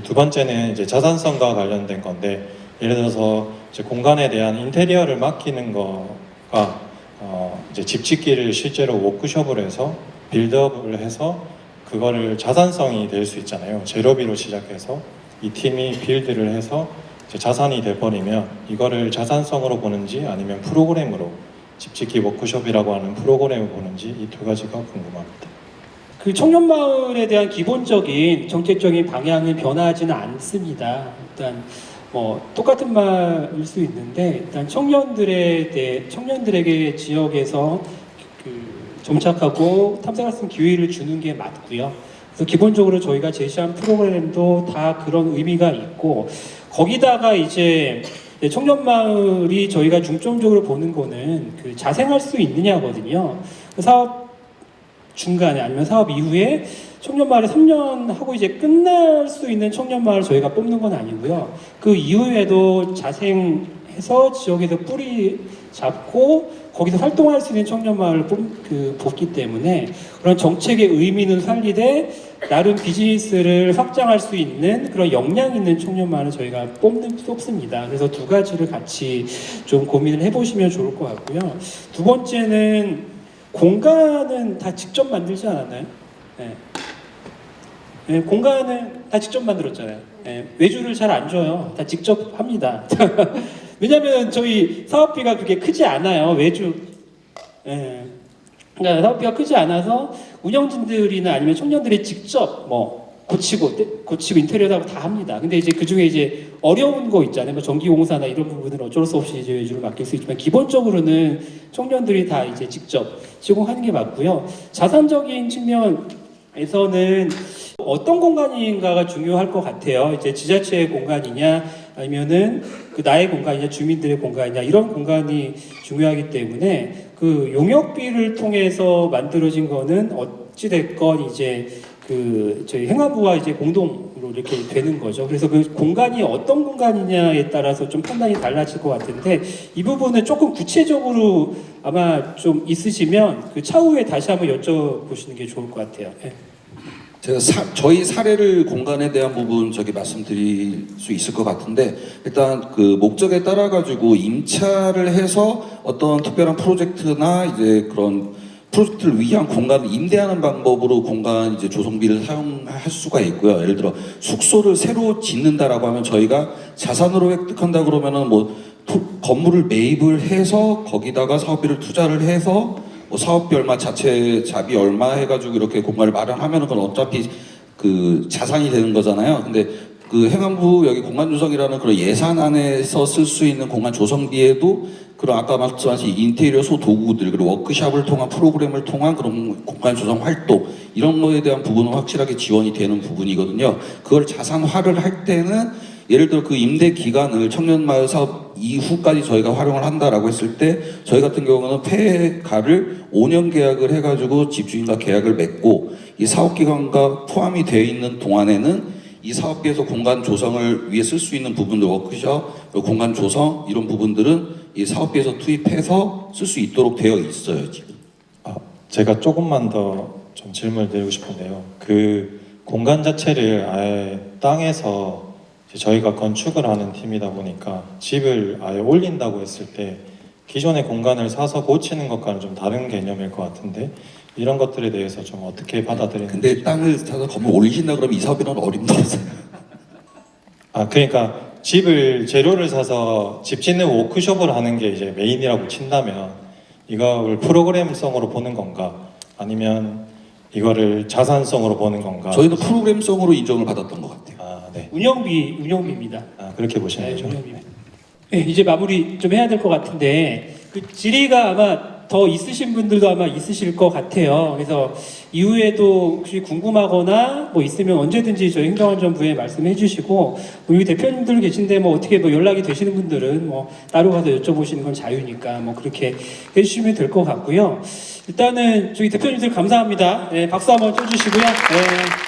두 번째는 이제 자산성과 관련된 건데 예를 들어서 이제 공간에 대한 인테리어를 맡기는 거가 이제 집 짓기를 실제로 워크숍을 해서 빌드업을 해서 그거를 자산성이 될 수 있잖아요. 제로비로 시작해서 이 팀이 빌드를 해서 이제 자산이 돼버리면 이거를 자산성으로 보는지 아니면 프로그램으로 집 짓기 워크숍이라고 하는 프로그램을 보는지 이 두 가지가 궁금합니다.
그 청년마을에 대한 기본적인 정책적인 방향은 변하지는 않습니다. 일단 뭐 똑같은 말일 수 있는데 일단 청년들에게 지역에서 그 정착하고 탐색할 수 있는 기회를 주는 게 맞고요. 그래서 기본적으로 저희가 제시한 프로그램도 다 그런 의미가 있고 거기다가 이제 청년마을이 저희가 중점적으로 보는 거는 그 자생할 수 있느냐거든요. 그 사업 중간에 아니면 사업 이후에 청년마을에 3년 하고 이제 끝날 수 있는 청년마을 저희가 뽑는 건 아니고요. 그 이후에도 자생해서 지역에서 뿌리 잡고 거기서 활동할 수 있는 청년마을을 뽑기 때문에 그런 정책의 의미는 살리되 나름 비즈니스를 확장할 수 있는 그런 역량 있는 청년마을을 저희가 뽑습니다. 그래서 두 가지를 같이 좀 고민을 해보시면 좋을 것 같고요. 두 번째는 공간은 다 직접 만들지 않았나요? 네. 네, 공간은 다 직접 만들었잖아요. 네, 외주를 잘 안 줘요. 다 직접 합니다. 왜냐하면 저희 사업비가 그렇게 크지 않아요. 외주. 네. 그러니까 사업비가 크지 않아서 운영진들이나 아니면 청년들이 직접 뭐 고치고 인테리어도 하고 다 합니다. 근데 이제 그 중에 이제 어려운 거 있잖아요. 뭐 전기공사나 이런 부분은 어쩔 수 없이 이제 외주를 맡길 수 있지만 기본적으로는 청년들이 다 이제 직접 시공하는 게 맞고요. 자산적인 측면에서는 어떤 공간인가가 중요할 것 같아요. 이제 지자체의 공간이냐 아니면은 그 나의 공간이냐 주민들의 공간이냐 이런 공간이 중요하기 때문에 그 용역비를 통해서 만들어진 거는 어찌 됐건 이제 그 저희 행안부와 이제 공동으로 이렇게 되는 거죠. 그래서 그 공간이 어떤 공간이냐에 따라서 좀 판단이 달라질 것 같은데 이 부분은 조금 구체적으로 아마 좀 있으시면 그 차후에 다시 한번 여쭤보시는 게 좋을 것 같아요. 네.
제가 저희 사례를 공간에 대한 부분 말씀드릴 수 있을 것 같은데 일단 그 목적에 따라 가지고 임차를 해서 어떤 특별한 프로젝트나 이제 그런 프로젝트를 위한 공간을 임대하는 방법으로 공간 이제 조성비를 사용할 수가 있고요. 예를 들어 숙소를 새로 짓는다라고 하면 저희가 자산으로 획득한다 그러면은 뭐 건물을 매입을 해서 거기다가 사업비를 투자를 해서 뭐 사업비 얼마, 자체 자비 얼마 해가지고 이렇게 공간을 마련하면은 그건 어차피 그 자산이 되는 거잖아요. 근데 그 행안부 여기 공간 조성이라는 그런 예산 안에서 쓸 수 있는 공간 조성비에도 그런 아까 말씀하신 인테리어 소도구들 그리고 워크숍을 통한 프로그램을 통한 그런 공간 조성 활동 이런 거에 대한 부분은 확실하게 지원이 되는 부분이거든요. 그걸 자산화를 할 때는 예를 들어 그 임대 기간을 청년마을 사업 이후까지 저희가 활용을 한다라고 했을 때 저희 같은 경우는 폐가를 5년 계약을 해가지고 집주인과 계약을 맺고 이 사업 기간과 포함이 되어 있는 동안에는 이 사업비에서 공간 조성을 위해 쓸 수 있는 부분들 워크숍, 공간 조성 이런 부분들은 이 사업비에서 투입해서 쓸 수 있도록 되어 있어요 지금.
제가 조금만 더 좀 질문을 드리고 싶은데요. 그 공간 자체를 아예 땅에서 저희가 건축을 하는 팀이다 보니까 집을 아예 올린다고 했을 때 기존의 공간을 사서 고치는 것과는 좀 다른 개념일 것 같은데 이런 것들에 대해서 좀 어떻게 받아들이는지.
근데 땅을 사서 건물 올리신다 그러면 이 사업에는 어림도 없어요.
아, 그러니까 집을 재료를 사서 집 짓는 워크숍을 하는 게 이제 메인이라고 친다면 이걸 프로그램성으로 보는 건가? 아니면 이거를 자산성으로 보는 건가?
저희는 프로그램성으로 인정을 받았던 것 같아요.
아, 네.
운영비입니다.
아, 그렇게 보시는 거죠?
네, 이제 마무리 좀 해야 될 것 같은데 그 질의가 아마 더 있으신 분들도 아마 있으실 것 같아요. 그래서 이후에도 혹시 궁금하거나 뭐 있으면 언제든지 저희 행정안전부에 말씀해 주시고 우리 대표님들 계신데 뭐 어떻게 뭐 연락이 되시는 분들은 뭐 따로 가서 여쭤보시는 건 자유니까 뭐 그렇게 해주시면 될 것 같고요. 일단은 저희 대표님들 감사합니다. 네, 박수 한번 쳐주시고요. 네.